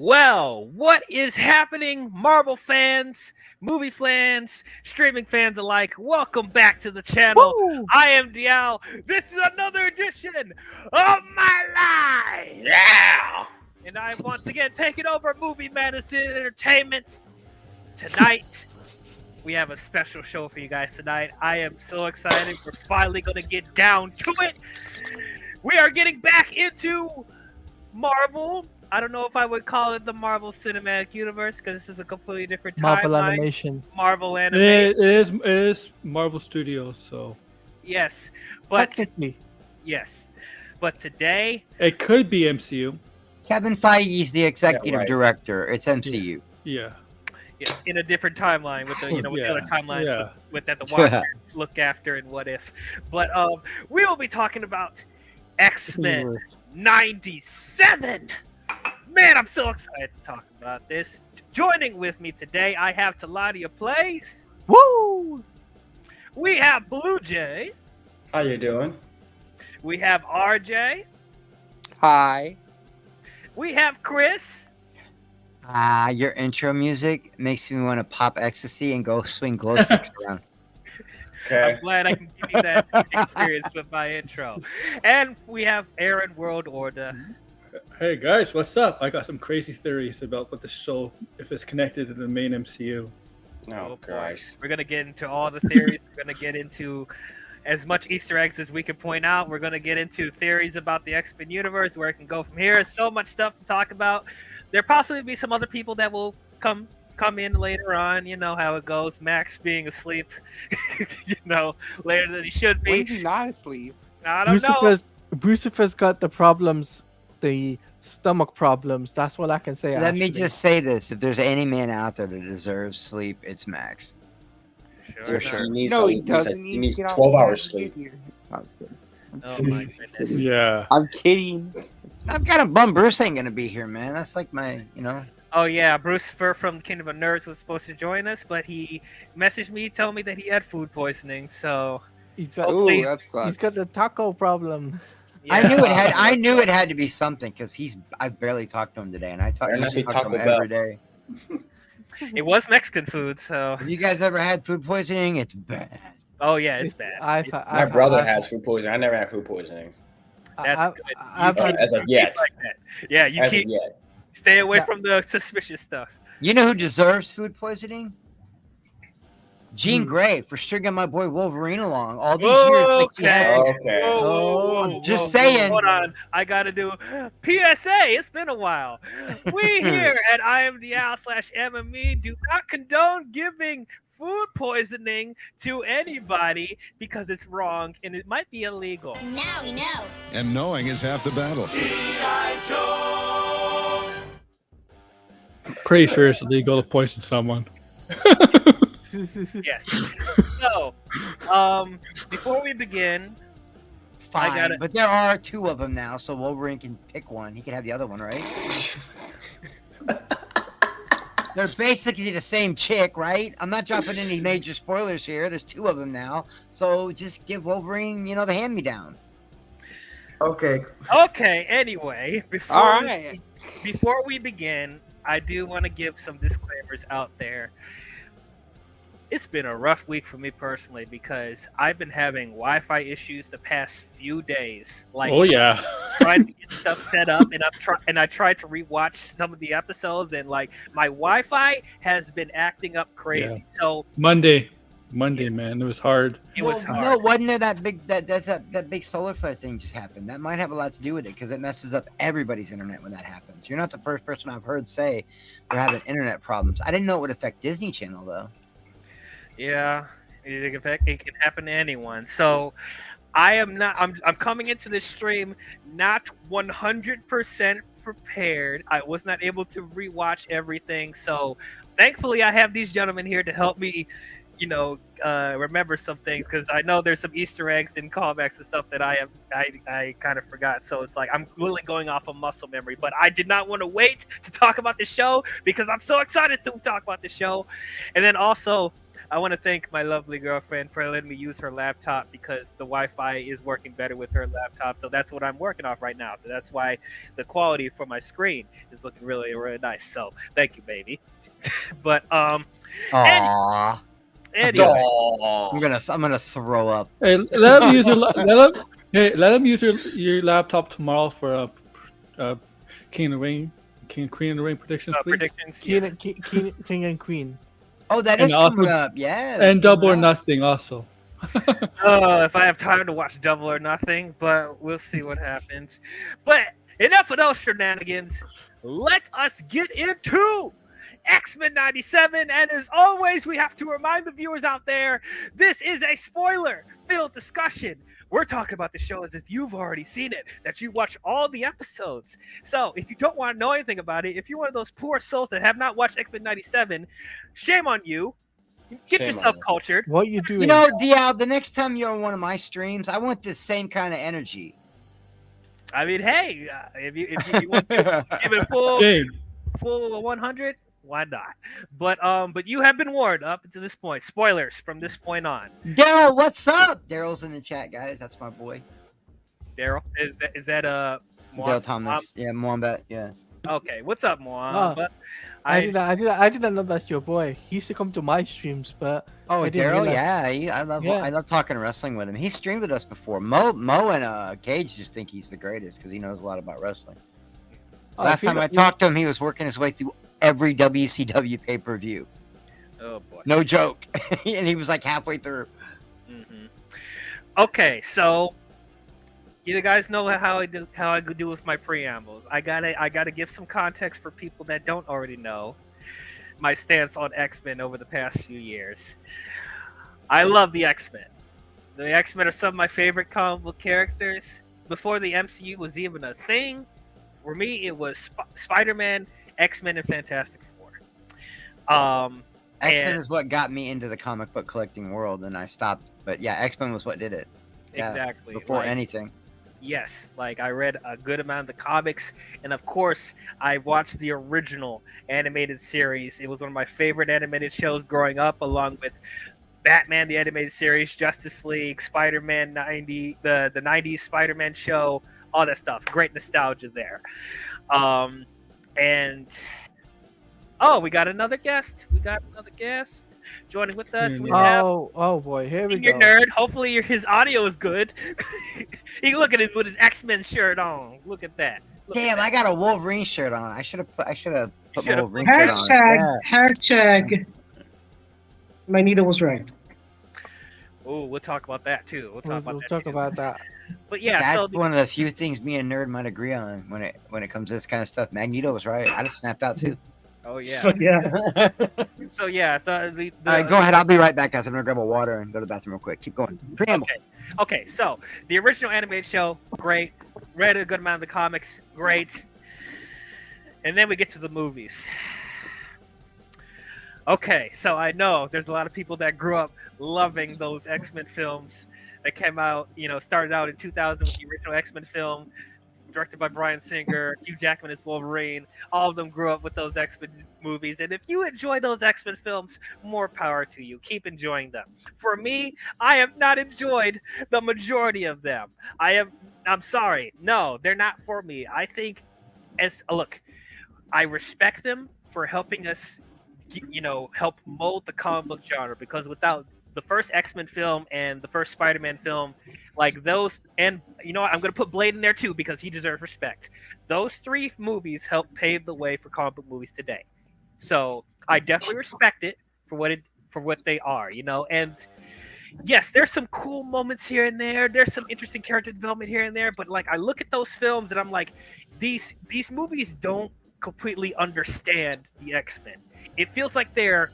Well, what is happening, Marvel fans, movie fans, streaming fans alike? Welcome back to the channel. Woo! I am Dial. This is another edition of my life. Yeah. And I've once again taken over Movie Madison Entertainment. Tonight, we have a special show for you guys tonight. I am so excited. We're finally going to get down to it. We are getting back into Marvel. I don't know if I would call it the Marvel Cinematic Universe because this is a completely different Marvel timeline. Animation. Marvel Animation. It is Marvel Studios, so Yes, but Technically. yes, but today, it could be MCU. Kevin Feige's the executive Yeah, right. director. It's MCU. Yeah. yes, in a different timeline with the with the other timelines Yeah. with that the Watchers look after and What If. But we will be talking about X-Men '97. Man, I'm so excited to talk about this. Joining with me today, I have Taladia Plays. Woo! We have Blue Jay. How you doing? We have RJ. Hi. We have Chris. Your intro music makes me want to pop ecstasy and go swing glow sticks around. Okay. I'm glad I can give you that experience with my intro. And we have Aaron World Order. Hey guys, what's up? I got some crazy theories about what the show, if it's connected to the main MCU. Oh, boy. Christ. We're going to get into all the theories. We're going to get into as much Easter eggs as we can point out. We're going to get into theories about the X-Men universe, where it can go from here. So much stuff to talk about. There possibly be some other people that will come in later on. You know how it goes. Max being asleep, later than he should When be. is he not asleep? I don't know. Brucifer's got the problems, the stomach problems. That's what I can say. Let me actually. just say this: if there's any man out there that deserves sleep, it's Max. Sure. sure. He needs, No, he he needs, doesn't. he needs to get off 12 his hours ass and sleep. get here. I was kidding. Oh my goodness. Yeah. I'm kidding. I'm kind of bummed Bruce ain't gonna be here, man. That's like my, Oh yeah, Bruce Fur from Kingdom of Nerds was supposed to join us, but he messaged me telling me that he had food poisoning. So He's got, Hopefully- Ooh, that sucks. he's got the taco problem. I yeah. knew it had. I that knew it sucks. had to be something because I barely talked to him today, and I Better not usually be talk to Taco him Bell. every day. It was Mexican food, so Have you guys ever had food poisoning? It's bad. oh yeah, it's bad. My brother has food poisoning. I never had food poisoning. That's good. I've You had, keep- As of you keep yet. like that. Yeah, you As of keep yet. stay away Yeah. from the suspicious stuff. You know who deserves food poisoning? Jean Hmm. Grey for stringing my boy Wolverine along all these years. Like she Okay. had. Okay. Whoa, just saying. Hold on, I gotta do PSA. It's been a while. We here at IMDL/MME do not condone giving food poisoning to anybody because it's wrong and it might be illegal. Now we know. And knowing is half the battle. Pretty sure it's illegal to poison someone. Yes. So, before we begin, Fine, got it. but there are two of them now, so Wolverine can pick one. He can have the other one, right? They're basically the same chick, right? I'm not dropping any major spoilers here. There's two of them now, so just give Wolverine, the hand-me-down. Okay. okay. Anyway, All right. before we begin, I do want to give some disclaimers out there. It's been a rough week for me personally because I've been having Wi-Fi issues the past few days. Like, Oh yeah. trying to get stuff set up, and I tried to rewatch some of the episodes, and like my Wi-Fi has been acting up crazy. Yeah. So Monday, man, it was hard. it was No, hard. wasn't there that big that big solar flare thing just happened? That might have a lot to do with it because it messes up everybody's internet when that happens. You're not the first person I've heard say they're having internet problems. I didn't know it would affect Disney Channel though. Yeah, it can happen to anyone. So I'm coming into this stream not 100% prepared. I was not able to rewatch everything. So thankfully I have these gentlemen here to help me, remember some things because I know there's some Easter eggs and callbacks and stuff that I kind of forgot. So it's like I'm really going off of muscle memory. But I did not want to wait to talk about the show because I'm so excited to talk about the show. And then also I want to thank my lovely girlfriend for letting me use her laptop because the Wi-Fi is working better with her laptop. So that's what I'm working off right now. So that's why the quality for my screen is looking really, really nice. So thank you, baby. But Aww. anyway, I'm gonna throw up. Hey, let him use your let him use your laptop tomorrow for King of the Ring, Queen of the Ring predictions, please. predictions. King and Queen. Oh, that And is coming also- up. Yeah. And that's Double or coming up. Nothing also. If I have time to watch Double or Nothing, but we'll see what happens. But enough of those shenanigans. Let us get into X-Men 97. And as always, we have to remind the viewers out there, this is a spoiler-filled discussion. We're talking about the show as if you've already seen it, that you watch all the episodes. So if you don't want to know anything about it, if you're one of those poor souls that have not watched X-Men 97, shame on you. Get Shame on yourself you. cultured. What you doing? You know, Dial, the next time you're on one of my streams, I want this same kind of energy. I mean, hey, if you want to give it full Shame. 100, why not? But you have been warned up to this point. Spoilers from this point on. Daryl, what's up? Daryl's in the chat, guys. That's my boy. Daryl, is that Daryl Thomas. Yeah, Mwombat. Yeah. Okay, what's up, Moan? Oh, But I didn't know that's your boy. He used to come to my streams, but Oh, I didn't Daryl. realize- Yeah, Yeah. I love talking wrestling with him. He streamed with us before. Mo and Gage just think he's the greatest because he knows a lot about wrestling. Oh, Last if you time I don't- talked to him, he was working his way through every WCW pay-per-view. oh boy. No joke. And he was like halfway through. Mm-hmm. Okay, so you guys know how I do with my preambles. I gotta give some context for people that don't already know my stance on X-Men over the past few years. I love the X-Men. The X-Men are some of my favorite comic book characters. Before the MCU was even a thing, for me it was Spider-Man, X-Men, and Fantastic Four. X-Men And- is what got me into the comic book collecting world, and I stopped. But yeah, X-Men was what did it. Yeah, Exactly. Before like- anything. Yes, like I read a good amount of the comics, and of course, I watched the original animated series. It was one of my favorite animated shows growing up, along with Batman the animated series, Justice League, Spider-Man 90, the 90s Spider-Man show, all that stuff. Great nostalgia there. And oh, we got another guest. Joining with us. We have Oh boy, here we Senior go. Nerd. Hopefully his audio is good. He look at it with his X-Men shirt on. Look at that. Look at Damn, that. I got a Wolverine shirt on. I should have put my should've Wolverine shirt on. Hashtag Magneto was right. Oh, we'll talk about that too. We'll talk We'll about that. talk too. about that. But yeah, That's so one of the few things me and Nerd might agree on when it comes to this kind of stuff. Magneto was right. I just snapped out too. oh yeah, So, yeah. so yeah, so the All right, go ahead. I'll be right back, guys. I'm gonna grab a water and go to the bathroom real quick. Keep going. Preamble. Okay, so the original animated show, great. Read a good amount of the comics, great. And then we get to the movies. Okay, so I know there's a lot of people that grew up loving those X-Men films that came out, started out in 2000 with the original X-Men film, directed by Bryan Singer, Hugh Jackman as Wolverine. All of them grew up with those X-Men movies. And if you enjoy those X-Men films, more power to you. Keep enjoying them. For me, I have not enjoyed the majority of them. I'm sorry. No, they're not for me. I think look, I respect them for helping us, help mold the comic book genre, because without the first X-Men film and the first Spider-Man film, like those, and you know what, I'm going to put Blade in there too because he deserves respect. Those three movies helped pave the way for comic book movies today. So I definitely respect it for what they are, and yes, there's some cool moments here and there. There's some interesting character development here and there, but like I look at those films and I'm like, these movies don't completely understand the X-Men. It feels like they're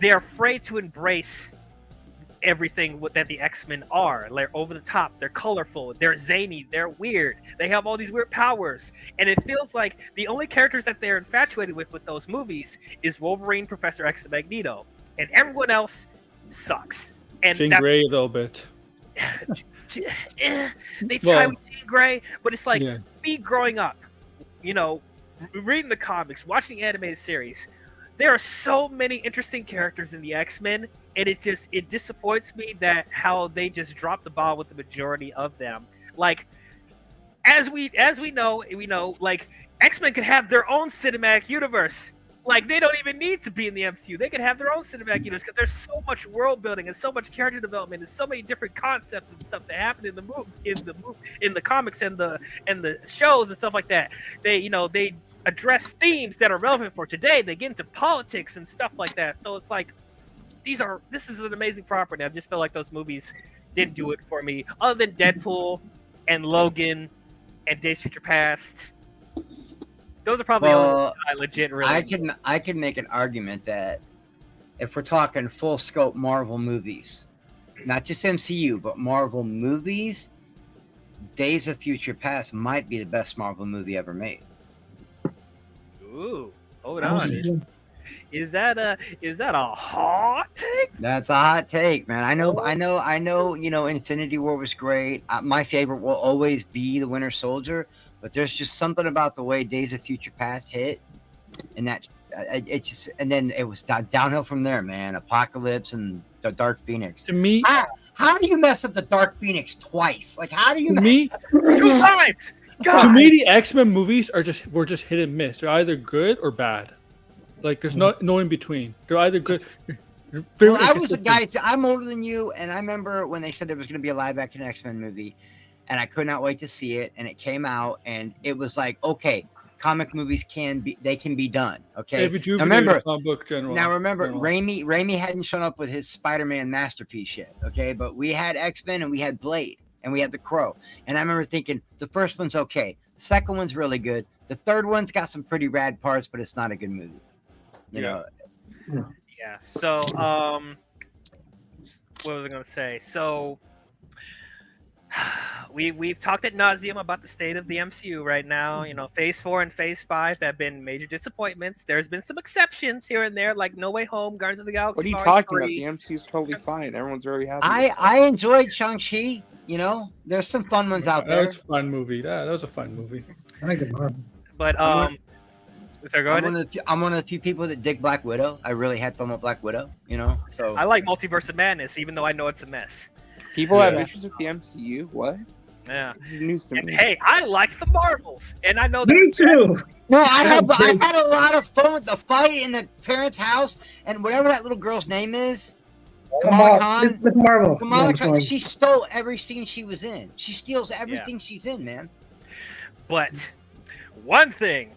afraid to embrace everything that the X-Men are. They're over the top, they're colorful, they're zany, they're weird, they have all these weird powers, and it feels like the only characters that they're infatuated with those movies is Wolverine, Professor X, and Magneto, and everyone else sucks. And Jean Grey a little bit. they try with Jean Grey, but it's like me growing up, reading the comics, watching the animated series. there are so many interesting characters in the X-Men, and it disappoints me that how they just dropped the ball with the majority of them. Like, as we know, like X-Men could have their own cinematic universe. Like, they don't even need to be in the MCU. They can have their own cinematic universe because there's so much world building and so much character development and so many different concepts and stuff that happen in the comics and the shows and stuff like that. They address themes that are relevant for today. They get into politics and stuff like that. So it's like this is an amazing property. I just feel like those movies didn't do it for me. Other than Deadpool and Logan and Days of Future Past. Those are probably all I legit really. I can make an argument that if we're talking full scope Marvel movies, not just MCU, but Marvel movies, Days of Future Past might be the best Marvel movie ever made. Ooh, hold on. Is that a hot take? That's a hot take, man. I know. Infinity War was great. My favorite will always be the Winter Soldier. But there's just something about the way Days of Future Past hit, and that and then it was downhill from there, man. Apocalypse and the Dark Phoenix. To me, how do you mess up the Dark Phoenix twice? Like, how do you? To me, 2 times. God. To me, the X-Men movies were just hit and miss. They're either good or bad. Like, there's no in between. They're either good. Well, I was a guy. I'm older than you, and I remember when they said there was going to be a live-action X-Men movie. And I could not wait to see it, and it came out, and it was like, okay, comic movies can be done. Okay, remember, Raimi hadn't shown up with his Spider-Man masterpiece yet. Okay, but we had X-Men and we had Blade and we had The Crow, and I remember thinking the first one's okay, the second one's really good, the third one's got some pretty rad parts, but it's not a good movie. You know. Yeah. So, what was I gonna say? So. We've talked ad nauseum about the state of the MCU right now. Phase 4 and Phase 5 have been major disappointments. There's been some exceptions here and there, like No Way Home, Guardians of the Galaxy. What are you talking about? The MCU's totally fine. Everyone's really happy. I enjoyed Shang-Chi. There's some fun ones out there. That was a fun movie. That was a fun movie. But I'm one of the few people that dig Black Widow. I really had fun with Black Widow. So I like Multiverse of Madness, even though I know it's a mess. People have issues with the MCU. What? Yeah, this is news to me. Hey, I like the Marvels, and I know that. Me too. No, I had a lot of fun with the fight in the parents' house, and whatever that little girl's name is, Kamala Khan. With Marvel. Kamala Khan. She stole every scene she was in. She steals everything she's in, man. But one thing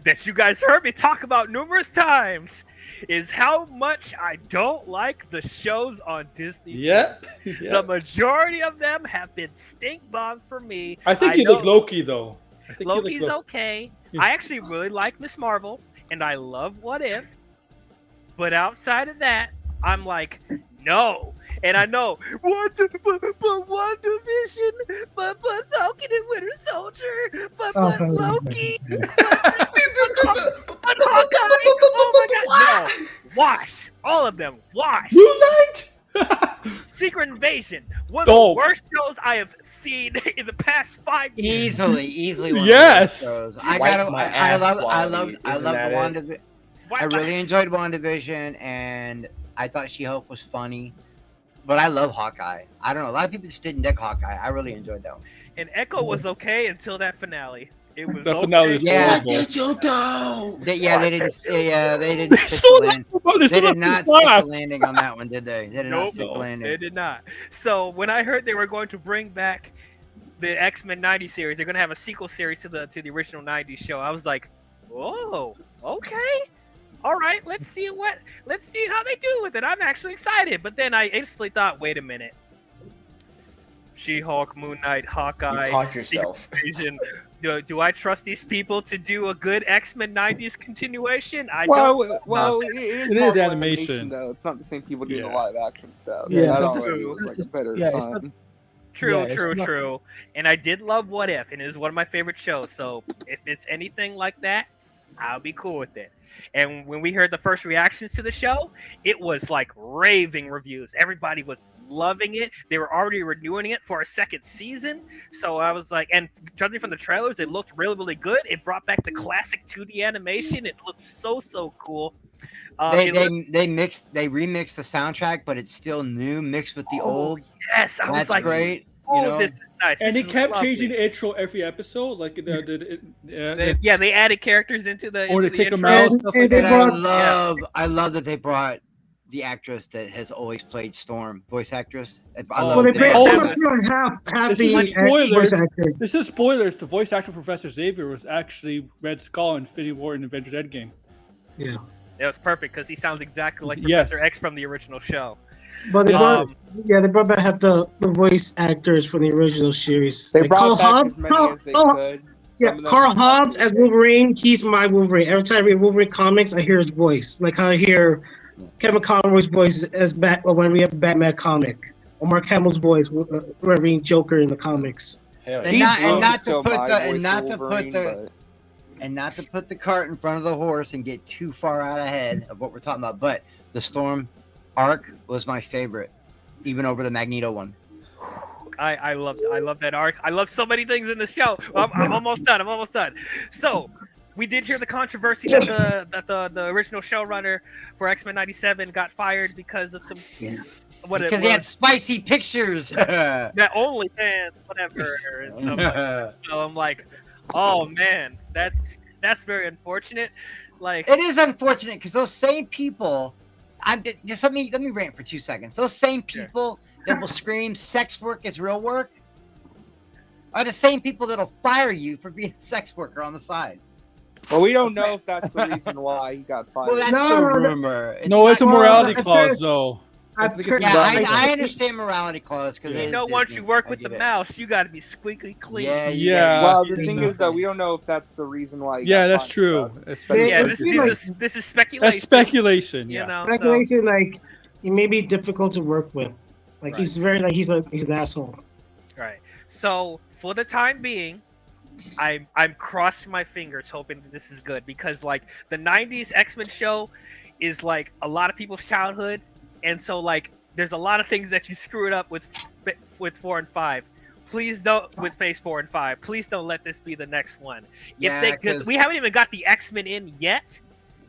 that you guys heard me talk about numerous times is how much I don't like the shows on Disney. Yep. The majority of them have been stink bombs for me. I think you like Loki, though. Loki's okay. I actually really like Miss Marvel, and I love What If. But outside of that, I'm like, no. And I know, but One Division, but Falcon and Winter Soldier, but Loki, but Hawkeye. Oh my God, no. Wash. All of them. Wash. Moon Knight. Secret Invasion. One of the worst shows I have seen in the past 5 years. Easily. One yes. Of those shows. I love WandaVision. I really enjoyed WandaVision, and I thought She-Hulk was funny. But I love Hawkeye. I don't know. A lot of people just didn't dig Hawkeye. I really enjoyed that one. And Echo was okay until that finale. It was the finale is horrible. They didn't stick the landing on that one, did they? They did not stick the landing. They did not. So when I heard they were going to bring back the X-Men 90 series, they're going to have a sequel series to the original 90s show. I was like, whoa, okay. All right, let's see how they do with it. I'm actually excited. But then I instantly thought, wait a minute. She-Hulk, Moon Knight, Hawkeye, you caught yourself. Do I trust these people to do a good X-Men 90s continuation? It is animation though. It's not the same people doing the live action stuff. Yeah, that already was like a better sign. True. And I did love What If, and it is one of my favorite shows. So if it's anything like that, I'll be cool with it. And when we heard the first reactions to the show, it was like raving reviews. Everybody was loving it. They were already renewing it for a second season. So I was like, and judging from the trailers, it looked really, really good. It brought back the classic 2D animation. It looked so cool. They remixed the soundtrack, but it's still new, mixed with the old. Yes, I was That's like, great. oh, this is nice. And this they kept lovely. changing the intro every episode. Like They added characters into the. Or into they the take them intro. out. Stuff like And that. I love that they brought the actress that has always played Storm, voice actress. I Oh, love Well, they that bring brought half This is the spoilers. voice actors. This is spoilers. The voice actor Professor Xavier was actually Red Skull in Infinity War and Avengers Endgame. Yeah. It was perfect because he sounds exactly like Yes. Professor X from the original show. But they brought, Um, they brought back half the voice actors from the original series. They Like brought Carl back Hobbs, as many as they could. Yeah, Some of them Carl were Hobbs as possibly- Wolverine. He's my Wolverine. Every time I read Wolverine comics, I hear his voice. Like how I hear Kevin Conroy's voice as when we have a Batman comic, or Mark Hamill's voice when I read Joker in the comics. Hell And yeah. not, and Wolverine's not to still put my the voice and not to Wolverine, put the and not to put the cart in front of the horse and get too far out ahead of what we're talking about. But the Storm arc was my favorite, even over the Magneto one. I love that arc. I love so many things in the show. I'm almost done. So we did hear the controversy that the original showrunner for X-Men '97 got fired because of some Because he had spicy pictures. that OnlyFans, whatever. and stuff like that. So I'm like, oh man, that's very unfortunate. Like It is unfortunate because those same people. Just let me rant for 2 seconds. Those same people that will scream sex work is real work are the same people that'll fire you for being a sex worker on the side. Well, we don't know if that's the reason why he got fired. Well, that's No, a no, rumor. It's a not- morality Well, clause, though. I think think it's Yeah, Right. I understand morality clause because Yeah. you know, once you work with the mouse, you got to be squeaky clean. Yeah, Yeah. Well, the thing is, though, we don't know if that's the reason why. He Yeah, got that's fired. true. That's It's speculation. Yeah, Like- this is speculation. That's speculation. You Yeah. know, speculation, like he may be difficult to work with. Like Right. he's very he's an asshole. right. So for the time being, I'm crossing my fingers hoping that this is good because like the '90s X-Men show is like a lot of people's childhood, and so like there's a lot of things that you screwed up with 4 and 5. Please don't with Phase 4 and 5. Please don't let this be the next one. Yeah, Because we haven't even got the X-Men in yet,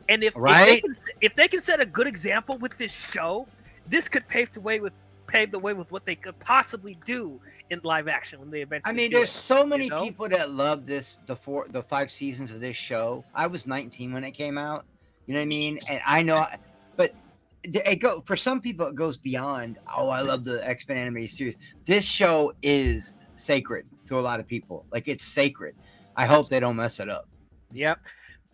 and if they can set a good example with this show, this could pave the way with what they could possibly do in live action when they eventually. I mean, do there's it, so many you know? people that love the 5 seasons of this show. I was 19 when it came out. You know what I mean? And I know, but for some people it goes beyond. Oh, I love the X-Men animated series. This show is sacred to a lot of people. Like it's sacred. I hope they don't mess it up. Yep.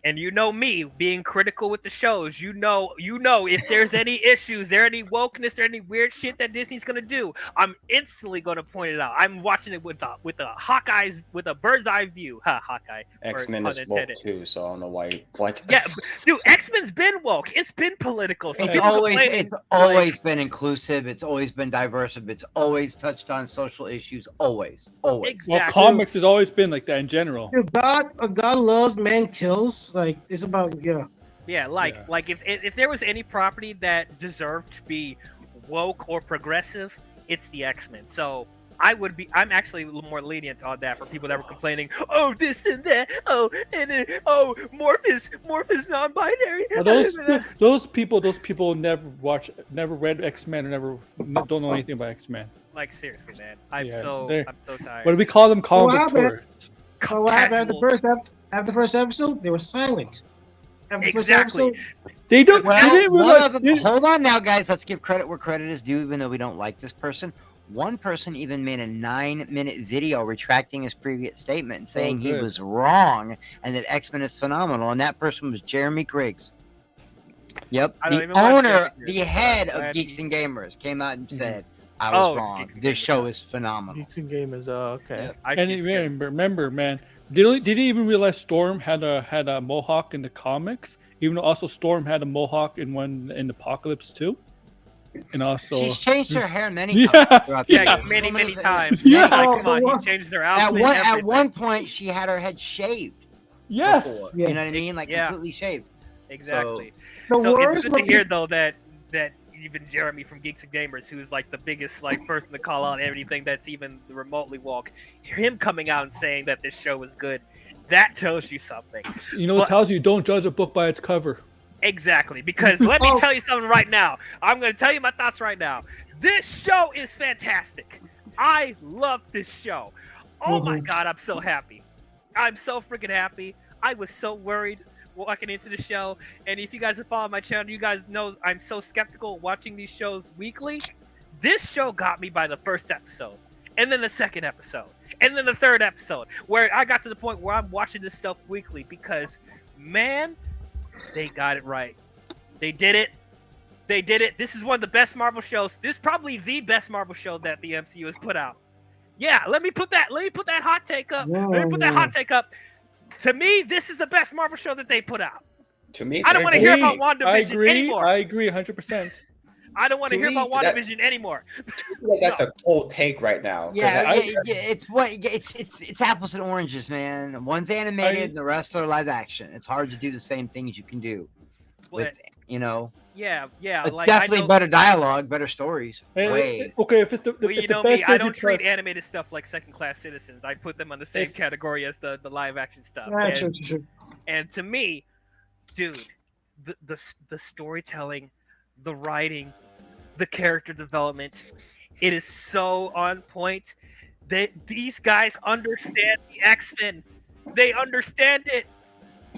And you know me being critical with the shows. You know if there's any issues, there any wokeness, there any weird shit that Disney's gonna do, I'm instantly gonna point it out. I'm watching it with a bird's eye view. Ha, Hawkeye. X-Men is woke too, so I don't know why. What? Yeah, dude, X-Men's been woke. It's been political. So It's people always complain, been inclusive. It's always been diverse. It's always touched on social issues. Always. Exactly. Well, comics has always been like that in general. Dude, God loves, man kills. Like it's about Yeah, like if there was any property that deserved to be woke or progressive, it's the X-Men. So I'm actually a little more lenient on that for people that were complaining, oh this and that, oh and then Morph is non-binary. Well, those people never read X-Men or don't know anything about X-Men. Like seriously, man, I'm Yeah, so tired. What do we call them? Well, Comic tourists. So what happened after the first episode? They were silent. After the first Exactly. episode, They don't. Well, they didn't one realize- of them, hold on now, guys. Let's give credit where credit is due, even though we don't like this person. One person even made a 9-minute video retracting his previous statement and saying he good. was wrong and that X-Men is phenomenal. And that person was Jeremy Griggs. Yep. I don't The even watch owner, Jeremy the Griggs. head Glad of Geeks he- and Gamers came out and said, I was wrong. Geeks and This Gamers, show yeah. is phenomenal. Geeks and Gamers. Okay. I And keep remember, man, did he even realize Storm had a mohawk in the comics? Even though also Storm had a mohawk in Apocalypse too, and also She's changed her hair many Yeah. times throughout the Yeah, years. many So times. Yeah. Like, come on, he changed their outfit. At one point, she had her head shaved. yes, Before. Yeah. You know what I mean? Like Yeah. completely shaved. Exactly. the So it's worst good to was hear though that even Jeremy from Geeks and Gamers, who's like the biggest like person to call out everything that's even remotely woke, him coming out and saying that this show is good, that tells you something. You know, it tells you don't judge a book by its cover. Exactly, because let me tell you something right now. I'm going to tell you my thoughts right now. This show is fantastic. I love this show. Oh my God, I'm so happy. I'm so freaking happy. I was so worried walking into the show. And if you guys have followed my channel, you guys know I'm so skeptical watching these shows weekly. This show got me by the first episode, and then the second episode, and then the third episode, where I got to the point where I'm watching this stuff weekly because, man, they got it right. They did it. They did it. This is one of the best Marvel shows. This is probably the best Marvel show that the MCU has put out. Yeah, let me put that hot take up. To me, this is the best Marvel show that they put out. To me, I don't want to hear about WandaVision anymore. I agree 100%. I don't want to hear about WandaVision anymore. That's a cold take right now. Yeah, it's apples and oranges, man. One's animated, and the rest are live action. It's hard to do the same things you can do with, you know. Yeah. It's like, definitely better dialogue, better stories. Okay, if it's the you know me, I don't treat animated stuff like second-class citizens. I put them on the same category as the live-action stuff. And to me, dude, the storytelling, the writing, the character development, it is so on point. These guys understand the X-Men. They understand it.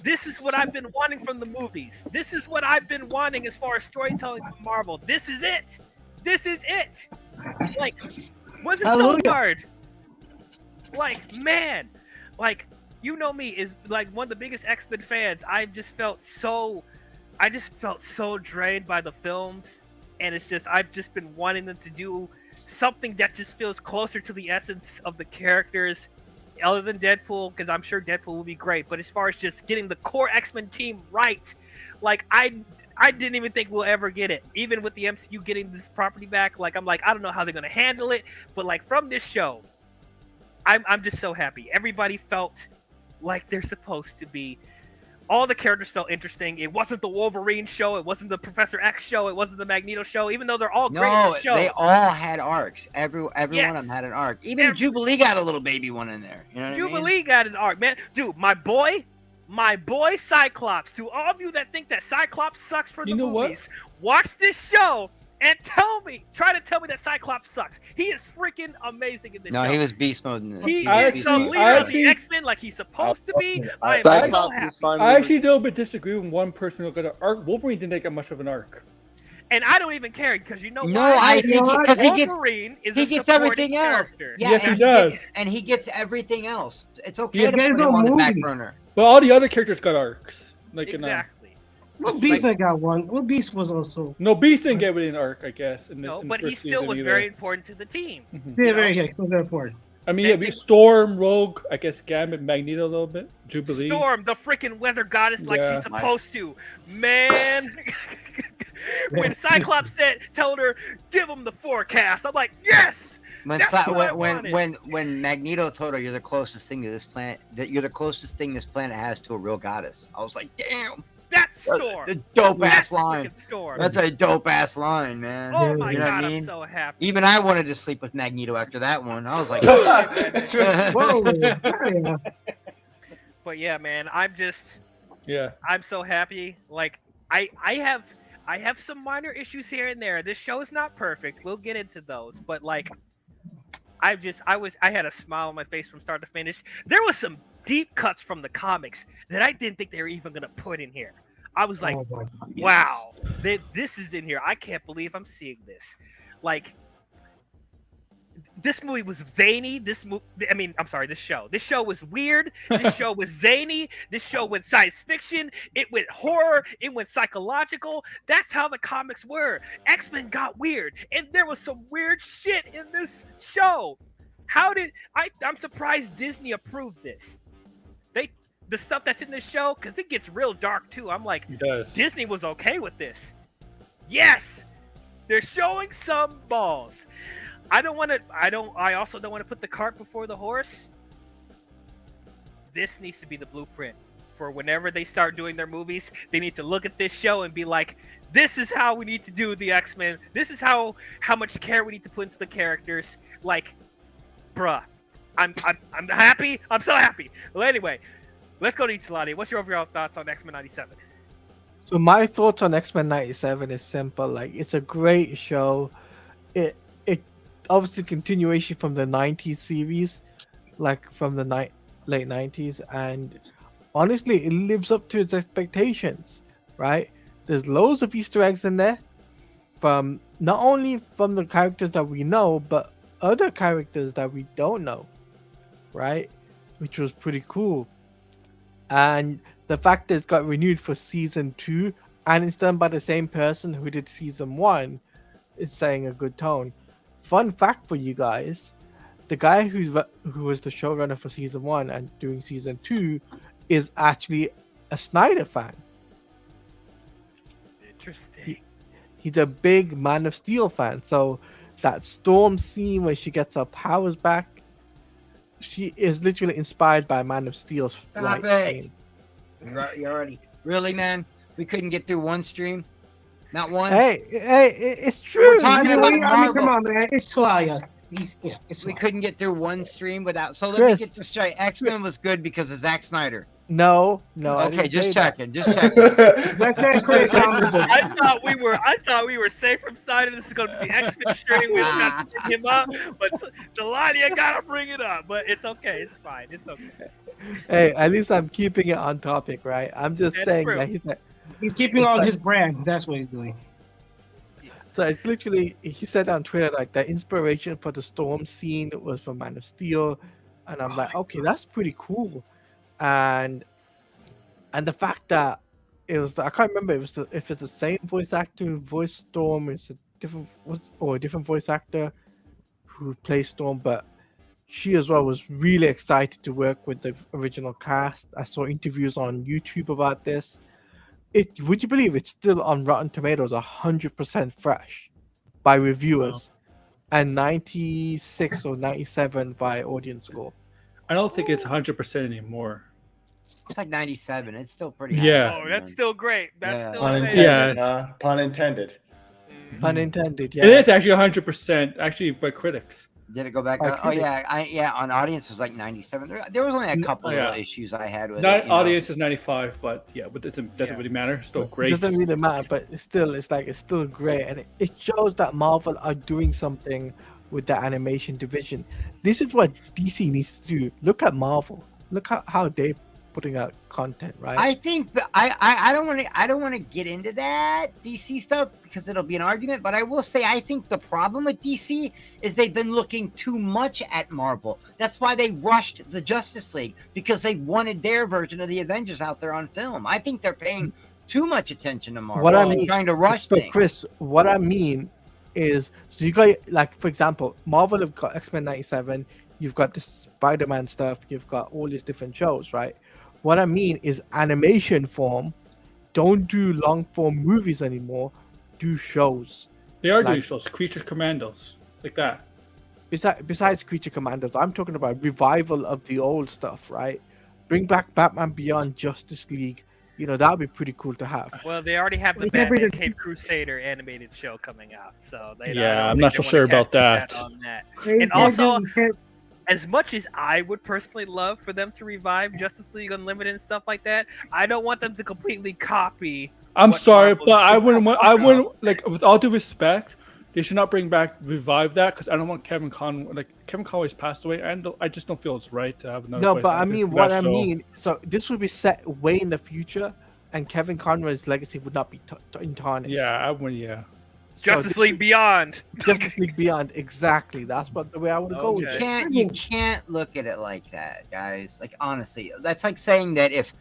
This is what I've been wanting from the movies. This is what I've been wanting as far as storytelling from Marvel. This is it. This is it. Like, was it so hard? Like, man, like, you know me, is like one of the biggest X-Men fans. I just felt so drained by the films, and it's just I've just been wanting them to do something that just feels closer to the essence of the characters. Other than Deadpool, because I'm sure Deadpool will be great, but as far as just getting the core X-Men team right, like I didn't even think we'll ever get it. Even with the MCU getting this property back, like I'm like, I don't know how they're gonna handle it, but like from this show, I'm just so happy. Everybody felt like they're supposed to be. All the characters felt interesting. It wasn't the Wolverine show. It wasn't the Professor X show. It wasn't the Magneto show. Even though they're all great in the show. They all had arcs. Every one of them had an arc. Even Jubilee got a little baby one in there. You know what Jubilee I mean? got an arc, man. Dude, my boy Cyclops. To all of you that think that Cyclops sucks for the movies, watch this show and try to tell me that Cyclops sucks. He is freaking amazing in this show. No, he was beast mode in this. He is the leader of the X-Men like he's supposed to be. I am so happy. I actually a little bit disagree with one person who got an arc. Wolverine didn't get much of an arc. And I don't even care because you know why? No, I think because Wolverine he gets everything else. Yeah, yes, he does. And he gets everything else. It's okay to put him on the back burner. But all the other characters got arcs. Like exactly. Well, Beast got one. Well, Beast was also. No, Beast didn't get really an arc, I guess. But he still was very important to the team. Yeah, very important. I mean, Storm, Rogue, I guess Gambit, Magneto a little bit, Jubilee. Storm, the freaking weather goddess, like she's supposed to. Man, when Cyclops told her, give him the forecast, I'm like, yes. When Magneto told her you're the closest thing to this planet, that you're the closest thing this planet has to a real goddess, I was like, damn. That's Storm. The dope ass line. Storm. That's a dope ass line, man. Oh my God, I mean? I'm so happy. Even I wanted to sleep with Magneto after that one. I was like, whoa. But yeah, man, I'm so happy. Like I have some minor issues here and there. This show is not perfect. We'll get into those, but like I had a smile on my face from start to finish. There was some deep cuts from the comics that I didn't think they were even gonna put in here. I was like, wow, this is in here. I can't believe I'm seeing this. Like, this movie was zany. This show. This show was weird. This show was zany. This show went science fiction. It went horror. It went psychological. That's how the comics were. X-Men got weird, and there was some weird shit in this show. I'm surprised Disney approved this. The stuff that's in this show, because it gets real dark too. I'm like, Disney was okay with this. Yes, they're showing some balls. I also don't want to put the cart before the horse. This needs to be the blueprint for whenever they start doing their movies, they need to look at this show and be like, this is how we need to do the X-Men. This is how much care we need to put into the characters. Like, bruh, I'm happy. I'm so happy. Well, anyway, let's go to Itzlani. What's your overall thoughts on X-Men 97? So my thoughts on X-Men 97 is simple. Like, it's a great show. It obviously continuation from the 90s series, like from the late 90s, and honestly, it lives up to its expectations, right? There's loads of Easter eggs in there, from not only from the characters that we know, but other characters that we don't know, right? Which was pretty cool. And the fact that it's got renewed for season 2 and it's done by the same person who did season 1 is saying a good tone. Fun fact for you guys, the guy who was the showrunner for season 1 and doing season 2 is actually a Snyder fan. Interesting. He's a big Man of Steel fan. So that Storm scene where she gets her powers back, she is literally inspired by Man of Steel's Stop flight it. scene. You already really, man. We couldn't get through one stream, not one. Hey, it's true. We're talking I about mean, Marvel. come on, man. It's Slaya. It's We Slaya. couldn't get through one stream without. So let Chris. me get this straight. X-Men was good because of Zack Snyder. No. I Okay, didn't just say that. checking. Just checking. That's not Chris. I thought we were safe from side of this is gonna be X-Men stream. We don't got to bring him up, but Delania gotta bring it up. But it's okay. It's fine. It's okay. Hey, at least I'm keeping it on topic, right? I'm just That's saying true. that he's not. He's keeping It's on like- his brand. That's what he's doing. So it's literally, he said on Twitter like the inspiration for the Storm scene was from Man of Steel, and I'm like, okay, that's pretty cool, and the fact that it was, I can't remember if it's the same voice actor who voiced Storm, it's a different voice actor who plays Storm, but she as well was really excited to work with the original cast. I saw interviews on YouTube about this. Would you believe it's still on Rotten Tomatoes 100% fresh by reviewers, and 96 or 97 by audience score. I don't think it's 100% anymore. It's like 97. It's still pretty. Yeah. high, Oh, that's man. still great. That's Yeah. still Pun amazing. intended. Yeah. Pun intended. Pun intended. Yeah. It is actually 100% actually by critics. Did it go back? By Oh critics. yeah, on audience it was like 97. There was only a couple yeah. little issues I had with Not it. you know. audience is 95, but yeah, but it doesn't really matter. Still It great. doesn't really matter, but it's still great, and it shows that Marvel are doing something with the animation division. This is what DC needs to do. Look at Marvel. Look how they're putting out content, right? I think that I don't want to get into that DC stuff because it'll be an argument, but I will say I think the problem with DC is they've been looking too much at Marvel. That's why they rushed the Justice League, because they wanted their version of the Avengers out there on film. I think they're paying too much attention to Marvel. What I and mean- trying to rush So things. Chris, what I mean is, so you got, like, for example, Marvel have got X-Men 97, you've got the Spider-Man stuff, you've got all these different shows, right? What I mean is animation form, don't do long form movies anymore, do shows. They are like- doing shows, Creature Commandos, like that. Besides Creature Commandos, I'm talking about revival of the old stuff, right? Bring back Batman Beyond, Justice League. You know, that would be pretty cool to have. Well, they already have the We never Batman did- Cape Crusader animated show coming out, so they, I Yeah, don't I'm think not they so wanna sure about cast that. on that. They- And they also- do- As much as I would personally love for them to revive Justice League Unlimited and stuff like that, I don't want them to completely copy. I'm what sorry, Marvel's but I doing. wouldn't want. I wouldn't, like, with all due respect, they should not bring back revive that, because I don't want Kevin Conroy. Like, Kevin Conroy's passed away, and I just don't feel it's right to have another. No, voice but I actor mean, for what that I show. mean, so this would be set way in the future, and Kevin Conroy's legacy would not be tarnished. Yeah, I would. Yeah. So Justice this League would- Beyond. Justice League Beyond, exactly. That's what the way I would go with Okay. it. You can't look at it like that, guys. Like, honestly, that's like saying that if,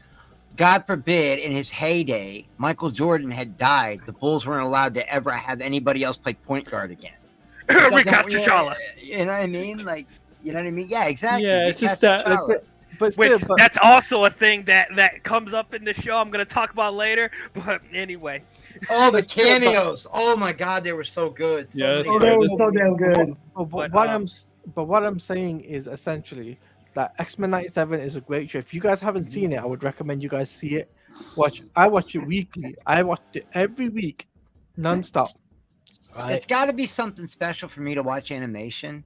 God forbid, in his heyday, Michael Jordan had died, the Bulls weren't allowed to ever have anybody else play point guard again. It doesn't- Recast yeah, T'Challa. You know what I mean? Like, you know what I mean? Yeah, exactly. Yeah, it's just Recast that- T'Challa. But still, Which but, that's also a thing that comes up in the show. I'm gonna talk about later. But anyway, Oh, the cameos! Oh my God, they were so good. So Yes, many Oh, that good was so damn good. but But, what I'm saying is essentially, that X-Men 97 is a great show. If you guys haven't seen it, I would recommend you guys see it. I watch it weekly. I watched it every week, nonstop. Right? It's got to be something special for me to watch animation.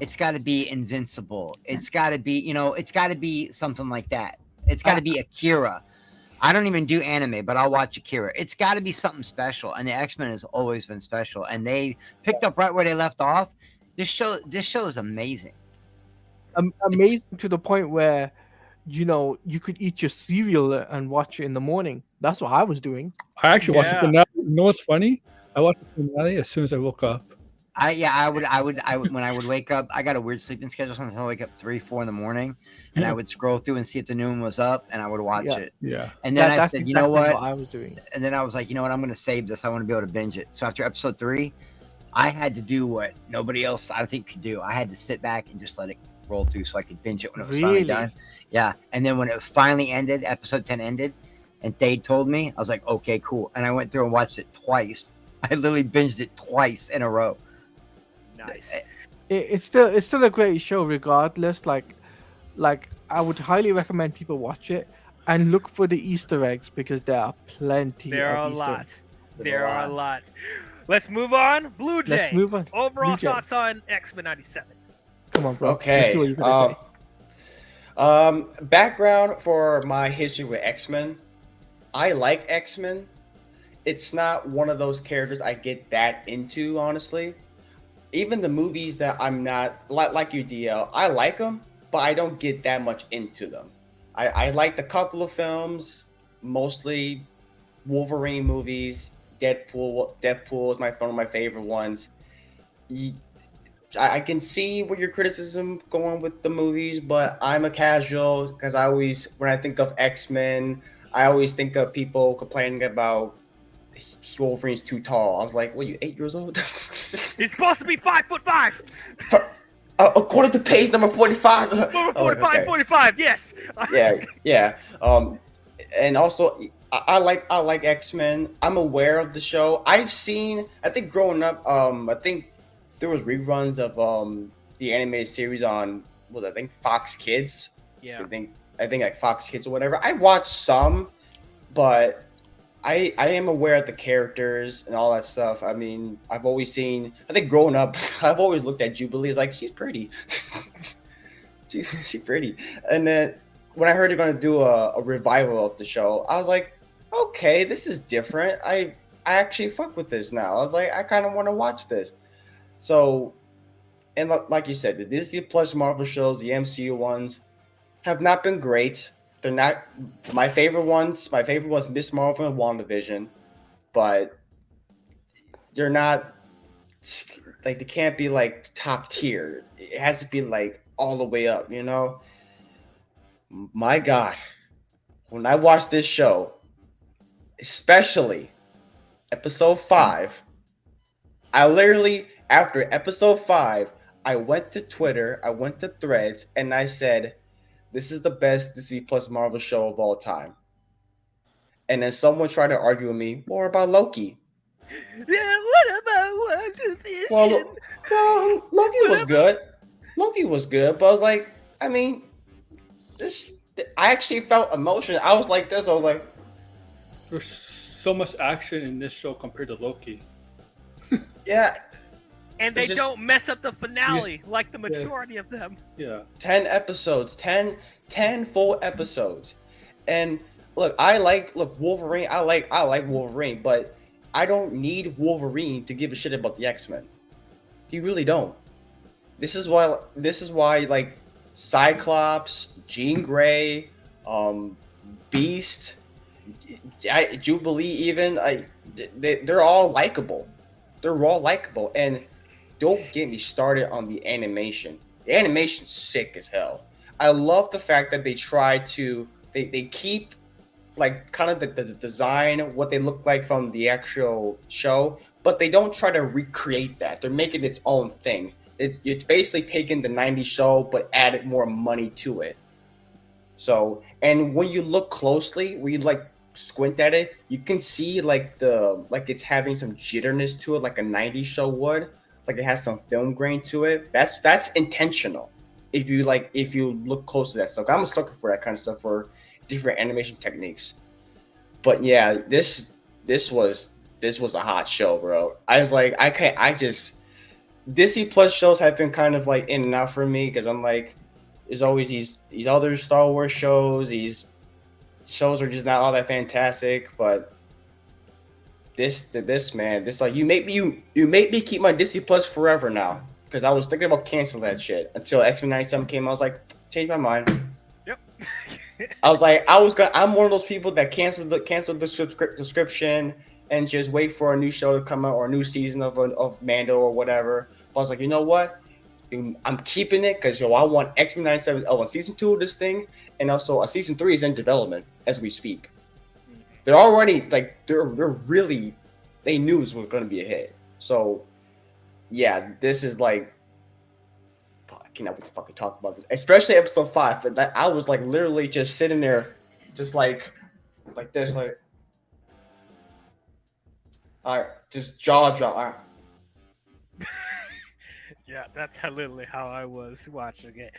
It's got to be Invincible. It's got to be, it's got to be something like that. It's got to be Akira. I don't even do anime, but I'll watch Akira. It's got to be something special, and the X-Men has always been special, and they picked up right where they left off. This show is amazing. Amazing to the point where, you could eat your cereal and watch it in the morning. That's what I was doing. I actually watched the Yeah. finale. You know what's funny? I watched the finale as soon as I woke up. I would when I would wake up, I got a weird sleeping schedule. Sometimes I wake up 3, 4 in the morning, and I would scroll through and see if the new one was up, and I would watch Yeah. it. Yeah. And then I That's said, you know exactly what? I was doing. And then I was like, you know what? I'm going to save this. I want to be able to binge it. So after episode 3, I had to do what nobody else I think could do. I had to sit back and just let it roll through so I could binge it when it was finally Really? done. Yeah. And then when it finally ended, episode 10 ended, and Thade told me, I was like, okay, cool. And I went through and watched it twice. I literally binged it twice in a row. Nice. It's still a great show regardless. Like I would highly recommend people watch it and look for the Easter eggs because there are plenty There of are a Easter lot. eggs. There are a lot. Let's move on. Blue Jay. Let's move on. Overall Blue Jay. thoughts on X-Men 97. Come on, bro. Let's Okay. see what you're gonna say. Background for my history with X-Men. I like X-Men. It's not one of those characters I get that into, honestly. Even the movies that I'm not like you, DL, I like them, but I don't get that much into them. I liked a couple of films, mostly Wolverine movies. Deadpool is one of my favorite ones. I can see where your criticism going with the movies, but I'm a casual because when I think of X-Men, I always think of people complaining about Wolverine's too tall. I was like, "What, you 8 years old?" He's supposed to be 5'5". According to page number 45. Number 45, Oh, okay. 45. Yes. Yeah. And also, I like X-Men. I'm aware of the show. I think growing up, I think there was reruns of the animated series on Fox Kids. Yeah. I think like Fox Kids or whatever. I watched some, but I am aware of the characters and all that stuff. I mean, I've always seen. I think growing up, I've always looked at Jubilee as like she's pretty. she's pretty. And then when I heard they're gonna do a revival of the show, I was like, okay, this is different. I actually fuck with this now. I was like, I kind of want to watch this. So, and like you said, the Disney Plus Marvel shows, the MCU ones, have not been great. They're not my favorite ones. My favorite was Miss Marvel and WandaVision, but they're not like they can't be like top tier. It has to be like all the way up, you know. My God, when I watched this show, especially episode 5, I literally after episode 5, I went to Twitter, I went to Threads, and I said, "This is the best Disney Plus Marvel show of all time." And then someone tried to argue with me more about Loki. Yeah, what about WandaVision? Well, Loki was good. Loki was good, but I was like, I mean, I actually felt emotion. I was like this. I was like, There's so much action in this show compared to Loki. yeah. And they It's just- don't mess up the finale like the majority of them. Yeah. 10 episodes, 10 full episodes. And look, Wolverine. I like Wolverine, but I don't need Wolverine to give a shit about the X-Men. You really don't. This is why like Cyclops, Jean Grey, Beast, Jubilee, even they're all likable. They're all likable, and don't get me started on the animation. The animation's sick as hell. I love the fact that they try to they keep like kind of the design, what they look like from the actual show, but they don't try to recreate that. They're making its own thing. It's basically taking the 90s show but added more money to it. So, and when you look closely, when you like squint at it, you can see like it's having some jitterness to it, like a 90s show would. Like it has some film grain to it. That's intentional. if you look close to that stuff. I'm a sucker for that kind of stuff, for different animation techniques. But yeah, this was a hot show, bro. I was like, Disney Plus shows have been kind of like in and out for me, because I'm like, there's always these other Star Wars shows. These shows are just not all that fantastic, but this like, you make me keep my Disney Plus forever now, because I was thinking about canceling that shit until X-Men 97 came. I was like, change my mind. Yep. I'm one of those people that canceled the subscription and just wait for a new show to come out, or a new season of Mando or whatever. But I was like, you know what? I'm keeping it, because I want X-Men 97. I want season 2 of this thing, and also a season 3 is in development as we speak. They're already like they're really, they knew this was going to be a hit. So yeah, this is like, I cannot wait to fucking talk about this, especially episode 5. But I was like literally just sitting there, just like this, like, all right, just jaw drop. All right. Yeah, that's literally how I was watching it.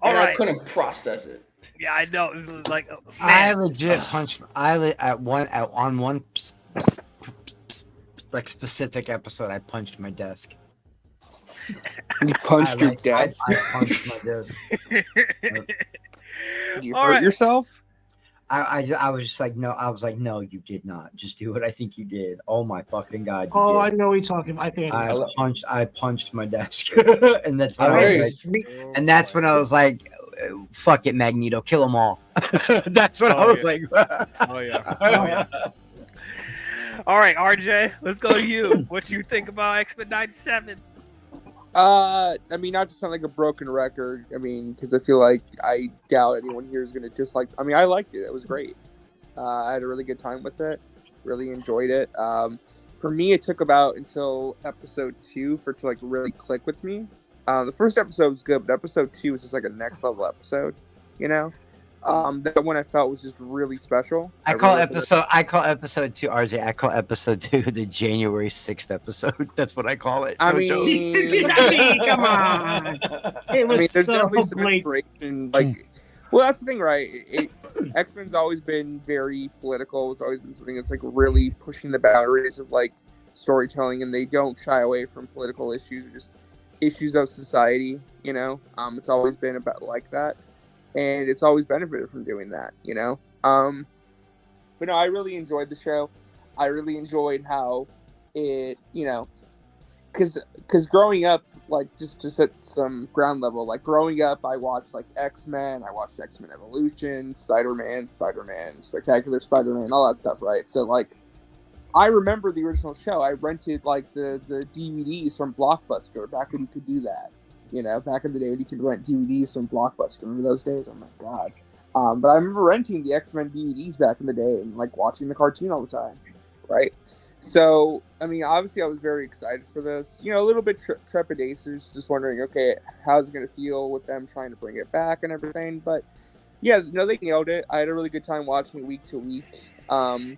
And All right. I couldn't process it. Yeah, I know. It was like, I man. legit punched. On one like specific episode, I punched my desk. You punched your desk. I punched my desk. Did you All hurt right. yourself? I was just like, no. I was like, no, you did not. Just do what I think you did. Oh my fucking god! You Oh, I did. know what you're talking about. I think I know. I punched my desk, and that's when I'm I very was like, and that's when I was like, fuck it, Magneto, kill them all. That's when I was like, Oh yeah. All right, RJ, let's go to you. What you think about X-Men 97? I mean, not to sound like a broken record. I mean, because I feel like I doubt anyone here is going to dislike. I mean, I liked it. It was great. I had a really good time with it. Really enjoyed it. For me, it took about until episode 2 for it to like really click with me. The first episode was good, but episode 2 was just like a next level episode. You know, that one I felt was just really special. I call really episode 2, RJ. I call episode 2 the January 6th episode. That's what I call it. I No joke. mean, Come on. It was there's so definitely some blatant. inspiration. Like, well, that's the thing, right? X-Men's always been very political. It's always been something that's like really pushing the boundaries of like storytelling, and they don't shy away from political issues or just issues of society. You know, it's always been about like that, and it's always benefited from doing that. You know, but no, I really enjoyed the show. I really enjoyed how it, you know, because growing up, like, just to set some ground level, like growing up, I watched like X-Men, I watched X-Men Evolution, Spider-Man, Spectacular Spider-Man, all that stuff, right? So like, I remember the original show. I rented like the DVDs from Blockbuster back when you could do that. You know, back in the day when you could rent DVDs from Blockbuster. Remember those days? Oh my god. But I remember renting the X-Men DVDs back in the day and like watching the cartoon all the time, right? So, I mean, obviously I was very excited for this. You know, a little bit trepidatious, just wondering, okay, how's it going to feel with them trying to bring it back and everything. But yeah, no, they nailed it. I had a really good time watching it week to week. I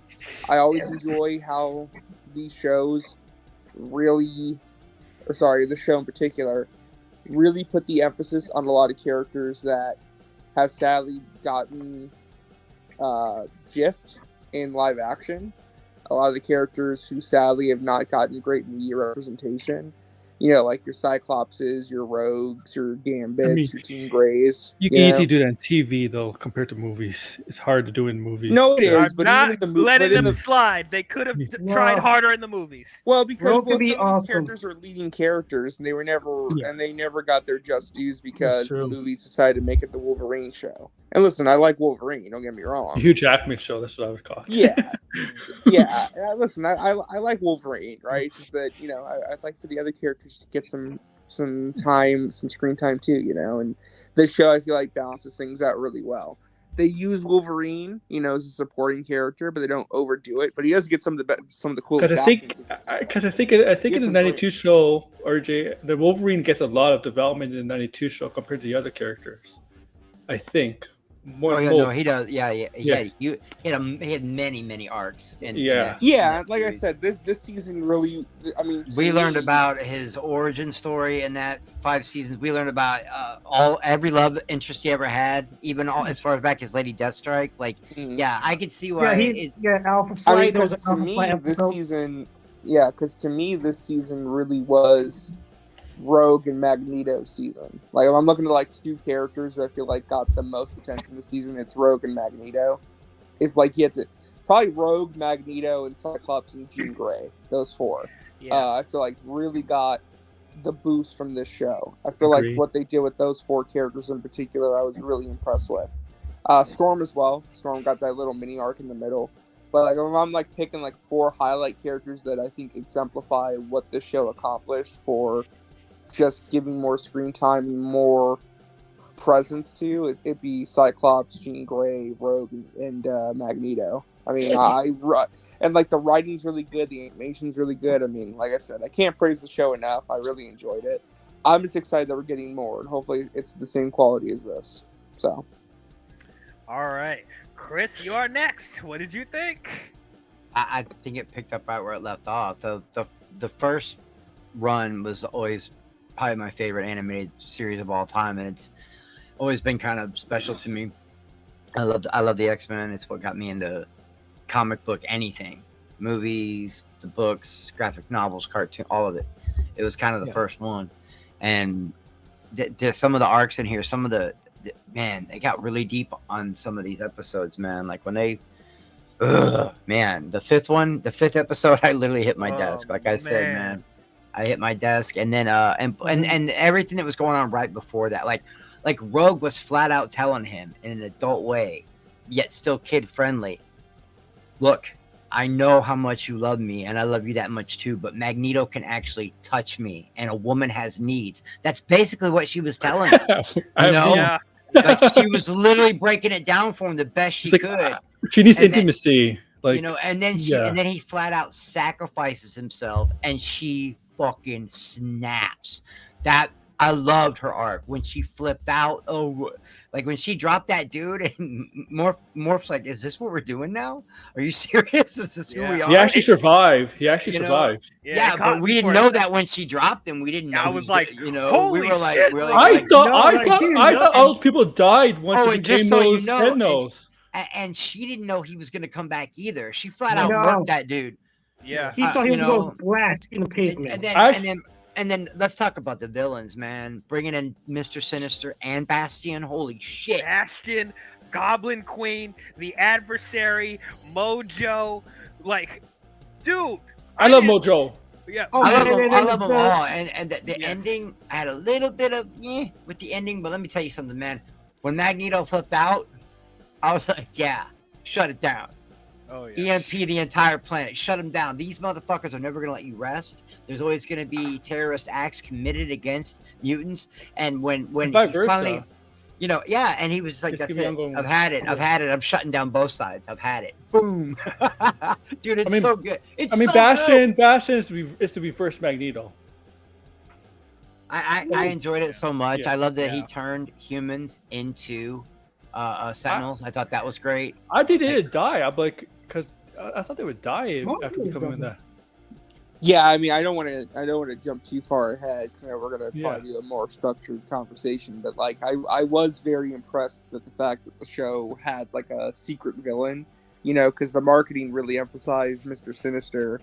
always enjoy how these shows the show in particular, really put the emphasis on a lot of characters that have sadly gotten gyffed in live action. A lot of the characters who sadly have not gotten great media representation. You know, like your Cyclopses, your Rogues, your Gambits, your Jean Greys. You can easily do that on TV, though, compared to movies. It's hard to do in movies. No, it I'm is, but not even in the movie, letting them slide. They could have tried harder in the movies. Well, because Rogue some would be of these awesome. characters are leading characters, and they were never, Yeah. and they never got their just dues because the true. movies decided to make it the Wolverine show. And listen, I like Wolverine. Don't get me The wrong. Hugh Jackman show, that's what I would call it. Yeah, yeah. Listen, I like Wolverine, right? It's just that, you know, I'd like for the other characters to get some time, some screen time too, you know. And this show, I feel like, balances things out really well. They use Wolverine, you know, as a supporting character, but they don't overdo it. But he does get some of the coolest. Because I think in the '92 show, RJ, the Wolverine gets a lot of development in the '92 show compared to the other characters. I think. more. Oh yeah, more no, he does. Yeah, yeah, Yeah. he had many arcs. In Yeah. that, Yeah, in that like I series. said, this season really. I mean, to We learned me- about his origin story in that 5 seasons. We learned about every love interest he ever had, even all as far as back as Lady Deathstrike. Like, Mhm. yeah, I could see Yeah, why. Alpha I Flight. mean, There was because an to Alpha Flight me, this episode. season, because to me, this season really was Rogue and Magneto season. Like, if I'm looking at like two characters who I feel like got the most attention this season, it's Rogue and Magneto. It's like you have to probably Rogue, Magneto, and Cyclops and Jean Grey. Those four. Yeah. I feel like really got the boost from this show. I feel Agreed. like what they did with those four characters in particular, I was really impressed with. Storm as well. Storm got that little mini arc in the middle. But like, if I'm like picking like 4 highlight characters that I think exemplify what this show accomplished for just giving more screen time and more presence to, it'd be Cyclops, Jean Grey, Rogue, and Magneto. I mean, and like the writing's really good, the animation's really good. I mean, like I said, I can't praise the show enough. I really enjoyed it. I'm just excited that we're getting more, and hopefully it's the same quality as this. So, All right, Chris, you are next. What did you think? I think it picked up right where it left off. The first run was always probably my favorite animated series of all time, and it's always been kind of special to me. I love the X-Men. It's what got me into comic book anything, movies, the books, graphic novels, cartoon, all of it. It was kind of the first one, and there's some of the arcs in here. Some of the man, they got really deep on some of these episodes, man. Like when they, man, the fifth episode, I literally hit my desk. Like I said, man, I hit my desk, and then and everything that was going on right before that, like Rogue was flat out telling him in an adult way, yet still kid friendly. Look, I know how much you love me, and I love you that much too, but Magneto can actually touch me, and a woman has needs. That's basically what she was telling him. You know? Yeah. Like she was literally breaking it down for him the best she It's could. like, she needs And then- intimacy. Like, you know, and then he flat out sacrifices himself, and she fucking snaps. That I loved her arc when she flipped out. Oh, like when she dropped that dude and Morph's like, "Is this what we're doing now? Are you serious? Is this who we are?" he actually survived. He actually You know, survived. Yeah, but we didn't know that when she dropped him. We didn't know. I was like, you know, holy we were like, shit, I like, thought no, I thought all those people died once Oh, they and just became so you those know, Thanos. and she didn't know he was gonna come back either. She flat out No. murked that dude. Yeah. He thought he you was going know, to splat in the pavement. And then let's talk about the villains, man. Bringing in Mr. Sinister and Bastion. Holy shit! Bastion, Goblin Queen, the Adversary, Mojo, like, dude. I love didn't- Mojo. Yeah. Oh, I love and them. then I love them the- all. And the Yes. ending, I had a little bit of with the ending, but let me tell you something, man. When Magneto flipped out, I was like, yeah, shut it down. Oh yeah. EMP the entire planet. Shut them down. These motherfuckers are never going to let you rest. There's always going to be terrorist acts committed against mutants. And when vice he versa. finally, you know, yeah, and he was like, Just that's keep it. on going. I've had it. I've had it. I'm shutting down both sides. I've had it. Boom. Dude, it's so good. It's I mean, so good. Bastion is the reverse Magneto. I enjoyed it so much. Yeah. I love that he Yeah. turned humans into Sentinels. I thought that was great. I didn't die. I'm like, because I thought they would die after becoming that. yeah, I mean, I don't want to jump too far ahead because we're gonna probably do a more structured conversation. But like, I was very impressed with the fact that the show had like a secret villain, you know, because the marketing really emphasized Mr. Sinister,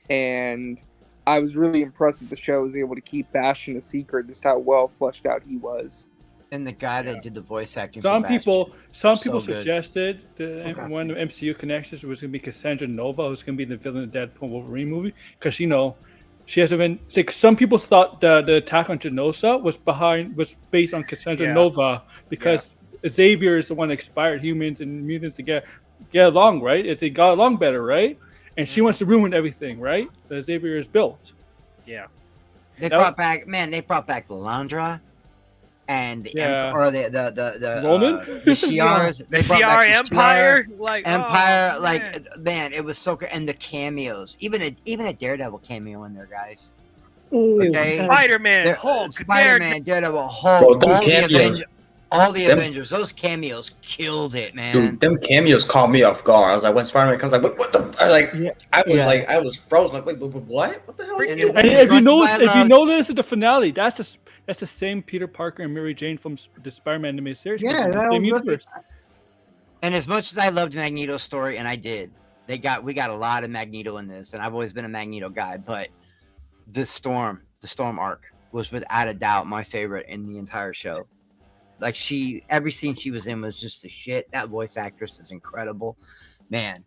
and I was really impressed that the show was able to keep Bastion a secret, just how well fleshed out he was. And the guy that did the voice acting. Some for people So good. suggested one of the MCU connections was going to be Cassandra Nova, who's going to be the villain of the Deadpool Wolverine movie, because she hasn't been. Like, some people thought the attack on Genosha was based on Cassandra Yeah. Nova because Xavier is the one that inspired humans and mutants to get along, right? They got along better, right? And she wants to ruin everything, right? That Xavier is built. Yeah. They brought back Lalandra and the Roman? the Shi'ars. They brought CR back the Empire, Shi'ar like Empire. oh, Like man, it was so good. And the cameos, even a Daredevil cameo in there, guys. Ooh, Okay. Spider-Man, There- Hulk, Spider-Man, Daredevil, Hulk, Bro, those all the cameos. Avengers. All the Them- Avengers, those cameos killed it, man. Dude, them cameos caught me off guard. I was like, when Spider-Man comes, like, what the? Yeah. I was frozen. Like, wait, what? What the hell are you And doing? And Yeah, if you that's notice, why I if you love- notice at the finale, that's the same Peter Parker and Mary Jane from the Spider-Man animated series. 'cause Yeah, it's the that same was- universe. And as much as I loved Magneto's story, and I did, we got a lot of Magneto in this, and I've always been a Magneto guy, but the Storm arc was without a doubt my favorite in the entire show. Like every scene she was in was just the shit. That voice actress is incredible, man.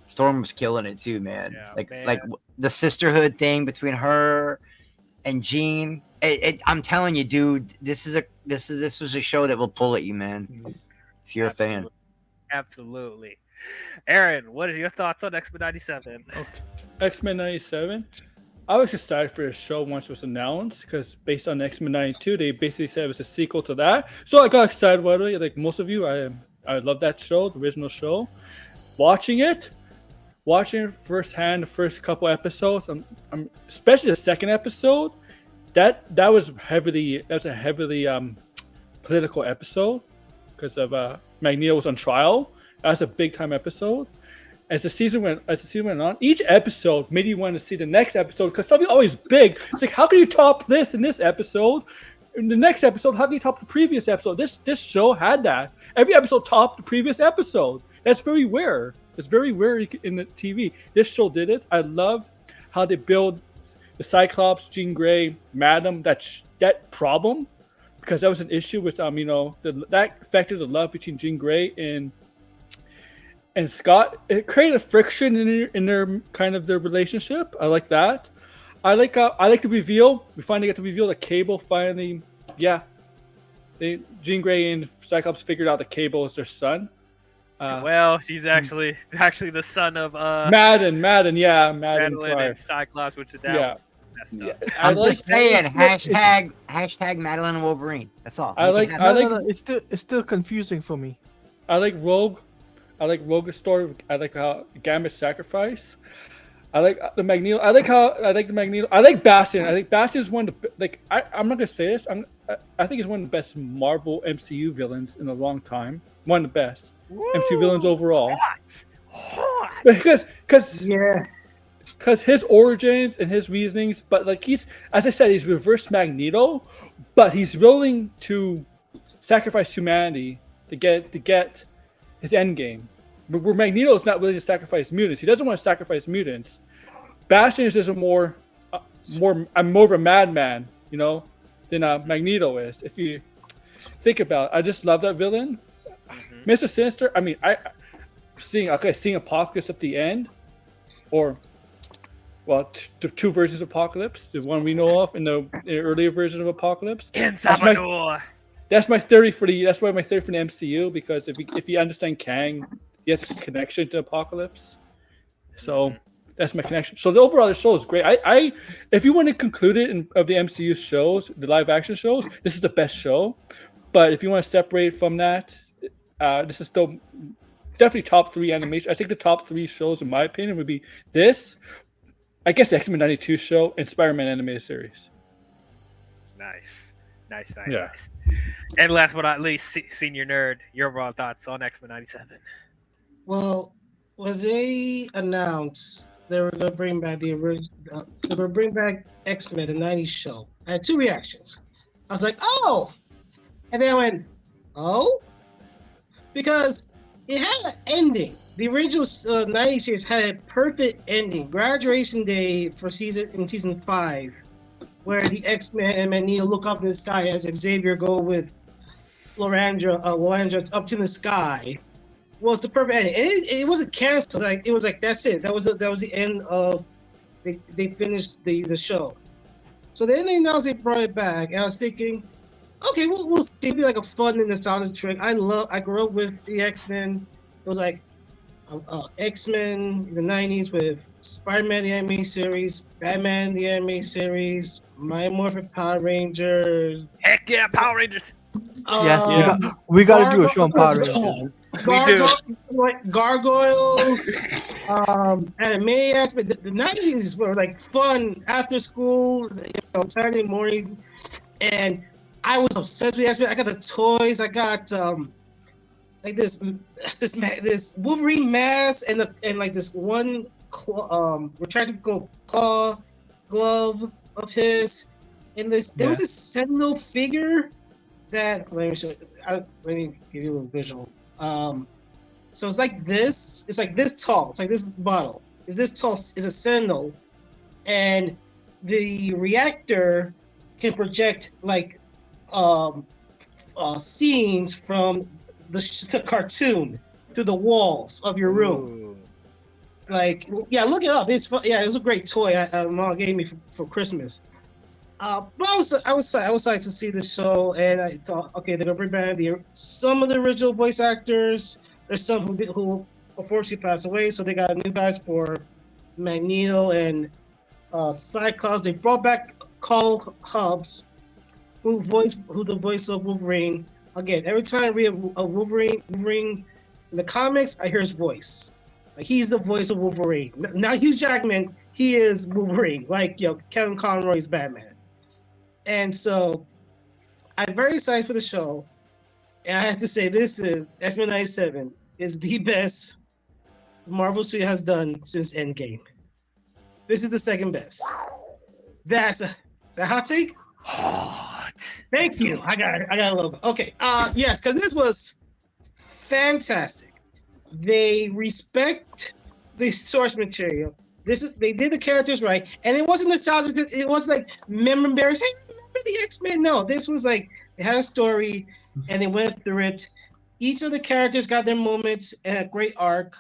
Storm was killing it too, man. Yeah, Like the sisterhood thing between her and Jean. I'm telling you, dude, this was a show that will pull at you, man. If you're a fan. Absolutely. Aaron, what are your thoughts on X-Men 97? Okay. X-Men 97. I was excited for the show once it was announced because based on X-Men 92, they basically said it was a sequel to that. So I got excited about it. Like most of you, I love that show, the original show. Watching it firsthand, the first couple episodes, I'm especially the second episode. That was a heavily political episode because of Magneto was on trial. That's a big time episode. As the season went on, each episode made you want to see the next episode because something always big. It's like, how can you top this in this episode? In the next episode, how can you top the previous episode? This show had that. Every episode topped the previous episode. That's very rare. It's very rare in the TV. This show did it. I love how they build the Cyclops, Jean Grey, Madam, that problem, because that was an issue with that affected the love between Jean Grey and Scott. It created a friction in their kind of their relationship. I like that. I like the reveal. We finally get to reveal that Cable finally, Jean Grey and Cyclops figured out that Cable is their son. Well, she's actually the son of Madden, Madeline Pryor. and Cyclops, which is Yeah. messed up. Yeah, I'm I just saying, it's- hashtag Madeline and Wolverine. That's all. I Make it like- happen. No, it's still confusing for me. I like Rogue. I like Rogue's story. I like how Gambit's sacrifice. I like the Magneto. I like the Magneto. I like Bastion. I think Bastion is one of the I'm not gonna say this. I think he's one of the best Marvel MCU villains in a long time. One of the best MCU villains overall. Hot. Because Yeah. his origins and his reasonings, but like he's, as I said, he's reverse Magneto, but he's willing to sacrifice humanity to get his end game. Where Magneto is not willing to sacrifice mutants. He doesn't want to sacrifice mutants. Bastion is just more of a madman, than Magneto is. If you think about it, I just love that villain. Mr. Sinister. I mean, seeing Apocalypse at the end, or the two versions of Apocalypse, the one we know of and the earlier version of Apocalypse. In Salvador. That's my theory for the MCU, because if you understand Kang, he has a connection to Apocalypse. So that's my connection. So the overall show is great. I if you want to conclude it of the MCU shows, the live action shows, this is the best show. But if you want to separate from that, this is still definitely top 3 animation. I think the top 3 shows, in my opinion, would be this, I guess the X-Men 92 show, and Spider-Man animated series. Nice. Yeah. Nice. And last but not least, Senior Nerd, your overall thoughts on X-Men 97. Well, when they announced they were going to bring back the original, they were bring back X-Men the '90s show, I had 2 reactions. I was like, "Oh," and then I went, "Oh," because it had an ending. The original '90s series had a perfect ending. Graduation day for season 5, where the X-Men and Magneto look up in the sky as Xavier go with Loandra up to the sky. Was the perfect ending. It wasn't canceled. Like it was like that's it. That was the end of. They finished the show. So then they announced they brought it back, and I was thinking, okay, we'll see. It'll be like a fun and nostalgic trick. I grew up with the X-Men. It was like X-Men in the '90s with Spider-Man the anime series, Batman the anime series, Mighty Morphin Power Rangers. Heck yeah, Power Rangers. Yes, we got to do a show on Power Rangers. Gargoyles, Animaniacs, but the '90s were like fun after school, Saturday morning, and I was obsessed with X-Men. I got the toys. I got like this Wolverine mask and like this one retractable claw glove of his. And there was this Sentinel figure that let me give you a visual. So it's like this. It's like this tall. It's like this bottle. Is this tall? Is a Sentinel, and the reactor can project like scenes from the cartoon to the walls of your room. Ooh. Like, yeah, look it up. It's fun. Yeah, it was a great toy. Mom gave me for Christmas. But I was excited to see the show, and I thought, okay, they're gonna bring back some of the original voice actors. There's some who unfortunately passed away, so they got new guys for Magneto and Cyclops. They brought back Carl Hubbs, who the voice of Wolverine. Again, every time I read a Wolverine in the comics, I hear his voice. Like, he's the voice of Wolverine. Not Hugh Jackman. He is Wolverine. Like, Kevin Conroy's Batman. And so, I'm very excited for the show. And I have to say, this is X-Men 97 is the best Marvel Studios has done since Endgame. This is the second best. Is that a hot take? Hot. Thank you. I got a little bit. Okay. Yes, because this was fantastic. They respect the source material. They did the characters right, and it wasn't nostalgic. It wasn't like remember the X-Men. No, this was like they had a story, and they went through it. Each of the characters got their moments and a great arc.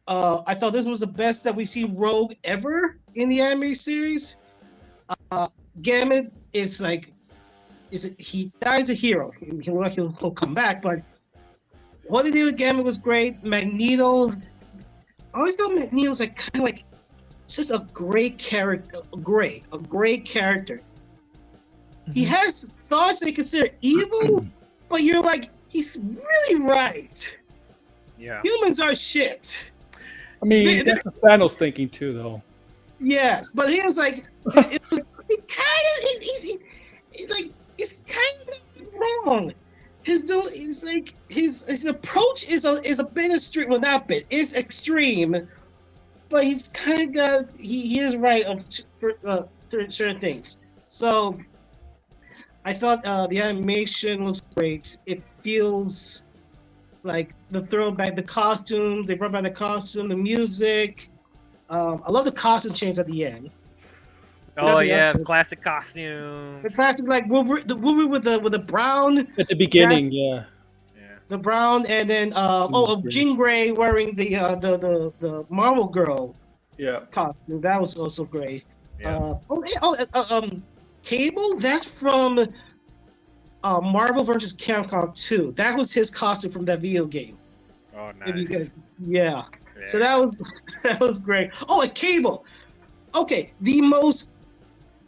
I thought this was the best that we see Rogue ever in the anime series. Gambit is like, he dies a hero. He'll come back, but what they did with Gambit was great. Magneto, I always thought Magneto's like kind of like just a great character, a great character. He has thoughts they consider evil, but you're like, he's really right. Yeah. Humans are shit. I mean, that's the Thanos thinking too, though. Yes, but he was like, it's kind of wrong. His approach is a bit extreme. Well, not bit. It's extreme, but he's kind of got. He is right on certain things. So, I thought the animation looks great. It feels like the throwback, the costumes. They brought back the costume, the music. I love the costume change at the end. Oh yeah, the classic costume. The classic, like Wolverine with the brown at the beginning, yeah. The brown, and then Jean Grey wearing the Marvel Girl costume. That was also great. Yeah. Cable. That's from Marvel vs. Capcom 2. That was his costume from that video game. Oh, nice. Yeah. So that was great. Oh, a Cable. Okay, the most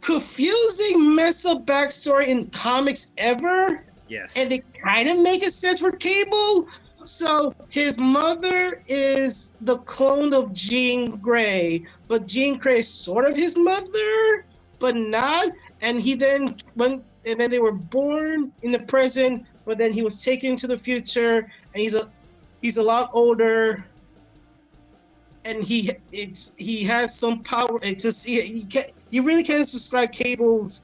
confusing mess up backstory in comics ever. Yes. And they kind of make a sense for Cable. So his mother is the clone of Jean Grey, but Jean Grey is sort of his mother, but not. And then they were born in the present, but then he was taken to the future, and he's a lot older. And he has some power. It's just you really can't describe Cable's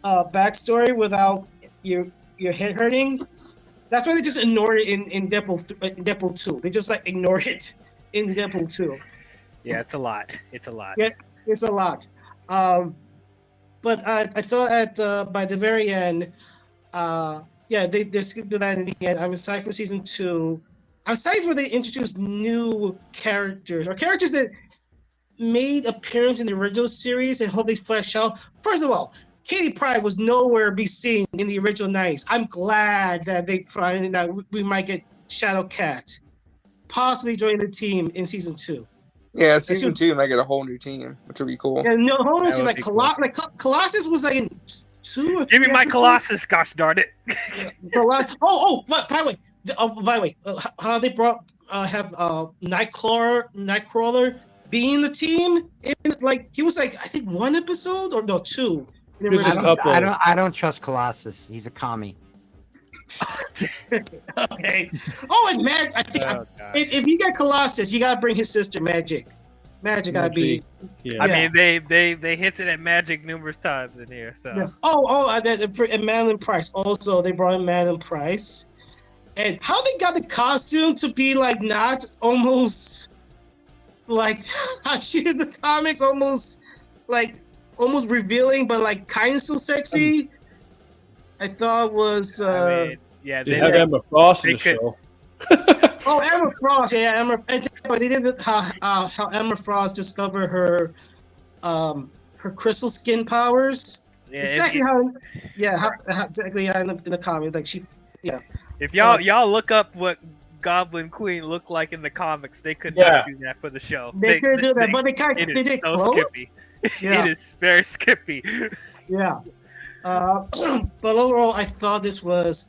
backstory without your head hurting. That's why they just ignored it in Deadpool 2. They just like ignored it in Deadpool 2. Yeah, it's a lot. It's a lot. Yeah, it's a lot. But I thought by the very end, they skipped that in the end. I'm excited for season 2. I'm excited for they introduced new characters or characters that made appearance in the original series and hope they flesh out. First of all, Katie Pryde was nowhere to be seen in the original 90s. I'm glad that we might get Shadow Cat possibly joining the team in season 2. Yeah, season 2 might get a whole new team, which would be cool. Yeah, no, whole new team. Like, Colossus was like in 2 or 3. Give me my Colossus, gosh darn it. By the way, how they have Nightcrawler being the team? He was like, I think 1 episode or no 2 There's a couple. I don't trust Colossus. He's a commie. Okay. Oh, and Mag. I think Oh, gosh. if you get Colossus, you gotta bring his sister Magic. Magic gotta be. Yeah. I Yeah. mean, they hinted at magic numerous times in here. So Yeah. And Madeline Price. Also, they brought in Madeline Price. And how they got the costume to be like not almost like how she is the comics, almost revealing, but like kind of still sexy. I thought was I mean, yeah, They have Emma Frost in they the could- show. oh Emma Frost, yeah, but they did how Emma Frost discovered her crystal skin powers. yeah, Exactly how exactly in the comic, like she, yeah. if y'all look up what Goblin Queen looked like in the comics, they could Yeah. not do that for the show. They could do that, but they kind it of is did it so close. skippy. Yeah. It is very skippy. Yeah. But overall, I thought this was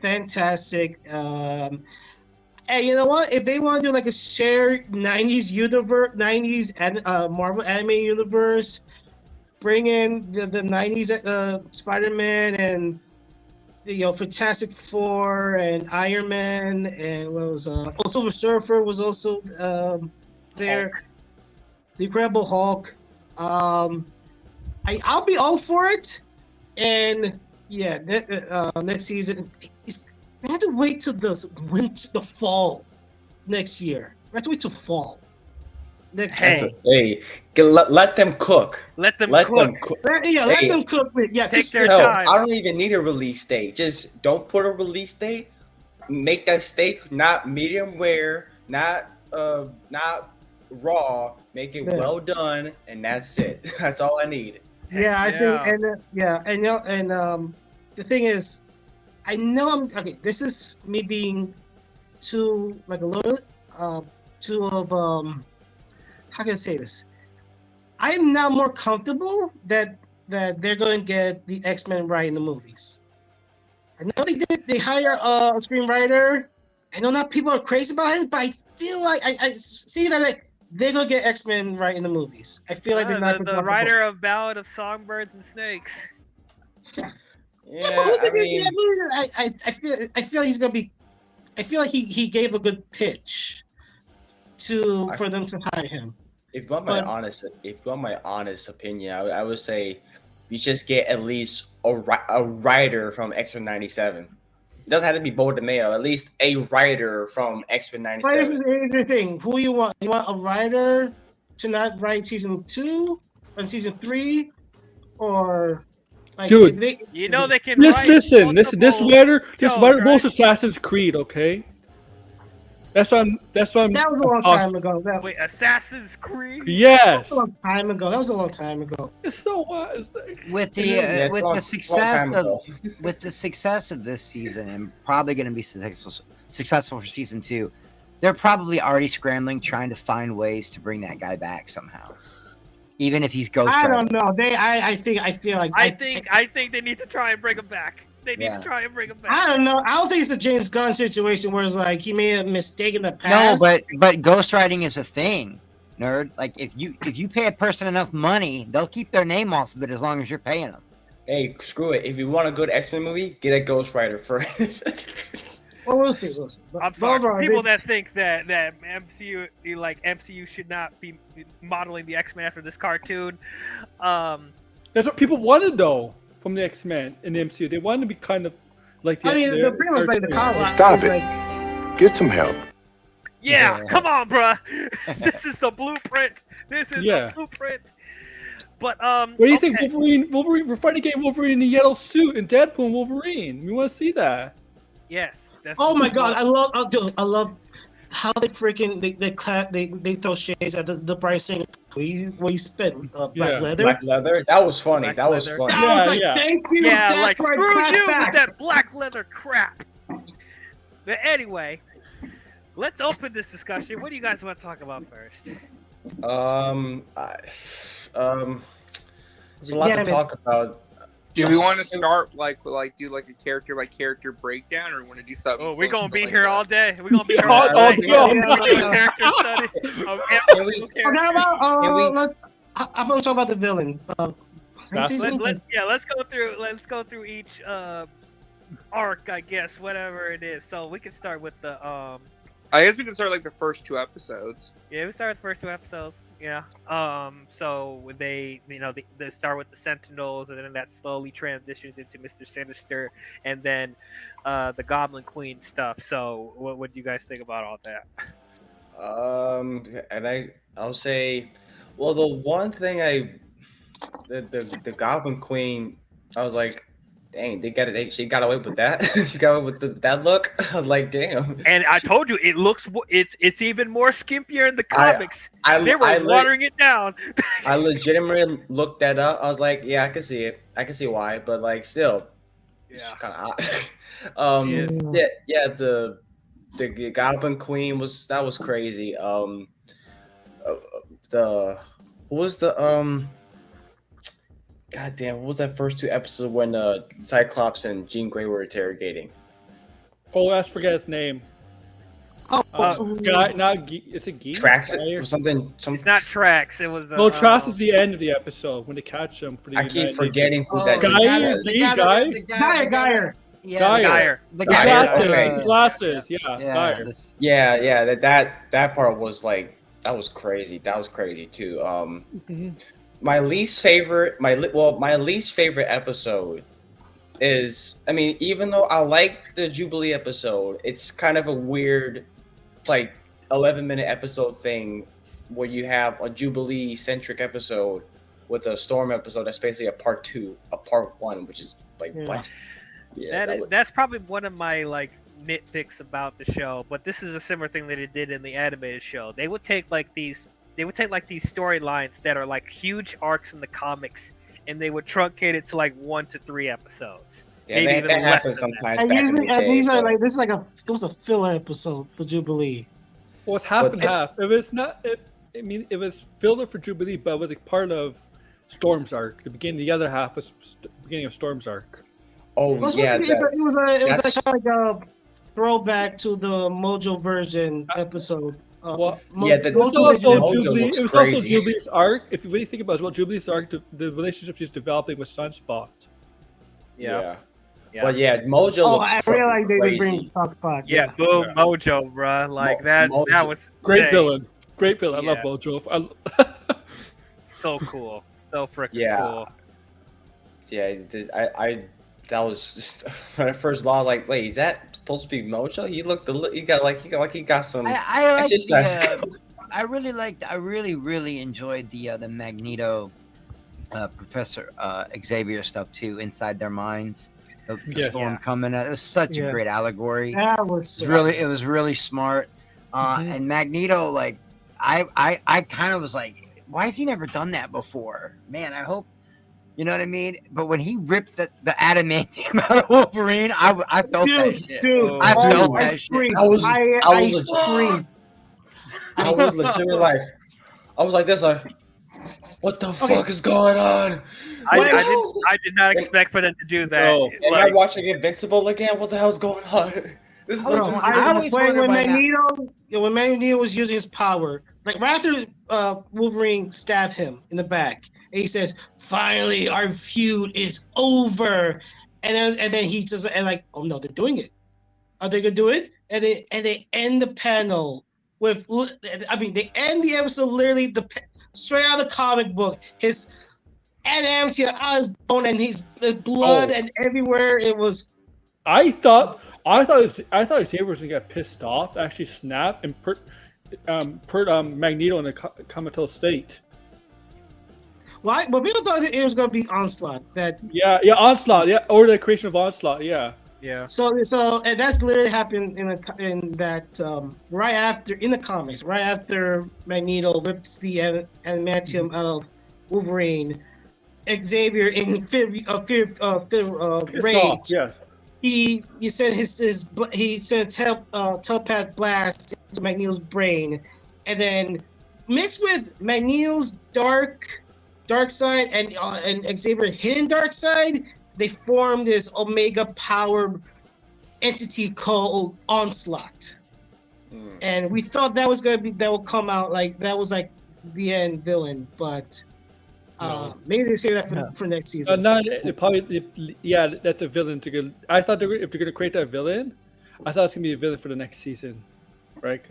fantastic. And you know what? If they want to do like a shared 90s universe, 90s and Marvel anime universe, bring in the 90s Spider-Man and Fantastic Four and Iron Man and what was Silver Surfer was also there. Hulk. The Incredible Hulk. I'll be all for it. And yeah, next season, we have to wait till the fall next year. We have to wait till fall next year. Hey. Let them cook. Let them Let cook. them cook. Let Hey. them cook. Yeah, Take just- their Hell, time. I don't even need a release date. Just don't put a release date. Make that steak not medium rare, not raw. Make it Yeah. well done, and that's it. That's all I need. Yeah, I Yeah. think, the thing is, I know I'm okay. This is me being too like a little too of how can I say this? I am now more comfortable that they're going to get the X-Men right in the movies. I know they hire a screenwriter. I know not people are crazy about it, but I feel like I see that like they're gonna get X-Men right in the movies. I feel like they're not the gonna writer of Ballad of Songbirds and Snakes. Yeah, I I mean, feel he's gonna be. I feel like he gave a good pitch for them to hire him. if you want my honest opinion, I would say you just get at least a writer from X-Men '97. It doesn't have to be Bo DeMayo. At least a writer from X-Men But here's '97. the thing: who you want? You want a writer to not write season 2 and season 3, or like Dude, they can Listen. write This multiple writer shows, wrote right? Assassin's Creed. Okay, that's what I'm. that was a long time ago. That Wait, Assassin's Creed? Yes, was a long time ago. That was a long time ago. it's so wild. With Yeah, the it's success long time of with the success of this season, and probably going to be successful for season 2, they're probably already scrambling, trying to find ways to bring that guy back somehow, even if he's ghost. I don't know. I feel like I think they need to try and bring him back. They need Yeah. to try and bring him back. I don't know. I don't think it's a James Gunn situation where it's like he made a mistake in the No, past. but ghostwriting is a thing, nerd. Like if you pay a person enough money, they'll keep their name off of it as long as you're paying them. Hey, screw it. If you want a good X-Men movie, get a ghostwriter first. Well, we'll see. But I'm sorry. overall, For people this- that think that MCU should not be modeling the X-Men after this cartoon, That's what people wanted though from the X-Men in the MCU. They wanted to be kind of like the. I mean, the they're pretty much like the cartoon. comics. Stop It's it. like- Get some help. yeah, Yeah. come on, bruh. This is the blueprint. This is Yeah. the blueprint. But What do you think, okay. Wolverine? We're finally getting Wolverine in the yellow suit and Deadpool and Wolverine. We want to see that. Yes. That's Oh my god, I love how they freaking they throw shades at the Bryce Singer where you spit black Yeah. leather. Black leather. That was funny. Black that was leather. funny. I was Yeah, like, yeah. thank you. Yeah, that's like right, screw clap you back. with that black leather crap. But anyway, let's open this discussion. What do you guys want to talk about first? There's a lot Yeah, to man. talk about. Do we want to start do like a character by character breakdown, or want to do something? Oh, we're gonna be like here that? all day. We're gonna be here All all day, day. all We're gonna do a night. character study of Can every we- single Okay, character. how about Can we- let's. I'm gonna talk about the villain. Vaseline? Let's go through each arc, I guess, whatever it is. So we can start with the I guess we can start like the first 2 episodes. Yeah, we start with the first 2 episodes. Yeah. So they start with the Sentinels, and then that slowly transitions into Mr. Sinister, and then the Goblin Queen stuff. So what do you guys think about all that? And I'll say, well, the one thing the Goblin Queen, I was like, dang, she got away with that. She got away with that look. I was like, damn. And I told you, it's even more skimpier in the comics. They were watering it down. I legitimately looked that up. I was like, yeah, I can see it. I can see why, but like, still, Yeah. kind of. Yeah. The Goblin Queen was crazy. Who was the God damn, what was that first 2 episodes when Cyclops and Jean Grey were interrogating? Oh, I forget his name. Guy, not is it Guy? Trax or something? It's not Trax. It was. No, Trax is the end of the episode when they catch him for the. I keep forgetting who that Guy. Geyer. Yeah, Geyer. The Glasses. Geyer. Glasses. Yeah. Yeah, Geyer. That part was like, that was crazy. That was crazy too. My least favorite episode is, I mean, even though I like the Jubilee episode, it's kind of a weird, like, 11-minute episode thing where you have a Jubilee centric episode with a Storm episode that's basically a part 2, a part 1, which is like, what? Yeah, that's probably one of my like nitpicks about the show, but this is a similar thing that it did in the animated show. They would take these storylines that are like huge arcs in the comics, and they would truncate it to like 1 to 3 episodes. Yeah, maybe that happens sometimes. This is like it was a filler episode, the Jubilee. Well, it's half and half. It was not. It was filler for Jubilee, but it was like part of Storm's arc. The beginning, the other half was the beginning of Storm's arc. Oh yeah, it was like a throwback to the Mojo version episode. It was also Jubilee's arc. If you really think about it, Jubilee's arc, the relationship she's developing with Sunspot. Yeah. But yeah, Mojo looks I realized they crazy. bring Sunspot. Yeah, boom, Mojo, bruh. Like that was great villain. Great villain. Yeah. I love Mojo. So cool. So freaking cool. Yeah, that was just when I first saw, like, wait, is that supposed to be Mojo? He got some. I really enjoyed the Magneto, Professor Xavier stuff too. Inside their minds, the storm coming out. It was such a great allegory. That was it was really smart. And Magneto, like, I kind of was like, why has he never done that before? Man, I hope. You know what I mean? But when he ripped the adamantium out of Wolverine, I felt that shit. I felt that shit. I was legitimately like, I was like this, like, what the fuck is going on? I did not expect for them to do that. Am I watching Invincible again? What the hell's going on? This is when Magneto was using his power, like right after Wolverine stabbed him in the back, and he says, "Finally, our feud is over," and then he just oh no, they're doing it. Are they gonna do it? And they end the panel with, they end the episode literally straight out of the comic book. His adamantium out his bone and his blood and everywhere. It was. I thought Xavier was gonna get pissed off, actually snap and put Magneto in a comatose state. Well, people thought it was gonna be Onslaught. Onslaught, or the creation of Onslaught, yeah. So and that's literally happened in that right after in the comics, right after Magneto rips the adamantium out of Wolverine, Xavier in rage. Yes. He sent telepath blast into Magneto's brain, and then mixed with Magneto's dark side and Xavier's hidden dark side, they formed this Omega power entity called Onslaught. And we thought that would come out like that was like the end villain, but Maybe they save that for next season. No, that's a villain to go. I thought if they're gonna create that villain, I thought it's gonna be a villain for the next season, right?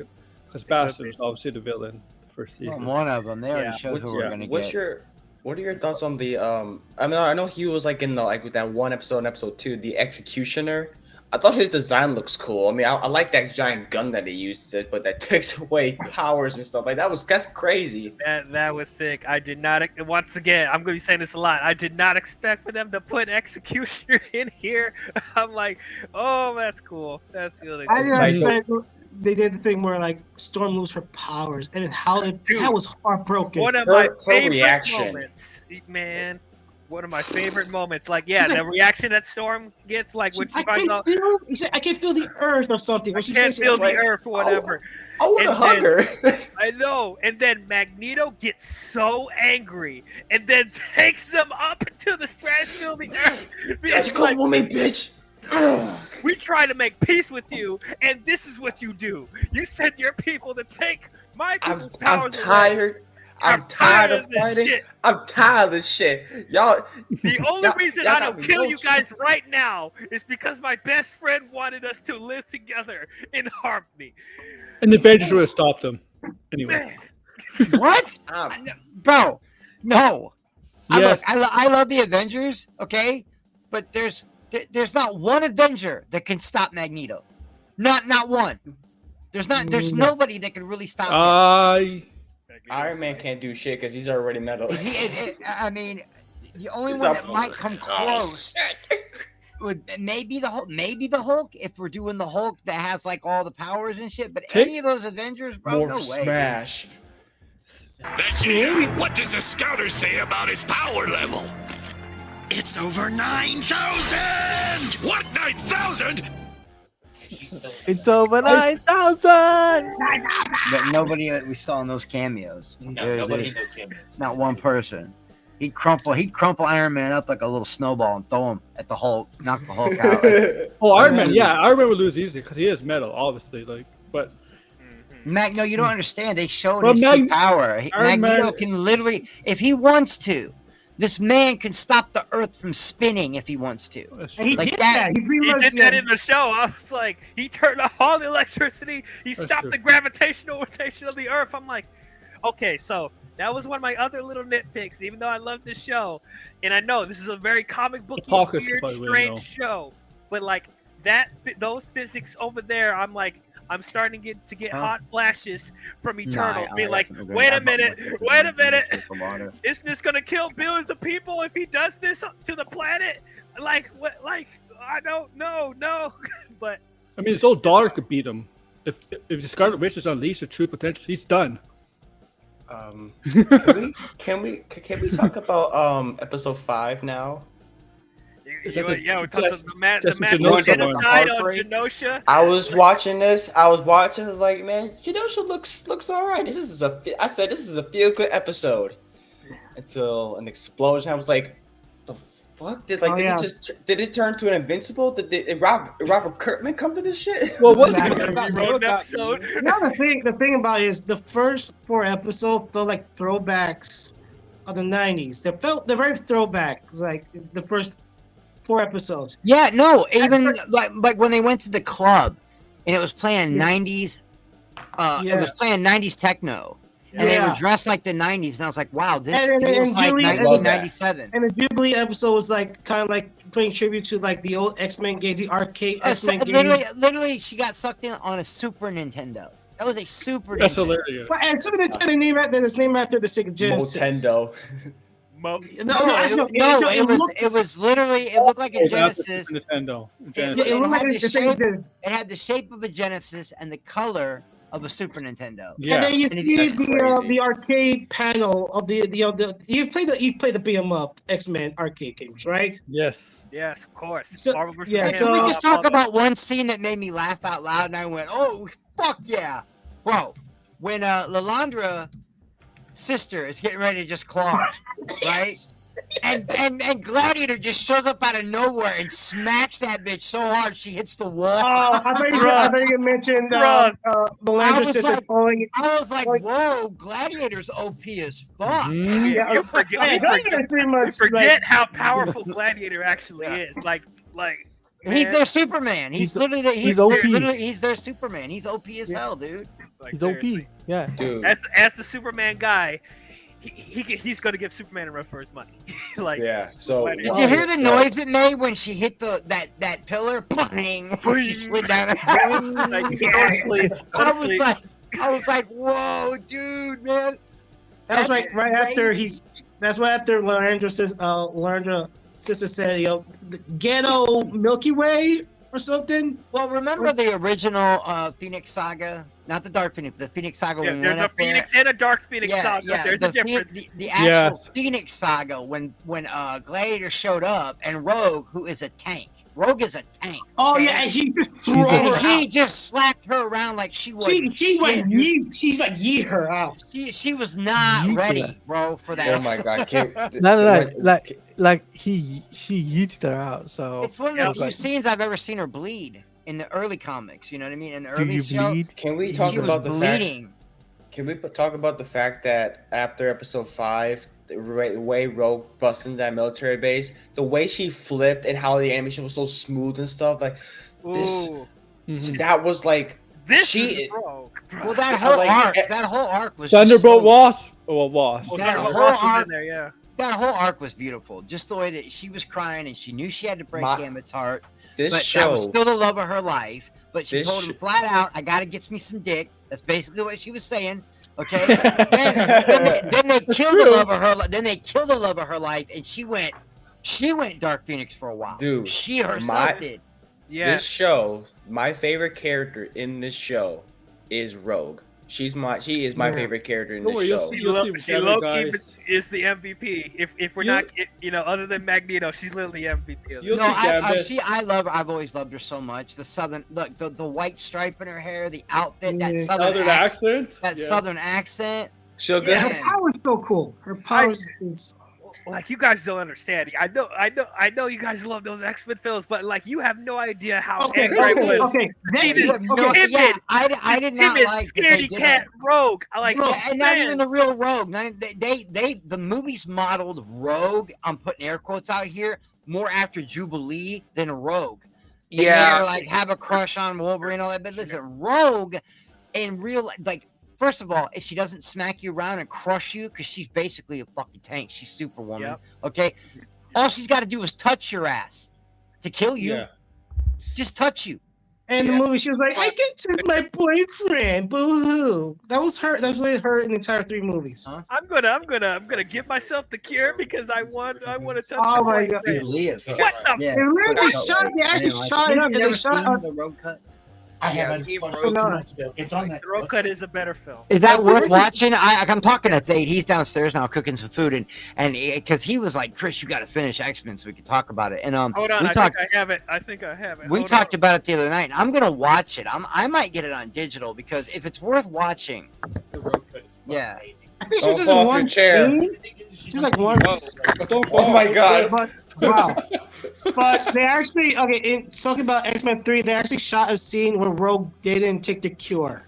Because Bastard was obviously the villain the first season. One of them. They already showed who we're gonna get. What are your thoughts on the I mean, I know he was like in the with that one episode in episode 2, the Executioner. I thought his design looks cool. I mean, I like that giant gun that he used, but that takes away powers and stuff. Like that's crazy. That was sick. I did not. Once again, I'm gonna be saying this a lot. I did not expect for them to put Executioner in here. I'm like, oh, that's cool. That's really cool. I didn't expect they did the thing where like Storm lose her powers, and how that was heartbroken. One of my favorite moments, man. One of my favorite moments. Like, yeah, the reaction that Storm gets, like when she finds out. I can feel the earth or something. I can't feel the earth or whatever. I want to hug her. I know. And then Magneto gets so angry and then takes them up into the stratosphere of the earth. Bitch, come with me, bitch. We try to make peace with you, and this is what you do. You send your people to take my people's powers away. I'm tired of fighting. I'm tired of this shit. Y'all. The only reason I don't kill you guys right now is because my best friend wanted us to live together in harmony. And the Avengers would have stopped him. Anyway. What? Bro, no. Yes. I love the Avengers, okay? But there's not one Avenger that can stop Magneto. Not one. There's nobody that can really stop him. Iron Man can't do shit because he's already metal. I mean, the only one that might come close would maybe the Hulk. Maybe the Hulk, if we're doing the Hulk that has like all the powers and shit. But any of those Avengers, bro, no way. Smash. Vegeta, what does the scouter say about his power level? It's over 9,000! What, 9,000? It's over 9,000. But nobody that we saw in those cameos. No, nobody in those cameos. Not one person. He'd crumple Iron Man up like a little snowball and throw him at the Hulk, knock the Hulk out. Iron Man, Iron Man would lose easily because he is metal, obviously. But no, you don't understand. They showed his true power. Magneto can literally, if he wants to, this man can stop the Earth from spinning if he wants to. He did that. He did that in the show. I was like, he turned off all the electricity. He stopped the gravitational rotation of the Earth. I'm like, okay, so that was one of my other little nitpicks, even though I love this show. And I know this is a very comic booky, weird, strange show. But like those physics over there, I'm like, I'm starting to get hot flashes from Eternals, being like, wait a minute, isn't this gonna kill billions of people if he does this to the planet? Like what? Like I don't know, no. But I mean, his old daughter could beat him if the Scarlet Witch is unleashed her true potential. He's done. Can we talk about episode 5 now? We talked about the mass genocide on Genosha. I was watching this. I was like, man, Genosha looks all right. I said this is a feel good episode. Until an explosion, I was like, the fuck did it turn to an Invincible? Did Robert Kirkman come to this shit? Well, what's the episode? The thing about it is the first 4 episodes felt like throwbacks of the 90s. They're very throwback. It's like the first 4 episodes. Yeah, no, even like when they went to the club and it was playing 90s it was playing 90s techno. And they were dressed like the 90s, and I was like, wow, this feels like 1997. And the Jubilee episode was like kind of like paying tribute to like the old X-Men games, the arcade X-Men games. Literally, she got sucked in on a Super Nintendo. That was a Super Nintendo. That's hilarious. And Super Nintendo is named after the Sega Genesis. Nintendo. It was literally, it looked like a Genesis. Nintendo. It had the shape of a Genesis and the color of a Super Nintendo. Yeah. And then you see the arcade panel of the you play the beat 'em up X-Men arcade games, right? Yes. Yes, of course. So we just talk about one scene that made me laugh out loud, and I went, "Oh, fuck yeah, bro!" When Lalandra sister is getting ready to just claw, right? and Gladiator just shows up out of nowhere and smacks that bitch so hard she hits the wall. Oh, I thought you mentioned Bruh. Belandra's sister pulling. I was like, whoa, Gladiator's OP as fuck. Mhm. Yeah, You forget, Hey, you forget, Gladiator's pretty you much forget like, how powerful Gladiator actually is. Like He's man, their Superman. He's He's- literally he's OP. he's their Superman. He's OP as hell, dude. like, He's OP. seriously. Yeah. Dude. As the Superman guy, he's gonna give Superman a run for his money. Like Yeah. So Did Did you hear the noise it made when she hit that pillar? Bang! When she slid down her house. like, you can honestly, honestly, I was like, whoa, dude, man. that was That's right after crazy. That's right after Lorendra's sister said, the ghetto Milky Way or something. Well, remember the original Phoenix Saga? Not the Dark Phoenix, the Phoenix Saga. yeah, when we there's went a up there. Phoenix and a Dark Phoenix Yeah, saga. yeah. There's the a difference. The actual Yes. Phoenix Saga when Gladiator showed up and Rogue, who is a tank. Rogue is a tank. Oh okay? yeah, and he just She's threw a- her And he out. just slapped her around like she was. She went shit. yeet. She's like yeet her out. She was not Yeet ready, her. bro, for that. Oh my god. No. Like she yeeted her out. So It's one of Yeah, the few like- scenes I've ever seen her bleed in the early comics. You know what I mean? In the do early you show, bleed? Can we she talk was about the fact? bleeding. Can we talk about the fact that after episode 5, the way Rogue busted into that military base, the way she flipped and how the animation was so smooth and stuff, like this, Ooh, Mhm. that was like this She- is Rogue. bro. Well, that whole like- arc was just Thunderbolt so- Wasp. Well, Wasp. Oh, that Thunderbolt whole Ross was arc- in there, yeah. That whole arc was beautiful. Just the way that she was crying and she knew she had to break My- Gambit's heart, this but that show. was still the love of her life. But she This told him sh- flat out, "I gotta get me some dick." That's basically what she was saying. Okay. then they killed the true. love of her. Then they killed the love of her life, and she went Dark Phoenix for a while. Dude, she herself my- did. Yeah. This show, my favorite character in this show is Rogue. She is my favorite character in Don't this worry, you'll show. see- She, lo- with she the other low-key guys. is the MVP. If we're You- not, other than Magneto, she's literally the MVP. Of You'll this. No, see Gambit. I love her. I've always loved her so much. The southern look, the white stripe in her hair, the outfit, that Yeah. southern Southern accent, accent. that Yeah. southern accent. She'll go. Yeah. Her power is so cool. Her power is Like you guys don't understand. I know you guys love those X-Men films, but like you have no idea how okay. angry I was. Okay. See That this is, You have okay. no- yeah, I This did not timid, like that they scaredy did cat that. Rogue. I like, No, oh, and not man. even the real Rogue. The movies modeled Rogue. I'm putting air quotes out here more after Jubilee than Rogue. They made her like have a crush on Wolverine and all that. But listen, Rogue in real like. First of all, if she doesn't smack you around and crush you, because she's basically a fucking tank. She's Superwoman. Yep. Okay. All she's got to do is touch your ass to kill you. Yeah. Just touch you. and the movie, she was like, "I can choose my boyfriend." Boo hoo. That was her. That was really her in the entire 3 movies. Huh? I'm gonna give myself the cure because I want to touch Oh my my God. boyfriend. Jubilee is What the? Yeah. They literally Felt shot. like- They I actually didn't like shot it. it. You know, I've They never shot. seen the road cut. I haven't. Oh, no. It's on that. The Road Cut is a better film. Is that worth watching? I'm talking to Thade. He's downstairs now cooking some food, and because he was like, "Chris, you got to finish X-Men so we can talk about it." And Hold on, we I talked. think I have it. I think I have it. We Hold talked on. about it the other night. And I'm gonna watch it. I might get it on digital because if it's worth watching, The road cut is Yeah. I think she Don't was just fall in off your one chair. scene. She's like one. But don't Oh my god. But wow. But they actually talking about X-Men 3. They actually shot a scene where Rogue didn't take the cure.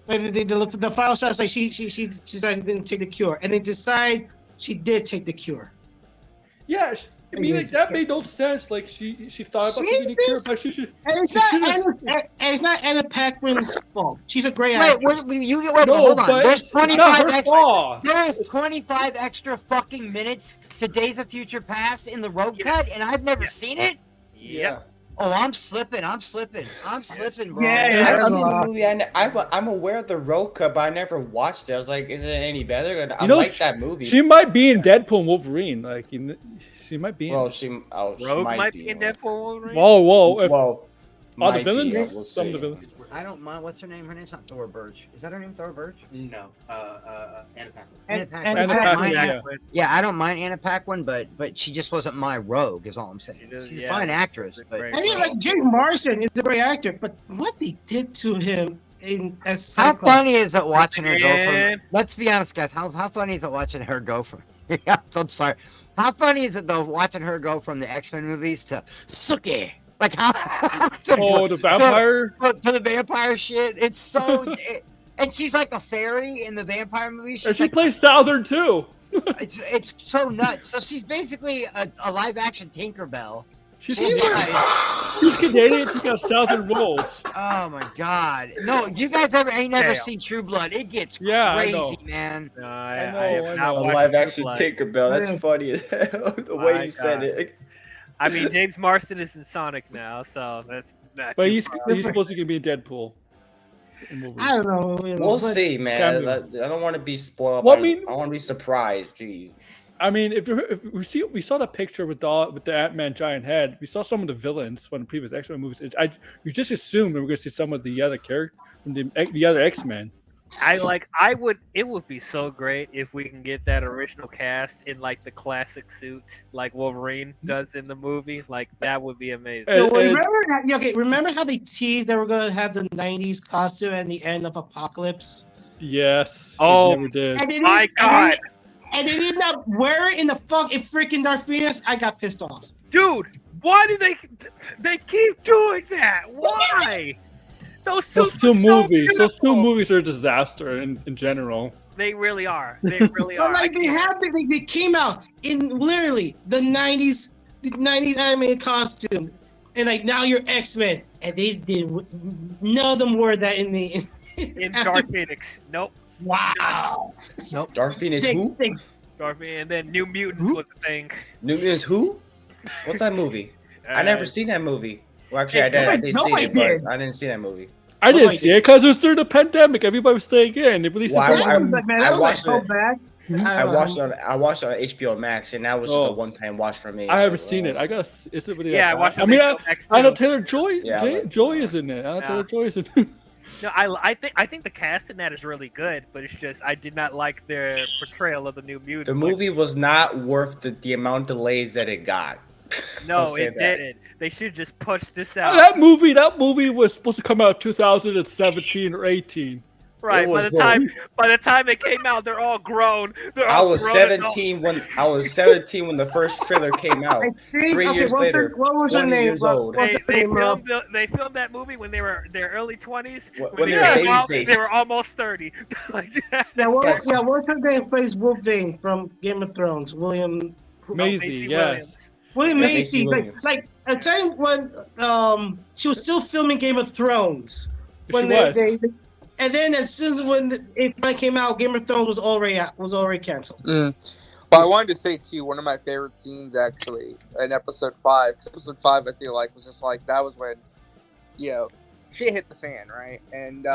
Like the final shot is like she's like didn't take the cure, and they decide she did take the cure. Yeah, I mean, like that made no sense. Like she thought about She getting cured, just- but she should. And it's She not should've- It's not Anna Paquin's fault. She's a great wait, actress. wait, No, hold on. but There's it's not 25 her extra. fault. There's 25 extra fucking minutes to Days of Future Past in the road Yes. cut, and I've never Yes. seen it. Yeah. Oh, I'm slipping, bro. Yeah, I've that's seen a the lot. movie. I'm aware of the road cut, but I never watched it. I was like, is it any better? I know, like that movie. She might be in Deadpool and Wolverine. Like, she might be in. well, she Rogue might be be in one. Deadpool Wolverine. Whoa. If Well, all the might be, villains, we'll some of the see. villains. I don't mind. What's her name? Her name's not Thor Birch. Is that her name, Thor Birch? No. Anna Paquin. Anna Paquin. Anna I don't Paquin, mind yeah. Anna- Yeah, I don't mind Anna Paquin, but she just wasn't my Rogue. Is all I'm saying. She does- She's a yeah. fine actress, but Great. I mean, like James Marsden is a great actor, but what they did to him as How Cyclops. funny is it watching her go Man. from? Let's be honest, guys. How funny is it watching her go from? I'm sorry. How funny is it though watching her go from the X-Men movies to Suki? Like how? Oh, the vampire. to the vampire shit. It's so. And she's like a fairy in the vampire movie. She's And she like, plays Southern too. it's so nuts. So she's basically a live action Tinkerbell. She's She's Canadian. She got Southern roles. Oh my god! No, you guys ain't never Damn. seen True Blood? It gets Yeah, I know. crazy, man. No, I I know, have I not know. A watched live True action Blood. Tinkerbell. Yeah. That's funny as hell. The way My you said God. it. I mean, James Marsden is in Sonic now, so that's not But too he's far. supposed to be in Deadpool. In movie. I don't know. You know, We'll but- see, man. Cameo. I don't want to be spoiled. Well, I I mean- want to be surprised. Jeez. I mean, if we saw the picture with the Ant-Man giant head, we saw some of the villains from the previous X-Men movies. You just assume that we're going to see some of the other characters from the other X-Men. It would be so great if we can get that original cast in like the classic suits like Wolverine does in the movie. Like that would be amazing. And- No, remember how they teased that we're gonna have the '90s costume at the end of Apocalypse, Yes. Oh, they never did. and they My didn't, God, and they did not wear it in the freaking Dark Phoenix. I got pissed off. dude, why do they keep doing that? Why? Those Those suits two are so movies. Those two beautiful. movies are a disaster in general. They really are. They really But are. like they came out in literally the '90s animated costume, and like now you're X-Men, and they did none of them wore that in the in after- Dark Phoenix. Nope. Wow. Dark Phoenix who? Dark Phoenix, and then New Mutants was a thing. New Mutants who? What's that movie? I never seen that movie. Well, actually, I did. I did see nobody it, did. but I didn't see that movie. I didn't my see it because it was during the pandemic. Everybody was staying in. They released Well, it. I- Man, that was like watched so it. bad. I watched it on HBO Max, and that was just a one-time watch for me. I haven't So, seen it. I got. Is it really? Yeah, that I bad? watched it I on mean, HBO Max, I know too. Taylor Joy. Yeah, Joy is in it. I know Yeah. Taylor Joy is in it. No, I think the cast in that is really good, but it's just I did not like their portrayal of the New Mutants. The movie was not worth the amount of delays that it got. No, I'll say it that. didn't. They should just push this out. That movie was supposed to come out 2017 or 18. Right. It By was the time it came out, they're all grown. They're I all was grown 17 when the first trailer came out. I think, 3 years later, what was her 20 name? years old. What's They her name, they filmed that movie when they were in their early 20s. When they they were came out, baby-faced. they were almost 30. Like that. what's her name plays Wolverine from Game of Thrones? William Maisie, Macy yes. William Yeah, Macy. Macy Like, Williams. like a time when she was still filming Game of Thrones. She was. And then as soon as when it came out, Game of Thrones was already canceled. Well, I wanted to say too, one of my favorite scenes actually in episode 5. 'Cause episode 5, I feel like was just like that was when, shit hit the fan, right? And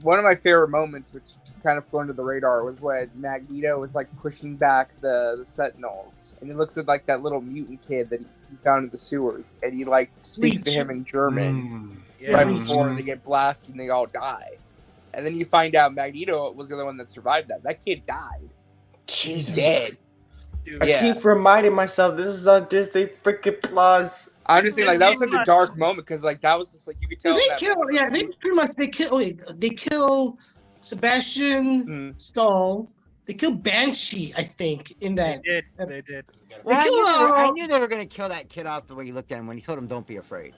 one of my favorite moments, which kind of flew under the radar, was when Magneto was like pushing back the Sentinels, and he looks at like that little mutant kid that he found in the sewers, and he like speaks to him in German. Right before they get blasted and they all die. And then you find out Magneto was the only one that survived that. That kid died. Jesus. He's dead. Dude, I keep reminding myself this is on Disney freaking Plus. I'm just saying, like, that was such a dark moment because, like, that was just like you could tell. They that kill, moment. yeah, they pretty much they kill Sebastian Stahl. They kill Banshee, I think, in that. They did. Well, kill, I knew they were gonna kill that kid off the way he looked at him when he told him, "Don't be afraid."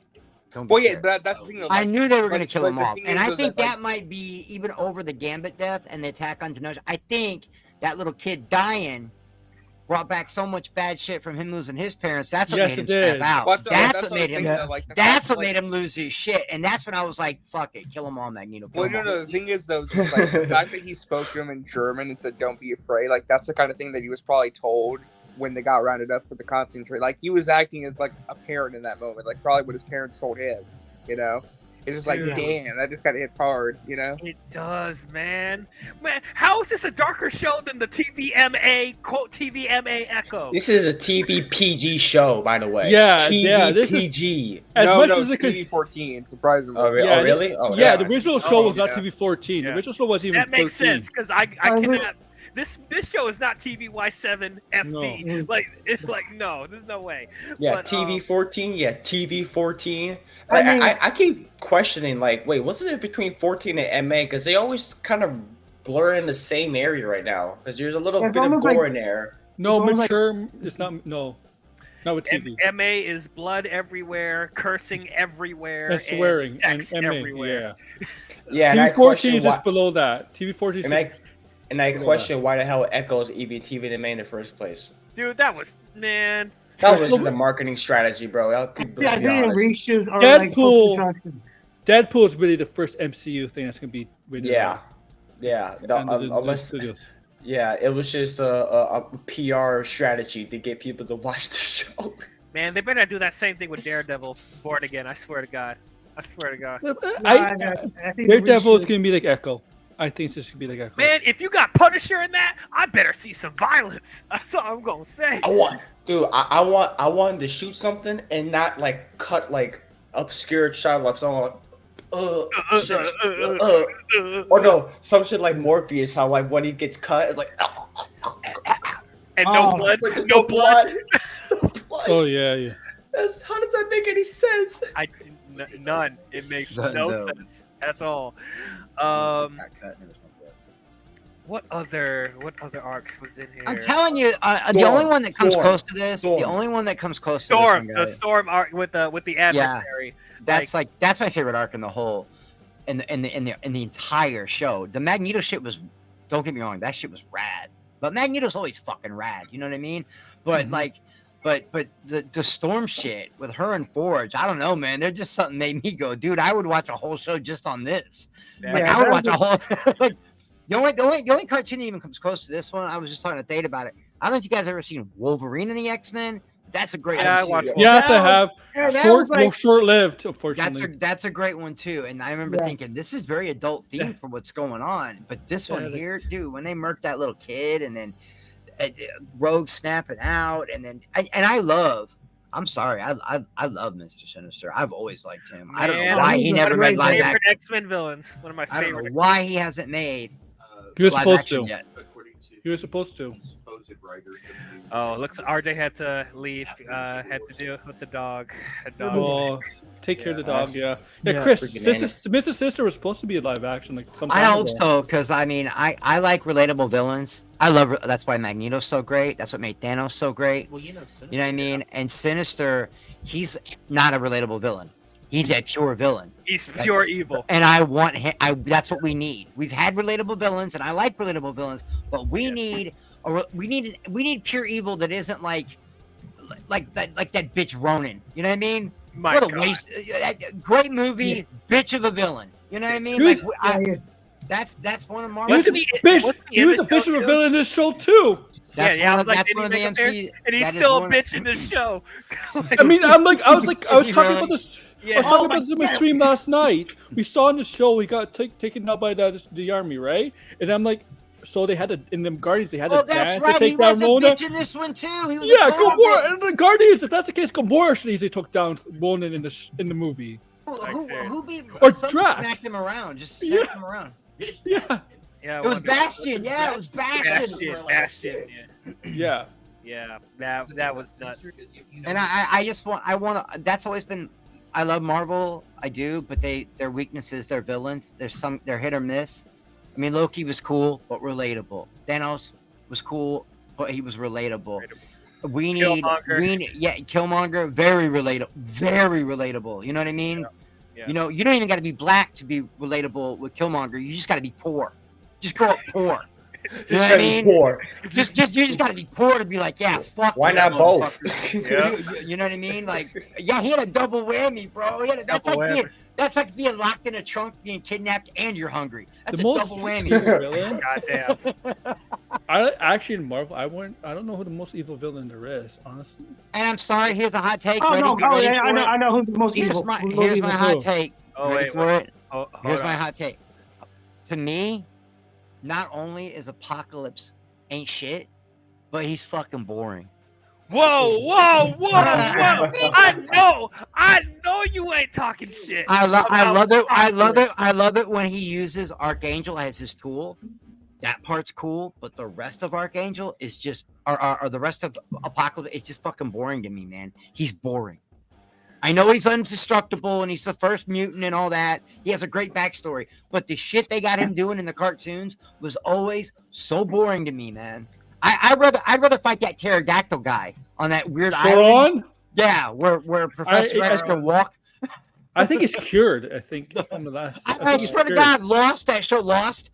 Don't be Well, yeah, scared." but that's the thing. Though, I like, knew they were going to but- kill but him the off, thing and is, I though, think that, that might be even over the Gambit death and the attack on Tenoch. I think that little kid dying brought back so much bad shit from him losing his parents. That's what Yes, made him it step did. out. Well, That's what I made was him. thinking, though, like, the That's fact, what like- made him lose his shit, and that's when I was like, "Fuck it, kill him all, Magneto." Kill Well, him no, all. no. The thing is, though, is just, like, the fact that he spoke to him in German and said, "Don't be afraid." Like, that's the kind of thing that he was probably told when they got rounded up for the concentrate. Like, he was acting as like a parent in that moment. Like, probably what his parents told him. It's just like, Dude. damn, that just kind of hits hard. It does, man. Man, how is this a darker show than the TVMA quote TVMA Echo? This is a TV PG show, by the way. Yeah, TV yeah, this is- PG. As no, much no, as it's it could. TV-14, surprisingly. Oh, Yeah, really? Oh, Yeah, the original show was not yeah. TV-14. Yeah. The original show was even That makes 13. sense because I cannot. This show is not TVY7 FV. No. Like it's like no, there's no way. Yeah, But, TV-14. Yeah, TV-14. I mean- I keep questioning, like, wait, what's it between 14 and MA? Because they always kind of blur in the same area right now. Because there's a little It's bit of almost gore like- in there. No, It's almost like- mature. It's not. No, not with TV. MA is blood everywhere, cursing everywhere, And swearing and sex MA, everywhere. Yeah. Yeah, and I TV 14 question is why. just below that. TV 14 is And just, I below question why the hell Echo's EVTV to May in the first place. Dude, that was man. That was just a marketing strategy, bro. I'll be Yeah, I think honest. reaches are Deadpool. like Deadpool is really the first MCU thing that's gonna be. Really Yeah, yeah. Unless, yeah, it was just a PR strategy to get people to watch the show. Man, they better not do that same thing with Daredevil Born Again. I swear to God. I swear to God. I think Daredevil is Reaches- gonna be like Echo. I think this should be like Echo. Man, if you got Punisher in that, I better see some violence. That's all I'm gonna say. I want to shoot something and not like cut like obscure shot of someone. Shit, or no, some shit like Morbius. How like when he gets cut, it's like and no Oh. blood, like, there's no blood. Oh yeah. How does that make any sense? None. It makes No. no sense at all. What other arcs was in here? I'm telling you, the Storm. only one that comes Storm. close to this, Storm. the only one that comes close Storm, to the this one, guys, Storm arc with the adversary. that's my favorite arc in the whole, in the entire show. The Magneto shit was, don't get me wrong, that shit was rad. But Magneto's always fucking rad, you know what I mean? But like, but the Storm shit with her and Forge, I don't know, man. They're just something made me go, dude. I would watch a whole show just on this. Like Yeah, I would that watch a whole. Like, the only cartoon that even comes close to this one. I was just talking to Thade about it. I don't know if you guys ever seen Wolverine in the X-Men. That's a great. Yeah, I one. watched Yes, I have. Yeah, that was like Short-lived, unfortunately. That's a great one too. And I remember Yeah. thinking this is very adult themed for what's going on. But this one here, dude, when they murked that little kid and then Rogue snapping out, and then I love. I'm sorry, I love Mr. Sinister. I've always liked him. I don't know Man, why he one never of my made live favorite action. X-Men villains. One of my I don't favorite. know why he hasn't made He was live supposed action to. yet. He was supposed to. Oh, looks RJ had to leave. Had to do it with the dog. A dog. Oh, take care of the dog. Yeah. Yeah. Chris, Freaking Mr. Sister was supposed to be a live action like some I time hope ago. so, because I mean, I like relatable villains. I love. That's why Magneto's so great. That's what made Thanos so great. Well, you know You know what I mean? And Sinister, he's not a relatable villain. He's a pure villain. He's pure evil. And I want him. That's what we need. We've had relatable villains, and I like relatable villains, but we need pure evil that isn't like that bitch Ronin. You know what I mean? My what a God. waste! Great movie, bitch of a villain. You know what I mean? He was- That's one of He Marvel. was a Wasn't he- bitch. wasn't he He in was the a bitch show of a too? villain in this show too. That's yeah, I one was of, like, that's did one he of the make a appearance? MC. And he's that is still a one- bitch in this show. I mean, I was Is he talking really? about this. Yeah. I was talking Oh about this in my stream last night. We saw in the show he got taken out by the army, right? And I'm like, so they had to in them Guardians they had to Oh, that's dance right. to He take down was a Mona. bitch in this one too. He was Yeah, a clown Gamora bitch. and the Guardians. If that's the case, Gamora should easily took down Mona in the movie. Who beat? Or somebody Drax. smacked him around. Just Yeah. smacked him around. Yeah, Yeah, It was Wonder- Bastion. Yeah, it was Bastion. Bastion. yeah. Yeah, that was nuts. And I want to. That's always been. I love Marvel. I do, but their weaknesses, their villains. They're hit or miss. I mean, Loki was cool but relatable. Thanos was cool, but he was relatable. Killmonger, very relatable. You know what I mean? Yeah. You know, you don't even got to be black to be relatable with Killmonger. You just got to be poor. Just grow up poor. You know what I mean? Poor. You just got to be poor to be like, yeah, fuck. Why yeah, not both? motherfucker. You know what I mean? Like, yeah, he had a double whammy, bro. That's like being locked in a trunk, being kidnapped, and you're hungry. That's The a most double whammy. villain. Goddamn. I actually in Marvel, I don't know who the most evil villain there is, honestly. And I'm sorry, here's a hot take. Oh Ready, no! get Oh ready yeah, for it? I know who's the most Here's evil. my Who's the most here's evil. my hot take. Oh, Ready wait, for it? Oh, Here's hold my on. hot take. To me, not only is Apocalypse ain't shit, but he's fucking boring. Whoa! I know you ain't talking shit. I love it when he uses Archangel as his tool. That part's cool, but the rest of Archangel is just, or the rest of Apocalypse, it's just fucking boring to me, man. He's boring. I know he's indestructible and he's the first mutant and all that. He has a great backstory, but the shit they got him doing in the cartoons was always so boring to me, man. I'd rather fight that pterodactyl guy on that weird island. Yeah, where Professor X can walk. I think it's cured. I think from the last. I swear to God, Lost, that show Lost.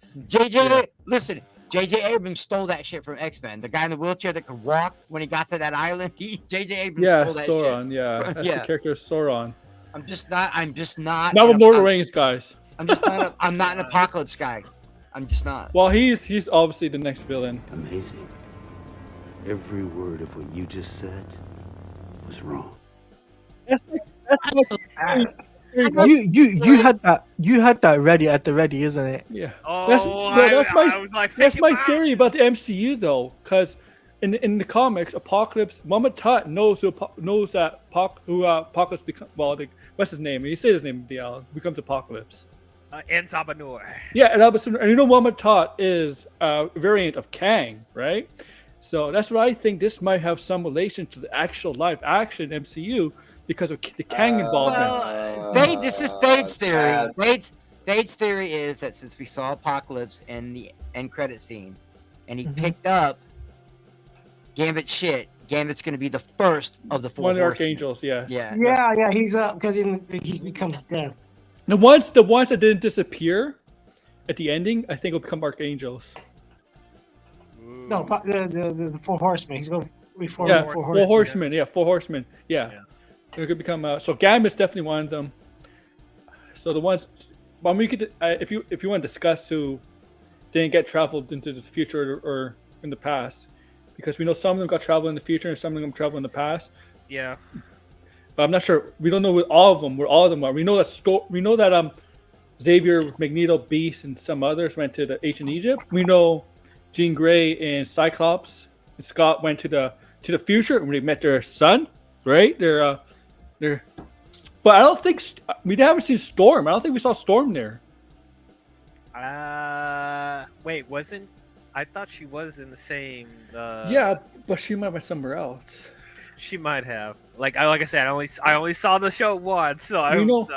Listen, J.J. Abrams stole that shit from X-Men. The guy in the wheelchair that could walk when he got to that island. J.J. Abrams stole that Sauron. shit. Yeah, that's the character Sauron. I'm just not. Not with Lord of the Rings, guys. I'm just not. I'm not an Apocalypse guy. I'm just not. Well, he's obviously the next villain. Amazing. Every word of what you just said was wrong. You had that ready at the ready, isn't it? Yeah. Oh, that's my theory about the MCU though, because in the comics, Apocalypse, Mama Tut knows that Apocalypse becomes. Well, what's his name? You say his name, DL becomes Apocalypse. And Zabanur. Yeah, and you know Mama Tut is a variant of Kang, right? So that's why I think this might have some relation to the actual live action MCU because of the Kang involvement. This is Thade's theory. Thade's theory is that since we saw Apocalypse in the end credit scene, and he picked up Gambit's shit, Gambit's going to be the first of the four. One of the Archangels, yes. Yeah. He's because he becomes death. The ones that didn't disappear at the ending, I think will become Archangels. No, the four horsemen. He's going before four horsemen. Yeah, four horsemen. Yeah. It could become so Gambit's definitely one of them. So the ones, well, we could if you want to discuss who didn't get traveled into the future or in the past, because we know some of them got traveled in the future and some of them traveled in the past. Yeah. But I'm not sure. We don't know where all of them are. We know that Xavier, Magneto, Beast, and some others went to the ancient Egypt. We know Jean Grey and Cyclops and Scott went to the future and they met their son, right? They're but I don't think we haven't seen Storm. I don't think we saw Storm there. Wait, wasn't? I thought she was in the same. Yeah, but she might have been somewhere else. She might have. Like I said, I only saw the show once, so I know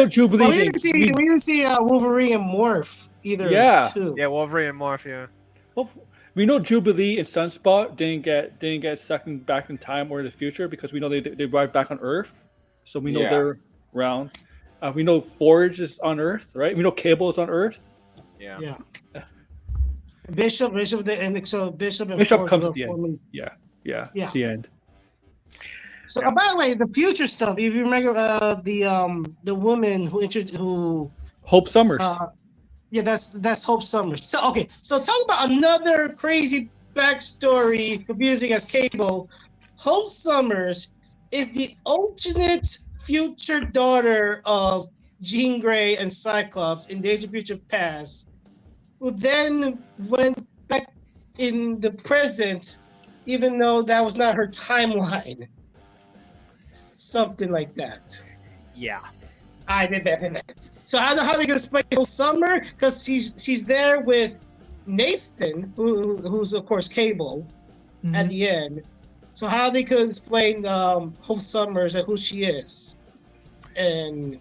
Jubilee. Well, we didn't see Wolverine and Morph either. Yeah, yeah, Wolverine and Morph. Yeah. Well, we know Jubilee and Sunspot didn't get sucked back in time or the future because we know they arrived back on Earth, so we know they're around. We know Forge is on Earth, right? We know Cable is on Earth. Yeah. Bishop and Bishop Forge comes at the end. Yeah. The end. So by the way, the future stuff. If you remember, the woman who Hope Summers. That's Hope Summers. So talk about another crazy backstory, confusing as Cable. Hope Summers is the alternate future daughter of Jean Grey and Cyclops in Days of Future Past, who then went back in the present, even though that was not her timeline. Something like that. Yeah. I did that. So how are they gonna explain Hope Summer? Because she's there with Nathan, who's of course Cable, at the end. So how they could explain Hope Summers and who she is? And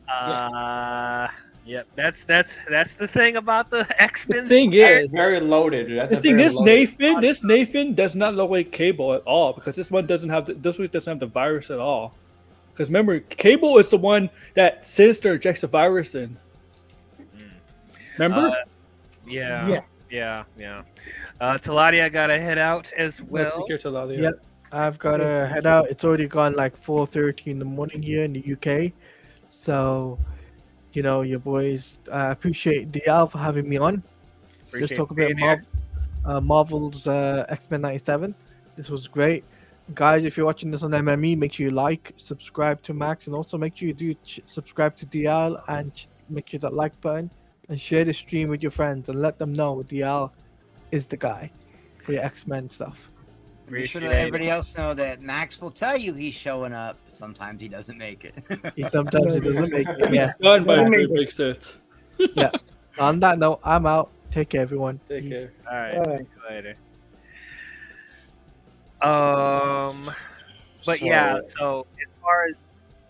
that's the thing about the X-Men. The thing is very loaded. This Nathan does not look like Cable at all because this one doesn't have the virus at all. Because remember, Cable is the one that Sinister injects the virus in. Remember? Yeah. Taladia got to head out as well. Take care, Taladia. Yep, I've got to head out. It's already gone like 4:30 in the morning here in the UK. So, your boys, I appreciate DL for having me on. Just talk about Marvel's X-Men 97. This was great. Guys, if you're watching this on MME, make sure you like, subscribe to Max, and also make sure you do subscribe to DL and make sure that like button and share the stream with your friends and let them know DL is the guy for your X-Men stuff. Be sure to let everybody else know that Max will tell you he's showing up, but sometimes he doesn't make it. Sometimes he doesn't make it. Yeah. Done by big sets. Yeah. On that note, I'm out. Take care, everyone. Take Peace. care. All right. All right. See you later. But yeah. So as far as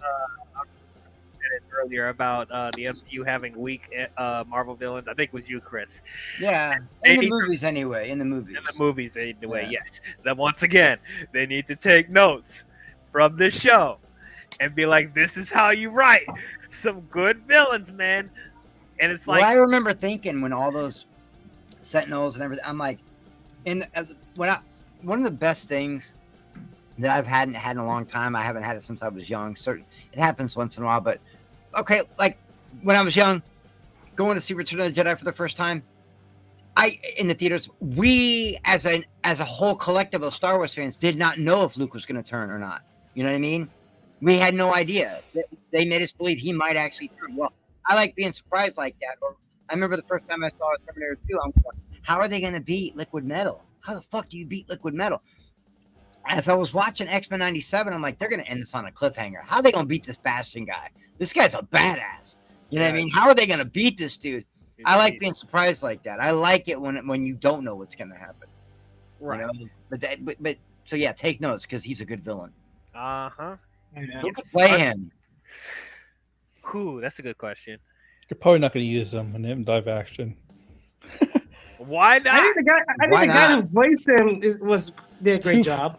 I said it earlier about the MCU having weak Marvel villains, I think it was you, Chris. Yeah, They in the need to- movies anyway. In the movies. In the movies, anyway, Yeah. yes. Then once again, they need to take notes from this show and be like, "This is how you write some good villains, man." And it's like, Well, I remember thinking when all those Sentinels and everything, I'm like, one of the best things that I've hadn't had in a long time. I haven't had it since I was young. So it happens once in a while, but okay, like when I was young, going to see Return of the Jedi for the first time, in the theaters, we as a whole collective of Star Wars fans did not know if Luke was going to turn or not. You know what I mean? We had no idea. They made us believe he might actually turn. Well, I like being surprised like that. Or I remember the first time I saw Terminator 2, I'm going, how are they going to beat Liquid Metal? How the fuck do you beat Liquid Metal? As I was watching X-Men 97, I'm like, they're going to end this on a cliffhanger. How are they going to beat this Bastion guy? This guy's a badass. You know what I mean? How are they going to beat this dude? I like being surprised like that. I like it when you don't know what's going to happen. right? You know? But so yeah, take notes because he's a good villain. Uh-huh. Who could play him? Who? That's a good question. You're probably not going to use them in live action. Why not? I think the guy who voiced him did a great job.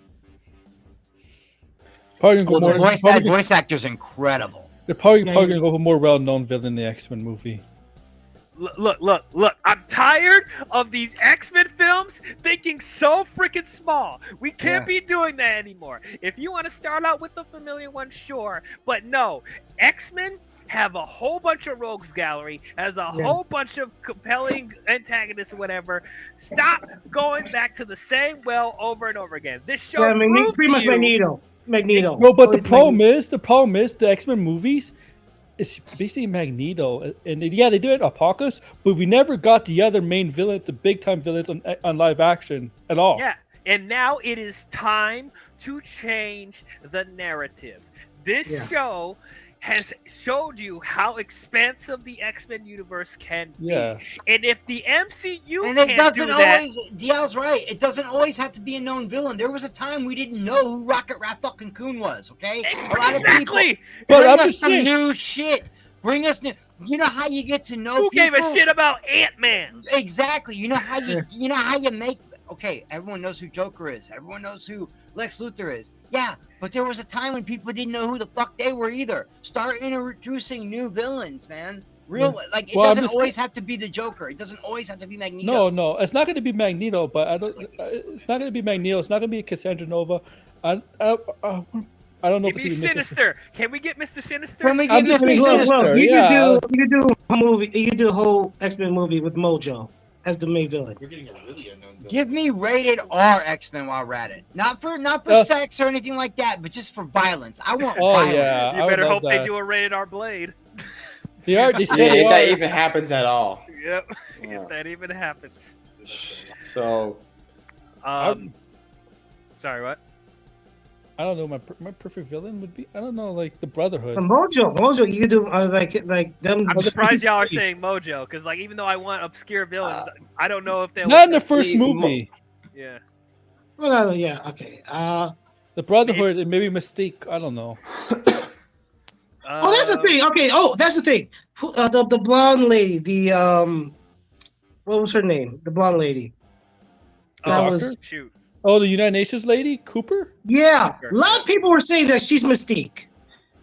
Probably Well, gonna go more, the voice actor's incredible. they're probably going to go for a more well-known villain in the X-Men movie. Look. I'm tired of these X-Men films thinking so freaking small. We can't be doing that anymore. If you want to start out with the familiar one, sure. But no, X-Men have a whole bunch of rogues gallery, has a whole bunch of compelling antagonists or whatever. Stop going back to the same well over and over again. This show proved pretty much to you- Magneto. No, but the problem is the X-Men movies, it's basically Magneto, and yeah, they do it in Apocalypse, but we never got the other main villains, the big-time villains on live action at all. Yeah, and now it is time to change the narrative. This show has showed you how expansive the X-Men universe can be. Yeah. And if the MCU And it can't do doesn't that, always. DL's right. It doesn't always have to be a known villain. There was a time we didn't know who Rocket fucking Coon was. Okay, a lot of people. But Bring I'm us just some saying- new shit. Bring us new. You know how you get to know who people? gave a shit about Ant-Man? Exactly. You know how you make. Okay, everyone knows who Joker is. Everyone knows who Lex Luthor is. Yeah, but there was a time when people didn't know who the fuck they were either. Start introducing new villains, man. It doesn't always have to be the Joker. It doesn't always have to be Magneto. No, it's not going to be Magneto, but it's not going to be Magneto. It's not going to be Cassandra Nova. I don't know Give if me it's Sinister. Can we get Mr. Sinister? Can we get Mr. Sinister? Well, you could do a movie. You could do a whole X-Men movie with Mojo as the main villain. We're getting a really unknown villain. Give me rated R X-Men while we're at it. Not for sex or anything like that, but just for violence. I want violence. Yeah, You I better would hope love they that. do a rated R Blade. They already Yeah, said if they that are. even happens at all. Yep. Yeah. If that even happens. So, Sorry, what? I don't know. My perfect villain would be, I don't know, like the Brotherhood. Mojo, you could do like them. I'm surprised y'all are saying Mojo, because like even though I want obscure villains, I don't know if they'll. Not in the first movie. Yeah. Well, yeah, okay. The Brotherhood and maybe Mystique. I don't know. Oh, that's the thing. Okay. Oh, that's the thing. The blonde lady. The what was her name? The blonde lady. That was. Shoot. Oh, the United Nations lady, Cooper. Yeah, a lot of people were saying that she's Mystique,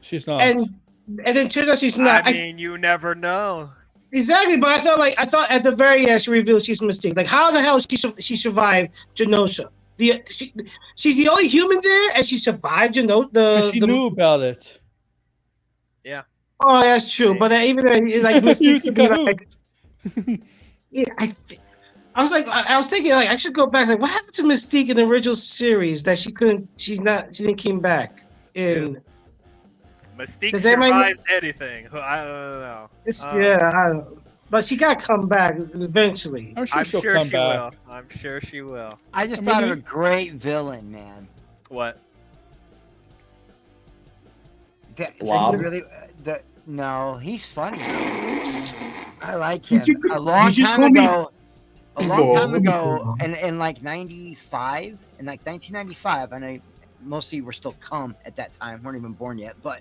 She's not. and then it turns out she's not. I mean, you never know. Exactly, but I thought at the very end she revealed she's Mystique. Like, how the hell she survived Genosha? She's the only human there, and she survived Genosha. She knew about it. Yeah. Oh, that's true. But even like Mystique could be like, yeah, I was like, I was thinking like I should go back. Like, what happened to Mystique in the original series that she didn't came back in? Mystique survives anything. I don't know. I don't know. But she got to come back eventually. I'm sure she'll sure come she back. will. I'm sure she will. I just thought of a great villain, man. What? Blob? No, he's funny. I like him. Did you A long just time call me- ago, a long time Whoa. ago, in like 95, in like 1995, I know most of you were still at that time, weren't even born yet, but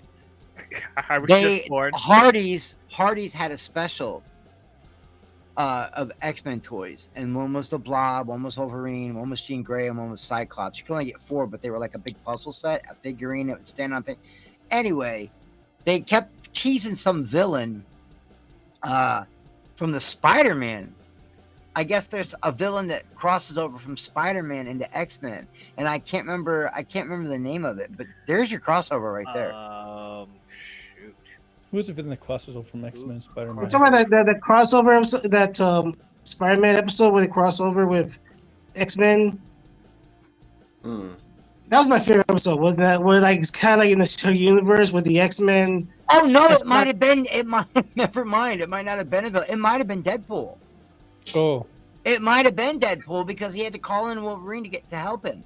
I was just born. Hardee's had a special of X-Men toys, and one was the Blob, one was Wolverine, one was Jean Grey, and one was Cyclops. You could only get 4, but they were like a big puzzle set, a figurine that would stand on things. Anyway, they kept teasing some villain from the Spider-Man. I guess there's a villain that crosses over from Spider-Man into X-Men, and I can't remember the name of it, but there's your crossover right there. Shoot. Who is it that crosses over from X-Men Spider-Man? It's talking about that crossover episode, that Spider-Man episode where they cross over with X-Men. That was my favorite episode. Where like it's kind of like in the show universe with the X-Men. Oh no, it might have been. Never mind. It might not have been a villain. It might have been Deadpool. Oh. It might have been Deadpool because he had to call in Wolverine to help him.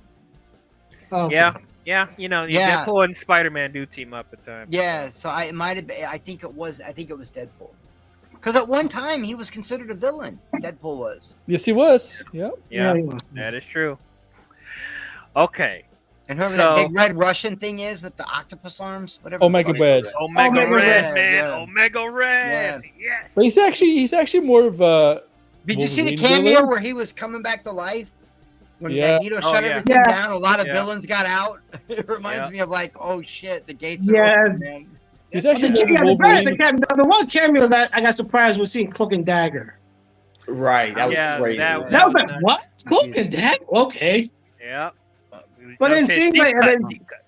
Okay. Yeah. Yeah. Deadpool and Spider-Man do team up at times. Yeah, so it might have been. I think it was Deadpool. Because at one time he was considered a villain. Deadpool was. Yes, he was. Yep. Yeah, he was. that is true. Okay. And whoever So- that big red Russian thing is with the octopus arms, whatever. Omega Red. Omega Omega Red, Red, man. yeah. Omega Red. Yes. But he's actually more of a. Did you see the Wolverine cameo villain? where he was coming back to life? When Yeah. Magneto shut yeah. everything Yeah. down, a lot of Yeah. villains got out. It reminds Yeah. me of like, oh shit, the gates are Yes. open, man. He's actually more Yeah, Wolverine. the one cameo that I got surprised was seeing Cloak and Dagger. Right, that was Yeah, crazy. that- That was like, nuts. what? Cloak and Dagger? Okay. Yeah. But then seems like,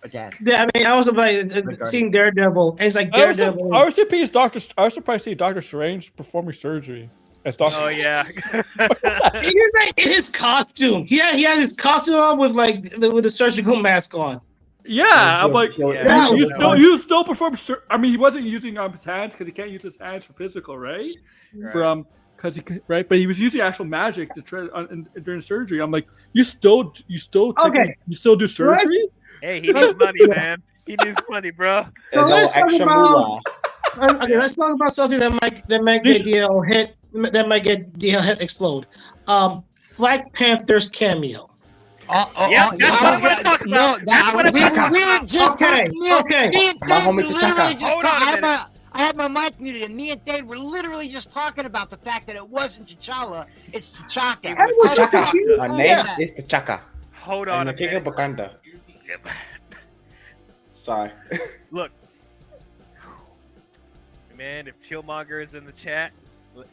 But Dad, yeah, I mean, I was about seeing Daredevil, and it's like Daredevil. I was surprised to see Doctor Strange performing surgery as Doctor. Oh yeah. He was like in his costume. He had his costume on with with a surgical mask on. Yeah, I'm like, Yeah. you still perform. I mean, he wasn't using his hands because he can't use his hands for physical, right? Right. Right, but he was using actual magic to try during surgery. I'm like, you still Okay. you still do surgery? Hey, he needs money, man. He needs money, bro. So And let's no talk extra about. moolah. Okay, let's talk about something that might get DL hit. That might get DL hit explode. Black Panther's cameo. Yeah, that's what I want to talk about. No, That's what I we want to talk were about. just Okay, okay. Me and My Dave homie were T'Chaka. literally just Hold on a talking. minute. I had my mic muted, and me and Dave were literally just talking about the fact that it wasn't T'Challa, it's T'Chaka. It was How the T'Chaka. fuck you Her know name that? is T'Chaka. Hold on And a the King of minute. Wakanda. Sorry. Look, man, if Chillmonger is in the chat,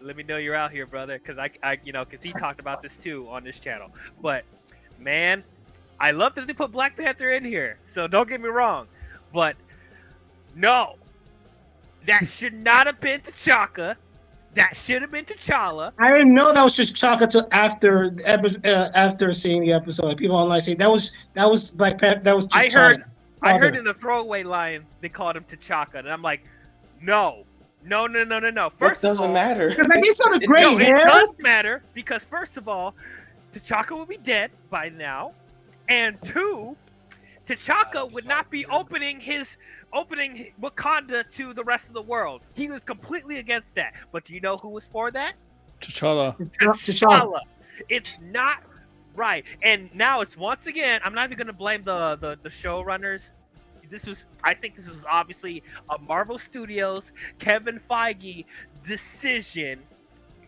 let me know you're out here, brother, because because he talked about this too on this channel. But man, I love that they put Black Panther in here. So don't get me wrong, but no, that should not have been T'Chaka. That should have been T'Challa. I didn't know that was just Chaka till after seeing the episode. Like, people online say that was Black Panther. That was T'Challa. I heard in the throwaway line they called him T'Chaka, and I'm like, no. First It doesn't of all, matter. Because like, he saw the gray no, hair. it does matter because first of all, T'Chaka would be dead by now, and two, T'Chaka would not be opening Wakanda to the rest of the world. He was completely against that. But do you know who was for that? T'Challa. T'Challa. It's not right. And now it's once again. I'm not even going to blame the showrunners. I think this was obviously a Marvel Studios Kevin Feige decision.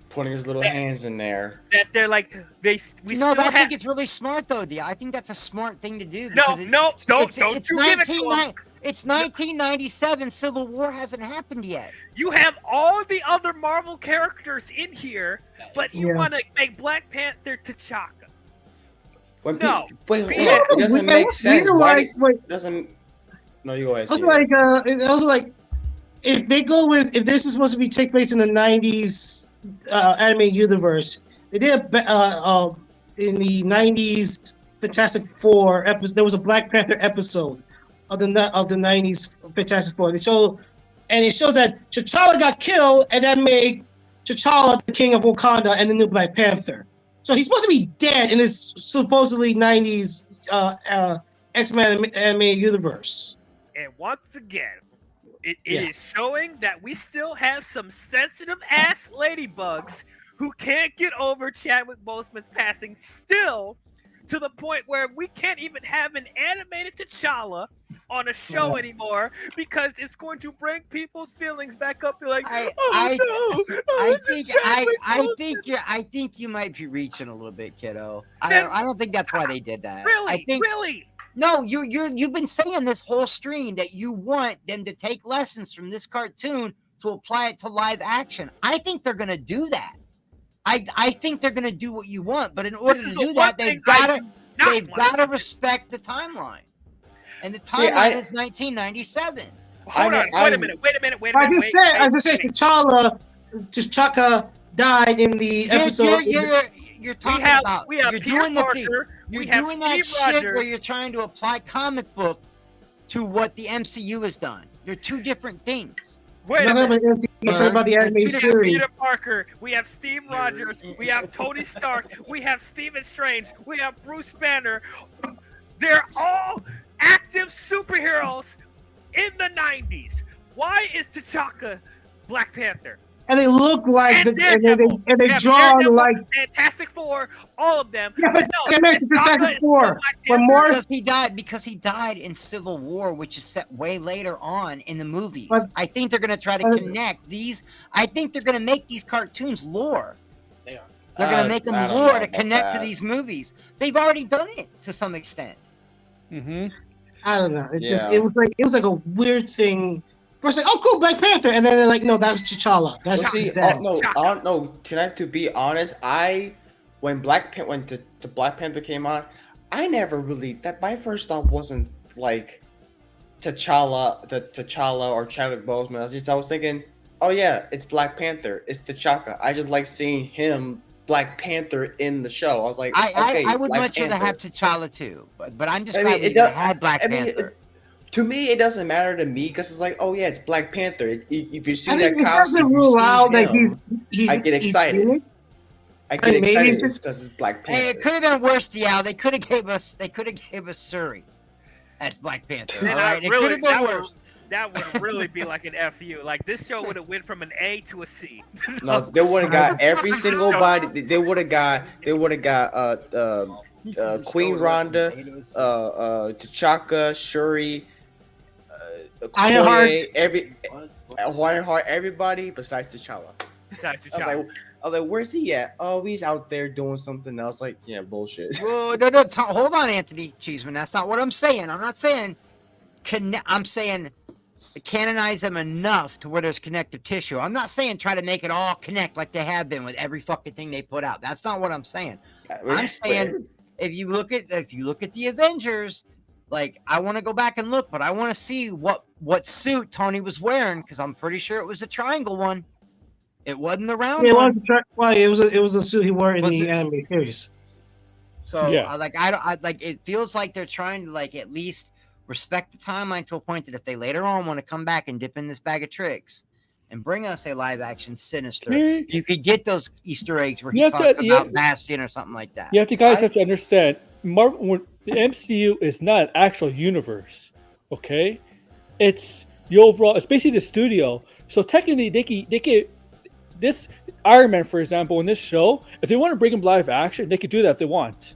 Putting his little hands in there. That they're like I think it's really smart though, D. I think that's a smart thing to do. No, because don't you give it to him. It's 1997. Civil War hasn't happened yet. You have all the other Marvel characters in here, but you want to make Black Panther T'Chaka. When No. Wait, Yeah. it doesn't make sense. Why Wait, doesn't? No, you go ahead. also Steve. like, if they go with, if this is supposed to be take place in the 90s anime universe, they did in the 90s Fantastic Four episode. There was a Black Panther episode of the 90s Fantastic Four. It shows that T'Challa got killed, and that made T'Challa the king of Wakanda and the new Black Panther. So he's supposed to be dead in this supposedly 90s X-Men anime universe. And once again, it is showing that we still have some sensitive ass ladybugs who can't get over Chadwick Boseman's passing still, to the point where we can't even have an animated T'Challa on a show anymore because it's going to bring people's feelings back up. They're like, I think you might be reaching a little bit, kiddo. I don't think that's why they did that. Really? No, you've been saying this whole stream that you want them to take lessons from this cartoon to apply it to live action. I think they're gonna do that. I think they're gonna do what you want, but in order to do that, they've gotta respect the timeline. And the timeline is 1997. Hold on, wait a minute. I just said T'Chaka died in the episode. You're talking about. We have Peter Parker. You're we have doing Steve that shit Rogers. where you're trying to apply comic book to what the MCU has done. They're two different things. Wait a minute. I'm talking about the anime series. Peter Parker, we have Steve Rogers, we have Tony Stark, we have Stephen Strange, we have Bruce Banner. They're all active superheroes in the 90s. Why is T'Chaka Black Panther? And they look like and they draw like Fantastic Four, all of them. Yeah, but no, Fantastic Four. But more because he died in Civil War, which is set way later on in the movies. But, I think they're gonna try to connect these. I think they're gonna make these cartoons lore. They are. They're gonna make them lore to connect to these movies. They've already done it to some extent. Mm-hmm. I don't know. It was like a weird thing. First, like, oh, cool, Black Panther, and then they're like, no, that was T'Challa. That's To be honest, when Black Panther came on, I never really my first thought wasn't like T'Challa or Chadwick Boseman. I was thinking, oh yeah, it's Black Panther, it's T'Chaka. I just like seeing him, Black Panther, in the show. I was like, I would much rather have T'Challa too, but I'm just glad we had Black Panther. To me, it doesn't matter to me because it's like, oh yeah, it's Black Panther. If you see that costume, doesn't rule out that I get excited. I get excited because it's Black Panther. Hey, it could have been worse, Diao. They could have gave us Shuri as Black Panther. All right, it could have been worse. That would really be like an FU. Like this show would have went from an A to a C. No, they would have got every single body. They would have got Queen Rhonda, T'Chaka, Shuri, Ironheart, everybody besides T'Challa. I was like, where's he at? Oh, he's out there doing something else. Like, yeah, bullshit. Whoa, no, hold on, Anthony Cheeseman. That's not what I'm saying. I'm not saying I'm saying canonize them enough to where there's connective tissue. I'm not saying try to make it all connect like they have been with every fucking thing they put out. That's not what I'm saying. I'm saying if you look at the Avengers, like I want to go back and look, but I want to see what suit Tony was wearing because I'm pretty sure it was the triangle one. It wasn't the round one. It was a suit he wore in the anime series. So yeah. I it feels like they're trying to like at least respect the timeline to a point that if they later on want to come back and dip in this bag of tricks and bring us a live action Sinister, you could get those Easter eggs where he talks about Bastion or something like that. You have to understand, the MCU is not an actual universe, okay? It's the overall. It's basically the studio. So technically, they could this Iron Man, for example, in this show, if they want to bring him live action, they could do that if they want.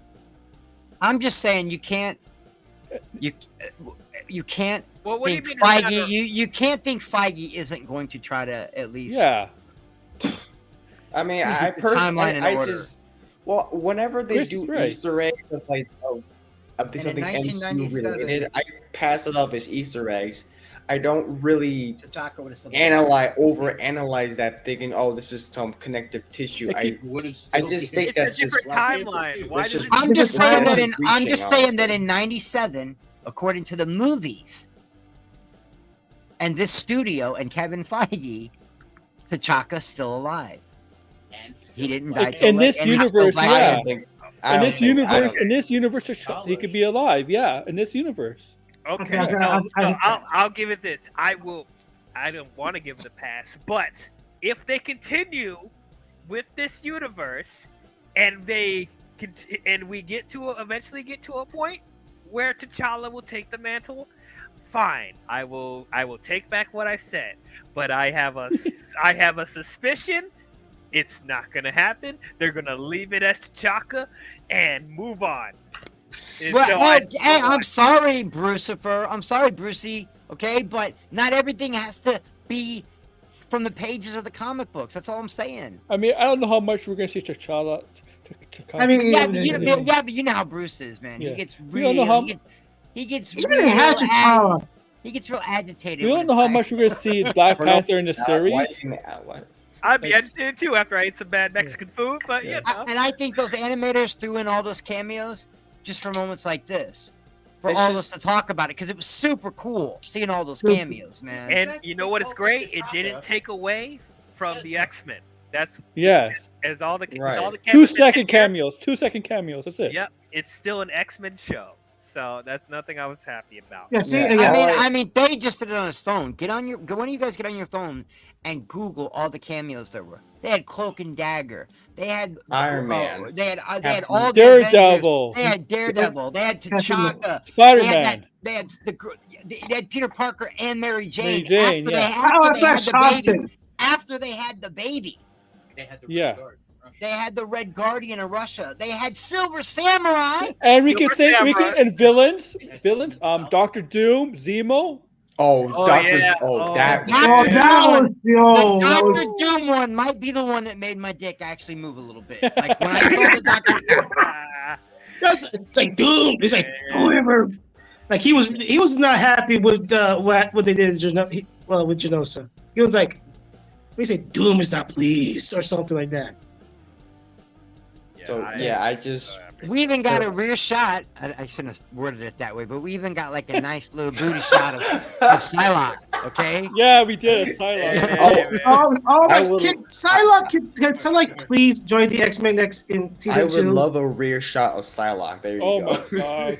I'm just saying you can't. You can't think you Feige. You can't think Feige isn't going to try to at least. Yeah. I mean, I personally, whenever they do Easter eggs, it's like something MCU related, I pass it up as Easter eggs. I don't really overanalyze that, thinking, "Oh, this is some connective tissue." I just think that's just timeline. I'm just saying that in '97, according to the movies, and this studio and Kevin Feige, T'Chaka's still alive. He didn't die. In this universe, yeah. In this universe, he could be alive. Yeah, in this universe. Okay, so I'll give it this. I don't want to give it a pass, but if they continue with this universe, and we eventually get to a point where T'Challa will take the mantle, fine. I will take back what I said, but I have a suspicion It's not gonna happen. They're gonna leave it as T'Chaka and move on. I'm sorry, Brucifer. I'm sorry, Brucey. Okay, but not everything has to be from the pages of the comic books. That's all I'm saying. I mean, I don't know how much we're gonna see T'Challa. I mean, but you know how Bruce is, man. Yeah. He gets We don't know how- he gets He doesn't have T'Challa. He gets real agitated. We don't know how much we're gonna see Black Panther in the series. I'd be agitated too after I ate some bad Mexican food, but you know. And I think those animators threw in all those cameos just for moments like this, for It's all just- of us to talk about it, because it was super cool seeing all those cameos, man. And you know what is great? It didn't take away from the X-Men. That's Yes. as all the Right. all the 2-second cameos. 2-second cameos. That's it. Yep, it's still an X-Men show, so that's nothing I was happy about. Yeah, see, Yeah. I mean, they just did it on his phone. One of you guys get on your phone and Google all the cameos there were. They had Cloak and Dagger. They had Iron Man. They had all the Daredevil. Avengers. They had Daredevil. They had T'Chaka. Spider-Man. They had Peter Parker and Mary Jane. Mary Jane, After they had the baby. They had the Yeah. They had the Red Guardian of Russia. They had Silver Samurai. And we can Silver think Samurai. and villains. Doctor Doom, Zemo. Oh, Oh, Doctor. yeah. Oh, Oh, that. Doctor that was The that Doctor was Doom one might be the one that made my dick actually move a little bit. Like when I saw the Doctor Doom. it's like Doom. It's like whoever. Like he was not happy with what they did with Genosa. He was like, we say Doom is not pleased or something like that. So yeah, I just. We even got a rear shot. I shouldn't have worded it that way, but we even got like a nice little booty shot of Psylocke. Okay. Yeah, we did. Psylocke. Psylocke please join the X-Men next in season I would 2? love a rear shot of Psylocke. There you Oh go. my god.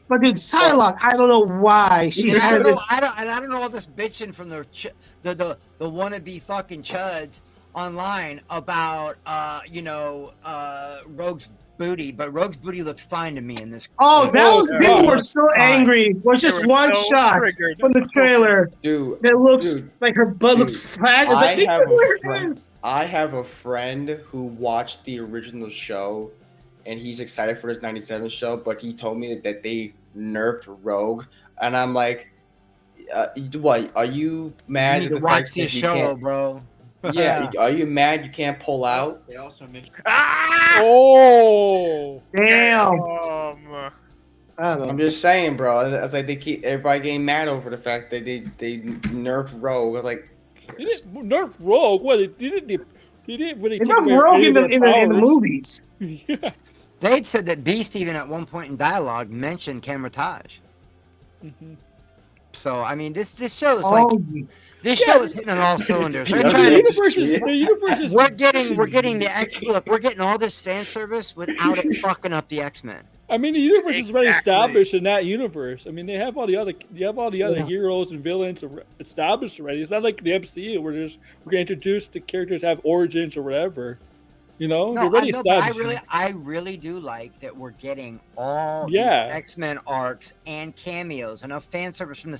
But dude, Psylocke, I don't know why she I has don't it. know, I don't know all this bitching from the wannabe fucking chuds online about Rogue's booty, but Rogue's booty looked fine to me in this. Oh, that was God. people were so angry. It was just They were one so shot triggered. from the trailer Dude, that looks dude, like her butt looks flat. It's I like, have a "It's friend. I have a friend who watched the original show, and he's excited for this '97 show. But he told me that they nerfed Rogue, and I'm like, "What? Are you mad?" You at need to the watch fact that this you show, can't- bro. Yeah, are you mad you can't pull out? They also mentioned. Oh. Damn. Um, I don't know. I'm just saying, bro. It's like they keep everybody getting mad over the fact that they nerfed Rogue. I was like, They didn't nerf Rogue. What? They didn't really take Enough away Rogue any in of the their powers. movies. Yeah. They'd said that Beast even at one point in dialogue mentioned Camertage. Mhm. So I mean, this show is like Oh, this show is hitting on all cylinders. They're Yeah, trying The to universe is we're getting the X. Look, we're getting all this fan service without it fucking up the X-Men. I mean, the universe is already Exactly. established in that universe. I mean, they have all the other Yeah. heroes and villains established already. It's not like the MCU where we're gonna introduce the characters that have origins or whatever. You know, No, they're already but established. I really do like that we're getting all Yeah. these X-Men arcs and cameos, enough fan service from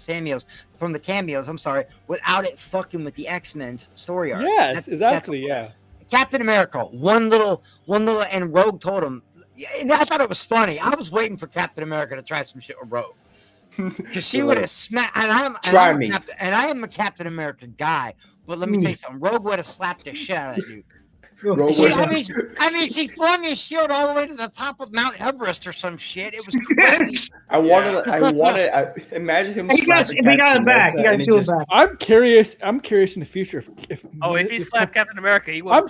the cameos. I'm sorry, without it fucking with the X-Men's story arc. Yes, That's- exactly. Yeah. Captain America, one little, and Rogue told him. Yeah, and I thought it was funny. I was waiting for Captain America to try some shit with Rogue, because she would have smacked. And Try me. I am a Captain America guy, but let me tell you something. Rogue would have slapped the shit out of that dude. Rogue She, was- I mean, she flung his shield all the way to the top of Mount Everest or some shit. It was crazy. I wanted. Imagine him. He got slapping it Captain back. He America got and it it to it just- back. I'm curious in the future if he slapped Captain America, he would. I'm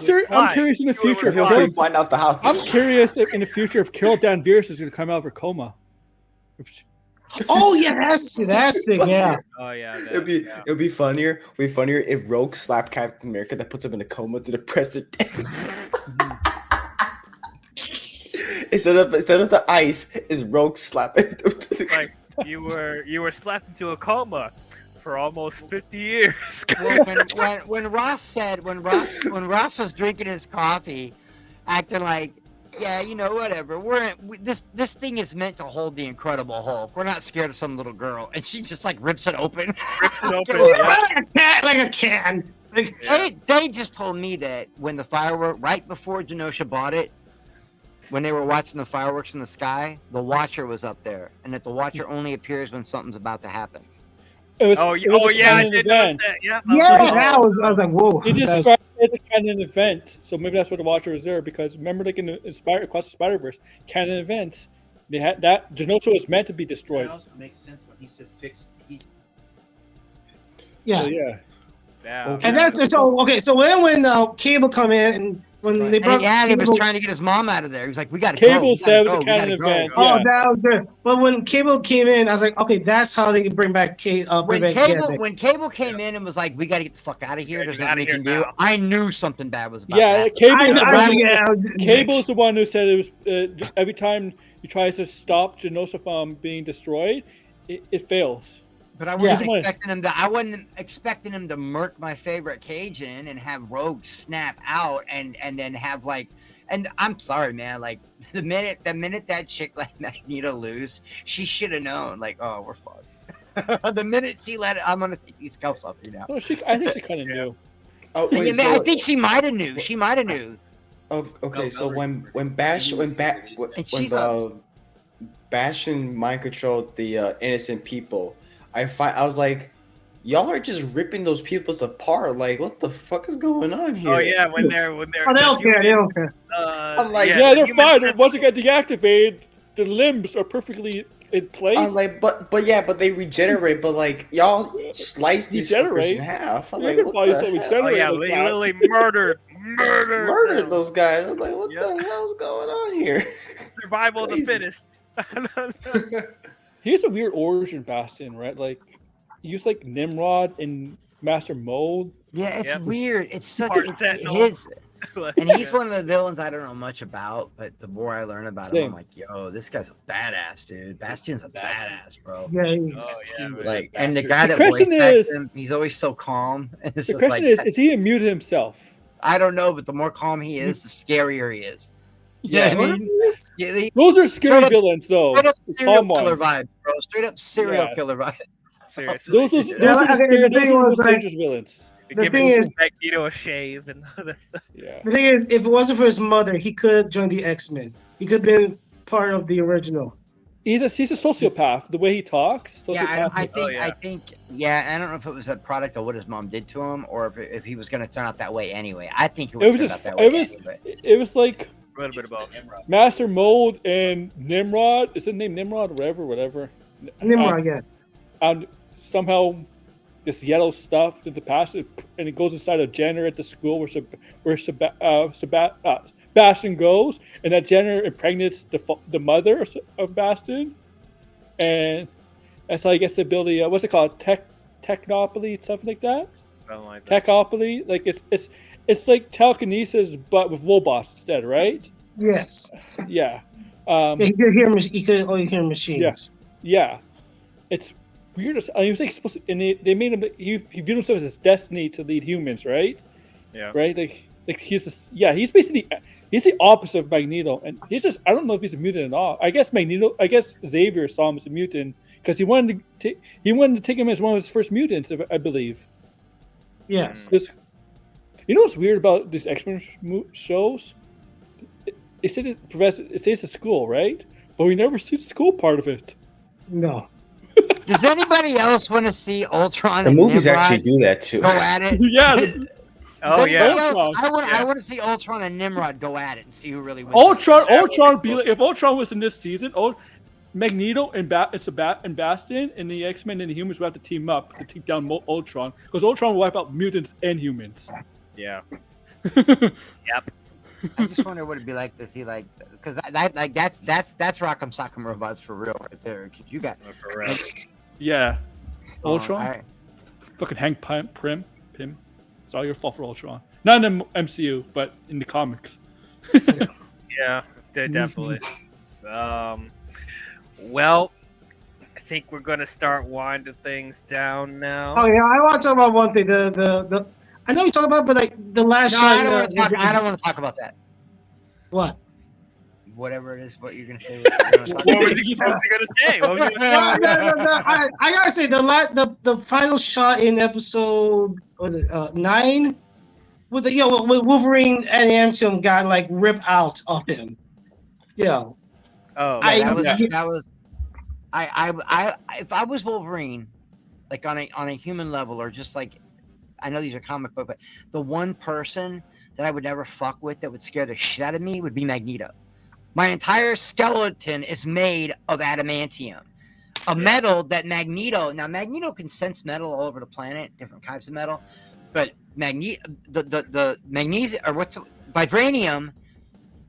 curious in the future. He'll If find out the house. I'm curious in the future if Carol Danvers is going to come out of her coma. Oh yeah, that's the thing. Yeah. Oh yeah. It'd be funnier. If Rogue slapped Captain America, that puts him in a coma to depress her death. instead of the ice, is Rogue slapping him to the Like you were slapped into a coma for almost 50 years. when Ross was drinking his coffee, acting like yeah, you know, whatever. This thing is meant to hold the Incredible Hulk. We're not scared of some little girl, and she just like rips it open. Rips it open. Like a can. Like, They just told me that when the firework, right before Genosha bought it, when they were watching the fireworks in the sky, the Watcher was up there, and that the Watcher only appears when something's about to happen. It was, Oh, it was a yeah, I canon did event. notice that. Yeah. I was like, whoa. He described it as a canon event, so maybe that's what the Watcher was there. Because remember, like in the Across the Spider-Verse, canon events, they had that Genosha was meant to be That destroyed. also makes sense when he said fixed. Yeah. So, yeah. Yeah. And that's so okay. So when Cable come in and when they brought And he was Cable- trying to get his mom out of there. He was like, "We got to Cable go. said it was a canon event. Oh, Yeah. that was good. But when Cable came in, I was like, okay, that's how they can bring back When Cable came in and was like, "We got to get the fuck out of here. There's nothing we can do," I knew something bad was about Yeah, to happen. Cable's the one who said it was every time he tries to stop Genosha from being destroyed, it fails. But I wasn't expecting him to. I wasn't expecting him to murk my favorite Cajun and have Rogue snap out and then have like. And I'm sorry, man. Like the minute that chick let Magneto loose, she should have known. Like, oh, we're fucked. The minute she let it, I'm gonna take these cuffs off you now. No, I think she kind of knew. Oh, Yeah, wait, man, so- I think she might have knew. She might have knew. Oh, okay. So when she's Bastion mind controlled the innocent people, I was like, y'all are just ripping those peoples apart. Like, what the fuck is going on here? Oh yeah, when they're Oh, they don't care. They don't care. I'm like, yeah, they're fine. Once they get deactivated, the limbs are perfectly in place. I was like, but they regenerate. But like, y'all slice these fuckers in half. I'm like, what the hell? Oh yeah, literally murdered those guys. I'm like, what the hell's going on here? Survival of the fittest. He has a weird origin, Bastion, right? Like, he used like Nimrod and Master Mold. Yeah, it's weird. It's such Part it's Sentinel. his, and he's one of the villains I don't know much about. But the more I learn about him, I'm like, yo, this guy's a badass, dude. Bastion's a badass, bro. Yeah, Like, and the guy that question voice acts is- him, he's always so calm. And it's The just question like, is he immune to himself? I don't know, but the more calm he is, the scarier he is. Yeah, I mean, Those are scary straight up- villains, though. Straight up The serial calm killer ones. vibe, bro. Straight up serial Yes. killer vibe. Seriously. Those are the most dangerous villains. The thing is, Magneto a shave and all that stuff. Yeah. the thing is, if it wasn't for his mother, he could have joined the X-Men. He could have been part of the original. He's a sociopath. The way he talks. Yeah, I sociopathic. think, I don't know if it was a product of what his mom did to him, or if he was going to turn out that way anyway. I think it It was would turn just. out that way anyway. It was like A little bit of both. Master Mold and Nimrod. Is it named Nimrod? Whatever. Nimrod, yeah. And somehow this yellow stuff in the past, and it goes inside a janitor at the school where Bastion goes, and that janitor impregnates the mother of Bastion, and that's how he gets the ability. What's it called? Technopoly, something like that. Something like that. Techopoly, like it's like telekinesis, but with robots instead, right? Yes. Yeah. He could hear. He could only hear machines. Yeah. It's weird. He was like supposed to, and they made him. He viewed himself as his destiny to lead humans, right? Yeah. Right. Like he's basically he's the opposite of Magneto, and he's just I don't know if he's a mutant at all. I guess Xavier saw him as a mutant because he wanted to take him as one of his first mutants, I believe. Yes. You know what's weird about these X-Men shows? It says it's a school, right? But we never see the school part of it. No. Does anybody else want to see Ultron? The and movies Nimrod actually do that too. Go at it. Yeah. Oh Does yeah. anybody else- Ultron. I want to see Ultron and Nimrod go at it and see who really wins. Ultron be like if Ultron was in this season, Magneto and Bastion and the X-Men and the humans would have to team up to take down Ultron because Ultron will wipe out mutants and humans. Yeah. Yep. I just wonder what it'd be like to see because that's Rock'em Sock'em Robots for real right there. 'Cause you got For real. Yeah. Ultron. I- Fucking Hank Pym. It's all your fault for Ultron. Not in the MCU, but in the comics. Yeah, definitely. Well, I think we're gonna start winding things down now. Oh yeah, I want to talk about one thing. The I know you talk about, but like the last. No, I don't want to talk. I don't want to talk about that. What? whatever it is, what you're gonna say. What was you gonna say? What was you gonna say? No. I gotta say the final shot in episode was it 9 with the with Wolverine and Adamantium got like ripped out of him. Oh, that was. If I was Wolverine, like on a human level, or just like, I know these are comic book, but the one person that I would never fuck with that would scare the shit out of me would be Magneto. My entire skeleton is made of adamantium, a metal that Magneto can sense metal all over the planet, different kinds of metal, but the magnesium, or vibranium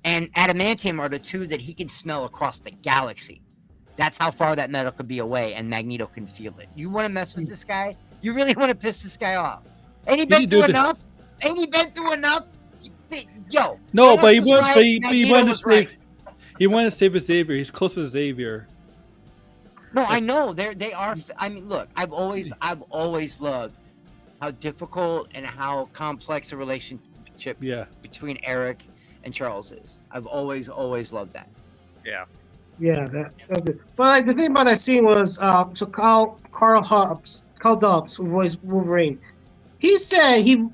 and adamantium are the two that he can smell across the galaxy. That's how far that metal could be away, and Magneto can feel it. You want to mess with this guy? You really want to piss this guy off? Ain't he been through enough? Ain't he been through enough? Yo. No, but he wanted to save Xavier. He's close with Xavier. No, I know. They are. I mean, look. I've always loved how difficult and how complex a relationship between Eric and Charles is. I've always loved that. Yeah. Yeah, that's good. But like, the thing about that scene was so Carl Dubs, who voiced Wolverine, he said he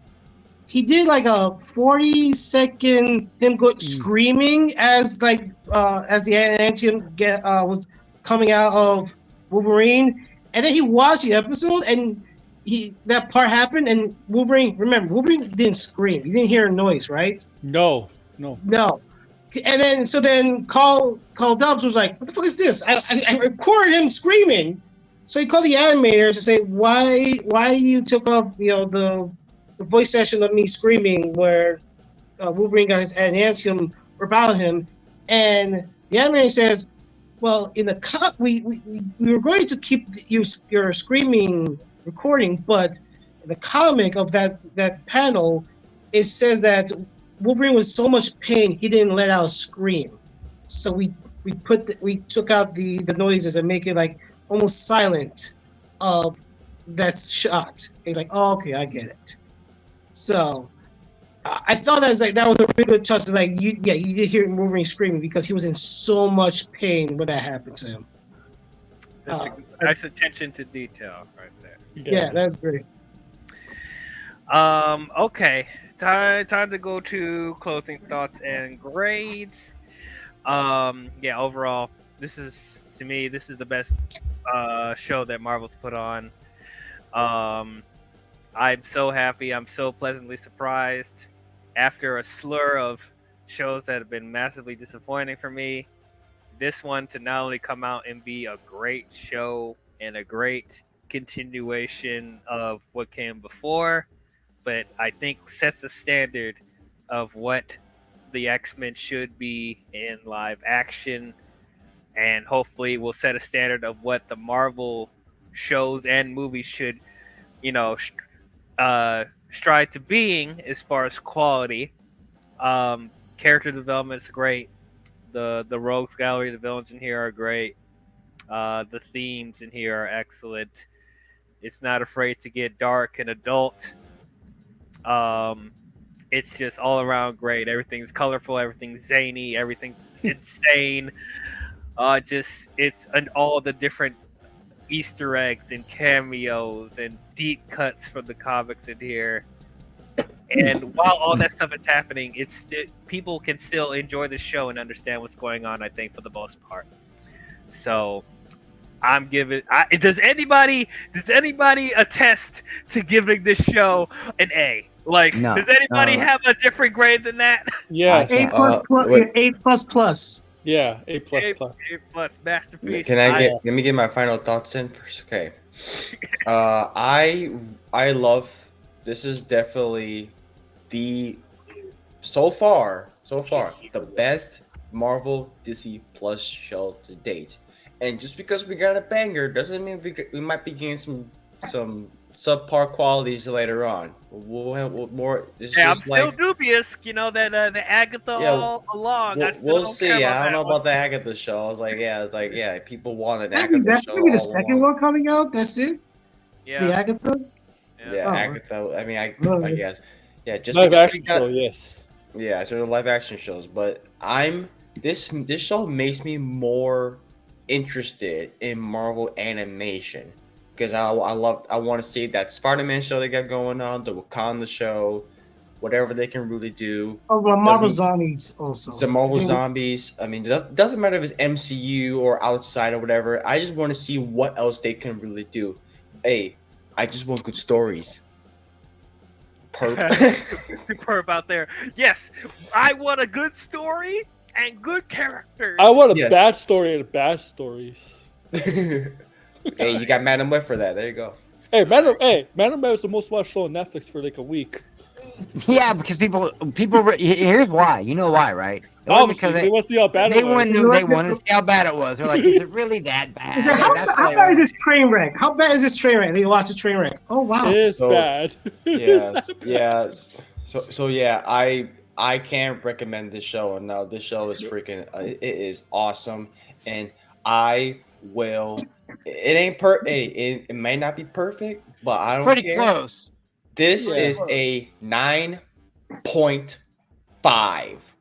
did like a 40-second him screaming as the adamantium was coming out of Wolverine, and then he watched the episode and that part happened, and Wolverine didn't scream. You didn't hear a noise, right? No. And then Carl Dubs was like, "What the fuck is this?" I recorded him screaming. So he called the animators to say, "Why you took off the voice session of me screaming where Wolverine got his adamantium about him?" And the animator says, "Well, in the cut, we were going to keep your screaming recording, but the comic of that panel, it says that Wolverine was so much pain he didn't let out a scream, so we took out the noises and make it like almost silent of that shot." He's like, "Oh, okay, I get it." So I thought that was a really good touch. Like you did hear Wolverine screaming because he was in so much pain when that happened to him. That's a nice attention to detail right there. Yeah, that's great. Okay. Time to go to closing thoughts and grades. Overall, this is the best show that Marvel's put on. I'm so happy. I'm so pleasantly surprised. After a slur of shows that have been massively disappointing for me, this one to not only come out and be a great show and a great continuation of what came before, but I think sets a standard of what the X-Men should be in live action, and hopefully will set a standard of what the Marvel shows and movies should, strive to being as far as quality. Character development is great. The rogues gallery, the villains in here are great. The themes in here are excellent. It's not afraid to get dark and adult. It's just all around great. Everything's colorful, everything's zany, everything's insane. It's all the different Easter eggs and cameos and deep cuts from the comics in here. And while all that stuff is happening, people can still enjoy the show and understand what's going on, I think, for the most part. So I'm giving. Does anybody attest to giving this show an A? Like, No, does anybody have a different grade than that? Yeah. A++. Yeah, A++. A+ masterpiece. Let me get my final thoughts in first. Okay. I love. This is definitely so far the best Marvel Disney Plus show to date. And just because we got a banger doesn't mean we might be getting some subpar qualities later on. We'll have more. I'm still dubious, that the Agatha all along. We'll see. I don't know about the Agatha show. I was like, people wanted That's Agatha show. gonna be the second one coming out. That's it. Yeah. The Agatha. Yeah, Agatha. I mean, I guess. Yeah, just live because action show. Yes. Yeah, so the live action shows, but I'm this show makes me more interested in Marvel animation because I want to see that Spider-Man show they got going on, the Wakanda show, whatever they can really do. Oh, well, Marvel Doesn't- Zombies also. The Marvel I mean, Zombies. I mean, it doesn't matter if it's MCU or outside or whatever. I just want to see what else they can really do. Hey, I just want good stories. Perp out there. Yes, I want a good story and good characters. I want a Yes. bad story and bad stories. Hey, you got Madam Web for that. There you go. Hey, Madam Web was the most watched show on Netflix for like a week. Yeah, because people. Here's why. You know why, right? It wasn't Obviously, because they want to see how bad they it was. wanted to see how bad it was. They're like, is it really that bad? is it- how That's how why bad is this train wreck? How bad is this train wreck? They watch the train wreck. Oh wow. It is So- bad. Yeah, yeah. So yeah, I can't recommend this show enough. This show is freaking. It is awesome, and I will. It ain't it may not be perfect, but I don't Pretty care. close. This Yeah. is a 9.5.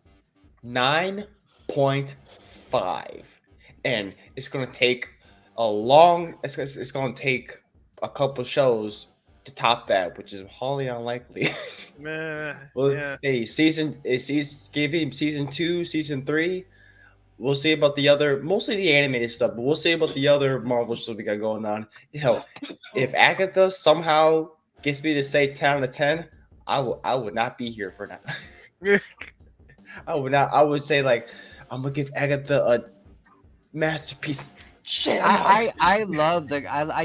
9.5. And it's gonna take it's gonna take a couple shows to top that, which is wholly unlikely. Well, Yeah. hey, season 2, season 3. We'll see about the other, mostly the animated stuff, but we'll see about the other Marvel stuff we got going on. Hell, if Agatha somehow gets me to say 10 out of 10, I would not be here for that. I would not. I would say like I'm gonna give Agatha a masterpiece. Shit, I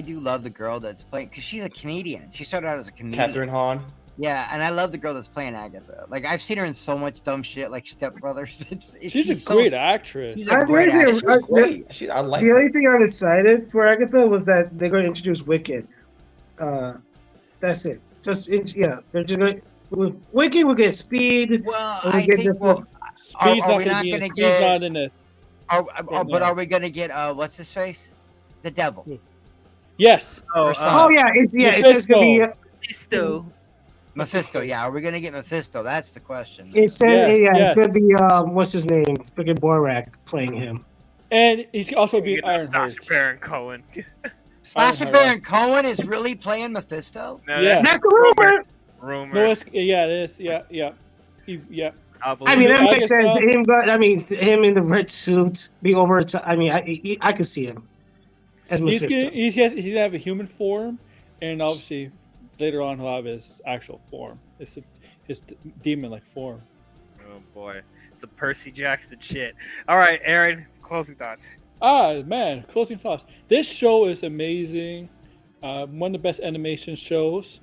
do love the girl that's playing because she's a Canadian. She started out as a Canadian. Catherine Hahn. Yeah, and I love the girl that's playing Agatha. Like I've seen her in so much dumb shit, like Step Brothers. She's a great actress. She's a great actress. She's great. I like The her. only thing I'm excited for Agatha was that they're going to introduce Wicked. That's it. They're just going with Wicked. We'll get Speed. Well, and we I get think different- Speed's are not we gonna not be in- gonna Speed's get? not in it. But are we gonna get what's his face? The devil. Yes. Oh, Oh yeah, it says gonna be. Mephisto. Mephisto. Yeah, are we gonna get Mephisto? That's the question. It says Yeah, it could be what's his name? Freaking Borak playing him. And he's also being You know, Iron Sacha Heart. Baron Cohen. Sasha Ironheart. Baron Cohen is really playing Mephisto. No, Yeah. That's a rumor. Rumor. No, it is. Yeah. Yeah. I believe I mean, that it. makes sense. Him in the red suit, be over. I mean, I could see him as He's Mephisto. gonna have a human form, and obviously later on he'll have his actual form. It's his demon-like form. Oh boy, some Percy Jackson shit. All right, Aaron, closing thoughts. Man, closing thoughts. This show is amazing. One of the best animation shows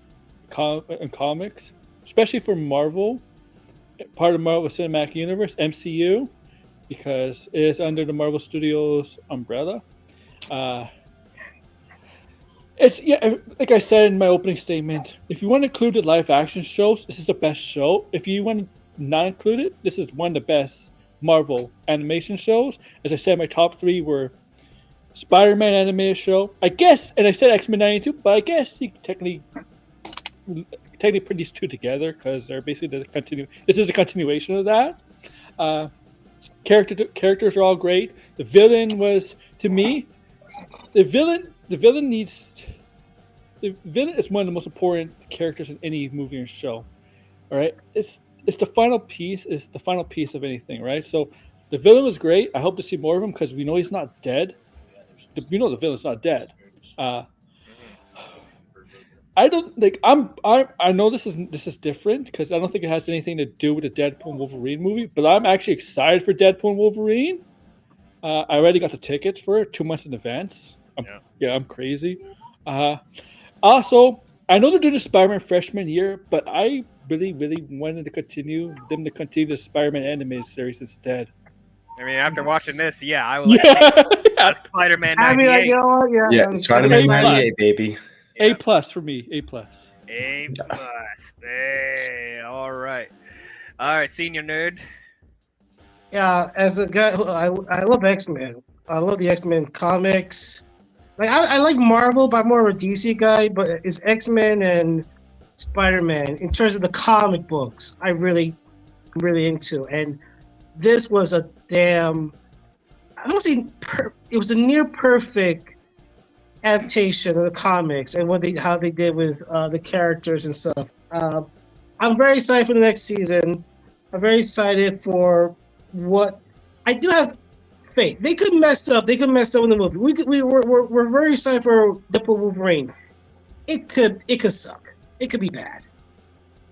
in comics, especially for Marvel. Part of Marvel Cinematic Universe, MCU, because it is under the Marvel Studios umbrella. It's like I said in my opening statement. If you want to include the live action shows, this is the best show. If you want to not include it, this is one of the best Marvel animation shows. As I said, my top 3 were Spider-Man animated show, I guess, and I said X-Men '92, but I guess you technically put these two together because they're basically the continue. This is a continuation of that. Characters are all great. The villain was, to me, the villain is one of the most important characters in any movie or show. All right, it's the final piece. It's the final piece of anything, right? So the villain was great. I hope to see more of him because we know he's not dead. We know the villain's not dead. I don't like. I know this is different because I don't think it has anything to do with the Deadpool and Wolverine movie. But I'm actually excited for Deadpool and Wolverine. I already got the tickets for it 2 months in advance. I'm crazy. Also, I know they're doing the Spider-Man freshman year, but I really wanted to continue the Spider-Man animated series instead. I mean, after watching this, I would Yeah. Spider-Man I mean, 98. like, you know what? Yeah, Spider-Man 98, baby. A+ for me. A+. A+. Hey, all right, senior nerd. Yeah, as a guy, I love X-Men. I love the X-Men comics. Like I like Marvel, but I'm more of a DC guy. But it's X-Men and Spider-Man in terms of the comic books. I'm really into. And this was a damn. I don't say it was a near perfect adaptation of the comics and how they did with the characters and stuff. I'm very excited for the next season. I'm very excited for what I do have faith. They could mess up. They could mess up in the movie. We're very excited for Deadpool Wolverine. It could suck. It could be bad.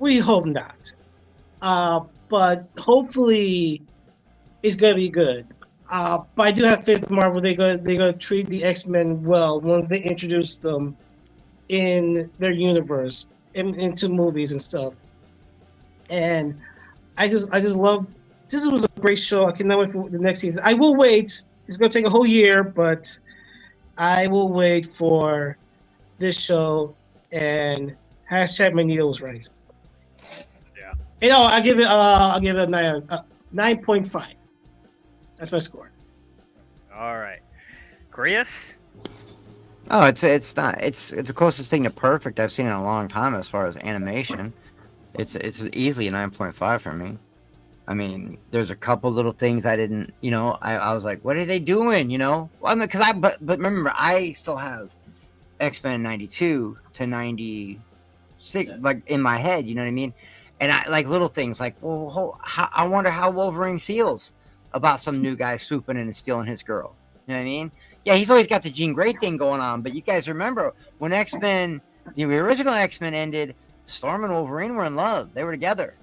We hope not. But hopefully it's gonna be good. But I do have faith in Marvel. They're gonna treat the X-Men well once they introduce them in their universe, into movies and stuff. And I just love. This was a great show. I cannot wait for the next season. I will wait. It's gonna take a whole year, but I will wait for this show. And hashtag Magneto was right. Yeah. You know, I give it a 9.5. That's my score. All right, Chris. Oh, it's not. It's the closest thing to perfect I've seen in a long time as far as animation. It's easily a 9.5 for me. I mean, there's a couple little things I didn't, I was like, what are they doing? Well, I mean, but remember, I still have X-Men 92 to 96 like in my head, you know what I mean? And I like little things like, well, I wonder how Wolverine feels about some new guy swooping in and stealing his girl. You know what I mean? Yeah, he's always got the Jean Grey thing going on, but you guys remember when X-Men, the original X-Men ended, Storm and Wolverine were in love. They were together.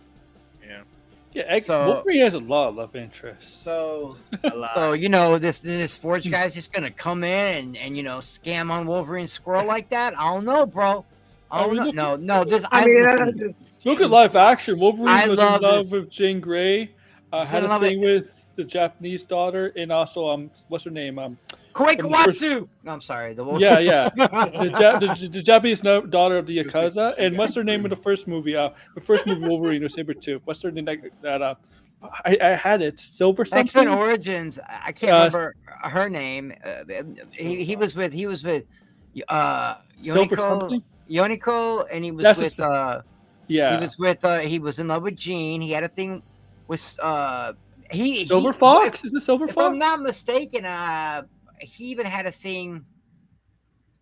Yeah, So- Wolverine has a lot of love interest. So this Forge guy's just gonna come in and scam on Wolverine's squirrel like that? I don't know, bro. I don't know. No. Listen, Look at live action. Wolverine I was love in love this. with Jean Grey. Had a thing with the Japanese daughter, and also what's her name? Koi from the first- Kawatsu. No, I'm sorry. The Yeah. The Japanese daughter of the Yakuza, and what's her name in the first movie? The first movie Wolverine or Sabretooth. What's her name? That I had it. Silver something. X-Men Origins. I can't remember her name. He was with Silver Yoniko, something? and he was That's with he was in love with Jean. He had a thing with Silver Fox. Is it Silver If Fox? I'm not mistaken, he even had a thing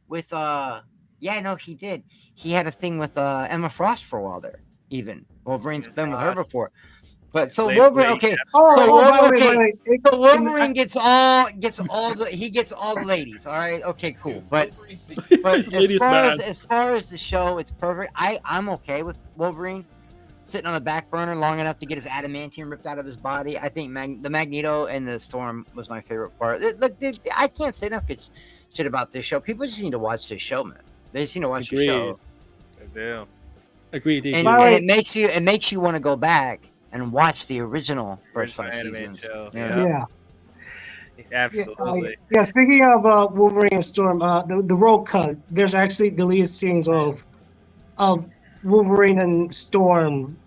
with he did. He had a thing with Emma Frost for a while there. Even Wolverine's been with her before. But so Wolverine, okay. So Wolverine gets all the ladies. All right, okay, cool. But as far as the show, it's perfect. I'm okay with Wolverine sitting on the back burner long enough to get his adamantium ripped out of his body. I think the Magneto and the Storm was my favorite part. Look, I can't say enough good shit about this show. People just need to watch this show, man. They just need to watch the show. They do. Agreed. And it makes you want to go back and watch the original first 5 seasons. Show. Yeah. Absolutely. Yeah. Speaking of Wolverine and Storm, the road cut. There's actually deleted scenes of Wolverine and Storm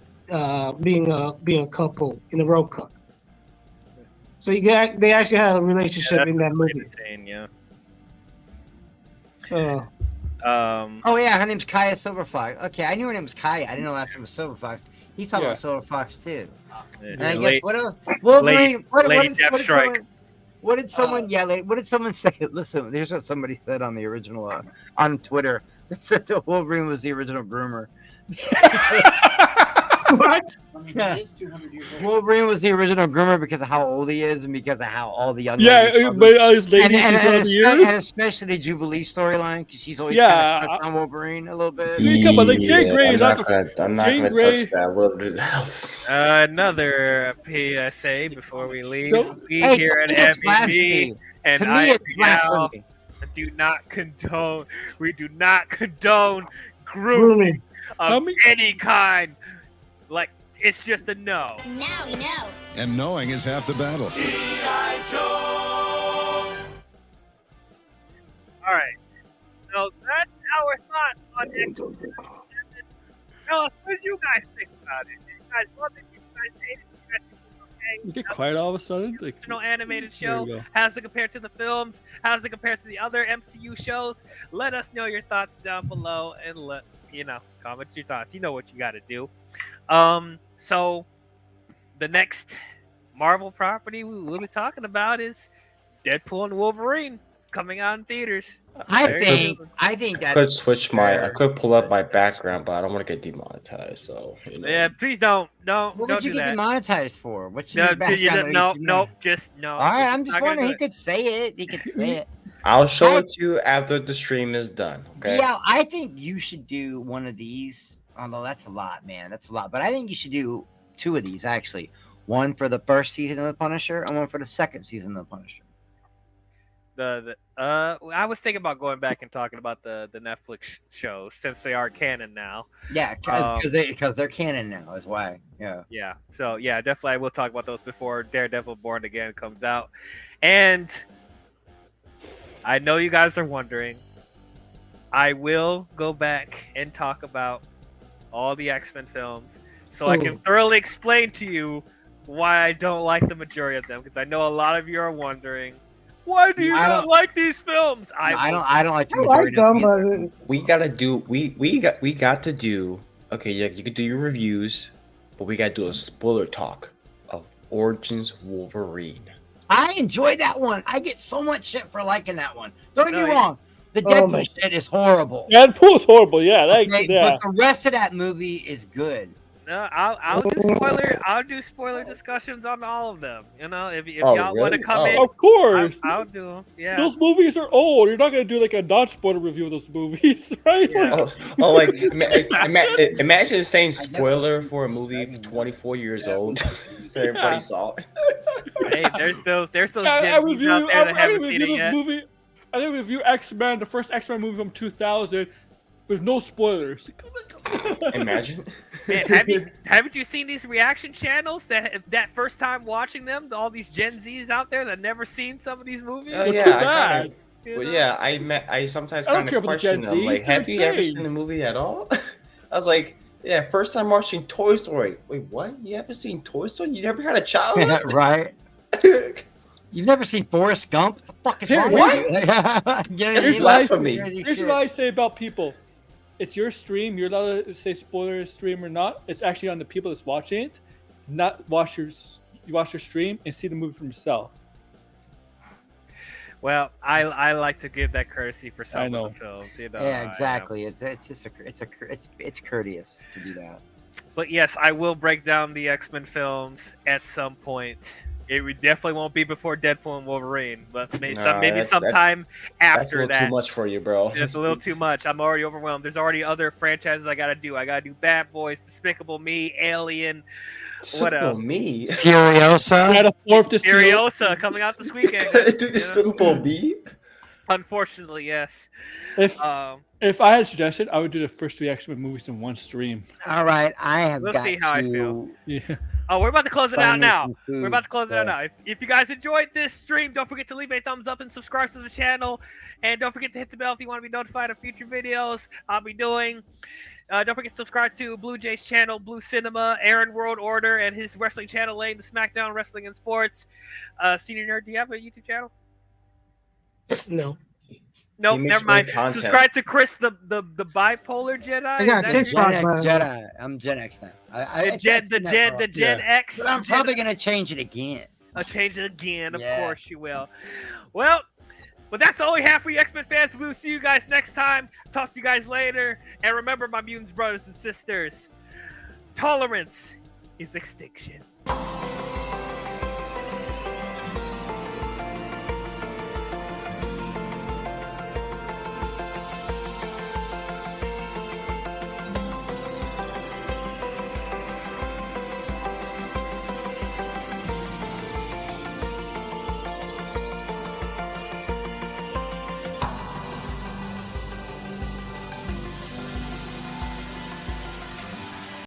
being a couple in the road cut. So they actually had a relationship in that movie. Insane, yeah. So. Oh yeah, her name's Kaya Silverfox. Okay, I knew her name was Kaya. I didn't know last name was Silverfox. He's talking about Silverfox too. And I guess what else? Wolverine. What did someone say? Listen, here's what somebody said on the original on Twitter. They said that Wolverine was the original groomer. What? Wolverine was the original groomer because of how old he is and because of how all the young ladies and especially the Jubilee storyline because she's always kind of on Wolverine a little bit. Come on, like Jane Grey is I'm not gonna touch that. We'll do that. Another PSA before we leave. We here at MVP and I do not condone. We do not condone grooming of any kind. Like, it's just a no. Now we know. And knowing is half the battle. All right. So that's our thoughts on X-Men. Tell us, what did you guys think about it? Did you guys love it? Did you guys hate it? Did you guys think it was okay? You get quiet all of a sudden. Like, Animated there you show. go. How's it compared to the films? How's it compared to the other MCU shows? Let us know your thoughts down below and comment your thoughts. You know what you got to do. So the next Marvel property we'll be talking about is Deadpool and Wolverine coming out in theaters. I Very think soon. I I could that's switch my. I fair. could pull up my background, but I don't want to get demonetized. So you know. Yeah, please don't What don't would you do get that. demonetized for? What's in No, your background? that no, makes you no, mad? just no. All right, We're I'm just not gonna wondering. do He could say it. He could say it. I'll show I- it to you after the stream is done. Okay. Yeah, I think you should do one of these. Although that's a lot, man. That's a lot. But I think you should do 2 of these actually. One for the first season of the Punisher, and one for the second season of the Punisher. I was thinking about going back and talking about the Netflix shows since they are canon now. Yeah, because they're canon now. Is why. Yeah. Yeah. So yeah, definitely I will talk about those before Daredevil Born Again comes out. And I know you guys are wondering. I will go back and talk about all the X-Men films so I can thoroughly explain to you why I don't like the majority of them, because I know a lot of you are wondering, why do you not like these films? I don't like the I like majority of them, them. but We gotta do. We got to do. Okay, yeah, you could do your reviews, but we gotta do a spoiler talk of Origins Wolverine. I enjoyed that one. I get so much shit for liking that one. Don't get No, me yeah. wrong. The Oh Deadpool my- shit is horrible. Deadpool's horrible. Yeah, Okay, yeah. but the rest of that movie is good. No, I'll do spoiler discussions on all of them. You know, if Oh, y'all want to really? come Oh. in, Of course. I'll do them. Yeah. Those movies are old. You're not gonna do like a non-spoiler review of those movies, right? Yeah. Like imagine saying spoiler for a movie 24 years old. Everybody saw it. Hey, there's those I Gen Zs out there that haven't seen it yet. movie. I didn't review X-Men, the first X-Men movie from 2000, with no spoilers. Imagine. Man, haven't you seen these reaction channels that first time watching them? All these Gen Zs out there that never seen some of these movies. Oh They're yeah, too I bad. kinda, well, yeah, I sometimes I don't kind care of about the question Gen them. Zs, Like, they're have you ever insane. seen a movie at all? I was like, yeah, first time watching Toy Story. Wait, what? You haven't seen Toy Story? You never had a child? Right? You've never seen Forrest Gump? What the fuck is Here, wrong what? with you? Yeah, Here's you blasphemy. crazy Here's shit. what I say about people. It's your stream. You're allowed to say spoiler stream or not. It's actually on the people that's watching it. Not watch your stream and see the movie for yourself. Well, I like to give that courtesy for I some know. of the films. You know, Yeah, exactly. It's just it's courteous to do that. But yes, I will break down the X-Men films at some point. Definitely won't be before Deadpool and Wolverine, but maybe sometime That's a after little that. too much for you, bro. It's a little too much. I'm already overwhelmed. There's already other franchises I gotta do. I gotta do Bad Boys, Despicable Me, Alien. What Despicable else? Me. We had Furiosa. a fourth this Furiosa coming out this weekend. Despicable Me. Unfortunately, yes. If I had a suggestion, I would do the first 3 X-Men movies in one stream. All right, I have We'll got see how I to feel. Yeah. Oh, we're about to close it out find me now. some food, We're about to close it out so- now. If you guys enjoyed this stream, don't forget to leave a thumbs up and subscribe to the channel. And don't forget to hit the bell if you want to be notified of future videos I'll be doing. Don't forget to subscribe to Blue Jay's channel, Blue Cinema, Aaron World Order, and his wrestling channel, Lane the SmackDown Wrestling and Sports. Senior Nerd, do you have a YouTube channel? No. Nope, He makes never mind. great content. Subscribe to Chris, the bipolar Jedi. I got Is that TikTok. Gen X man. Jedi. I'm Gen X now. the Gen X. But I'm probably gonna change it again. I'll change it again. Of Yeah. course you will. Well, but that's all we have for you X-Men fans. We'll see you guys next time. Talk to you guys later. And remember, my mutants, brothers and sisters, tolerance is extinction.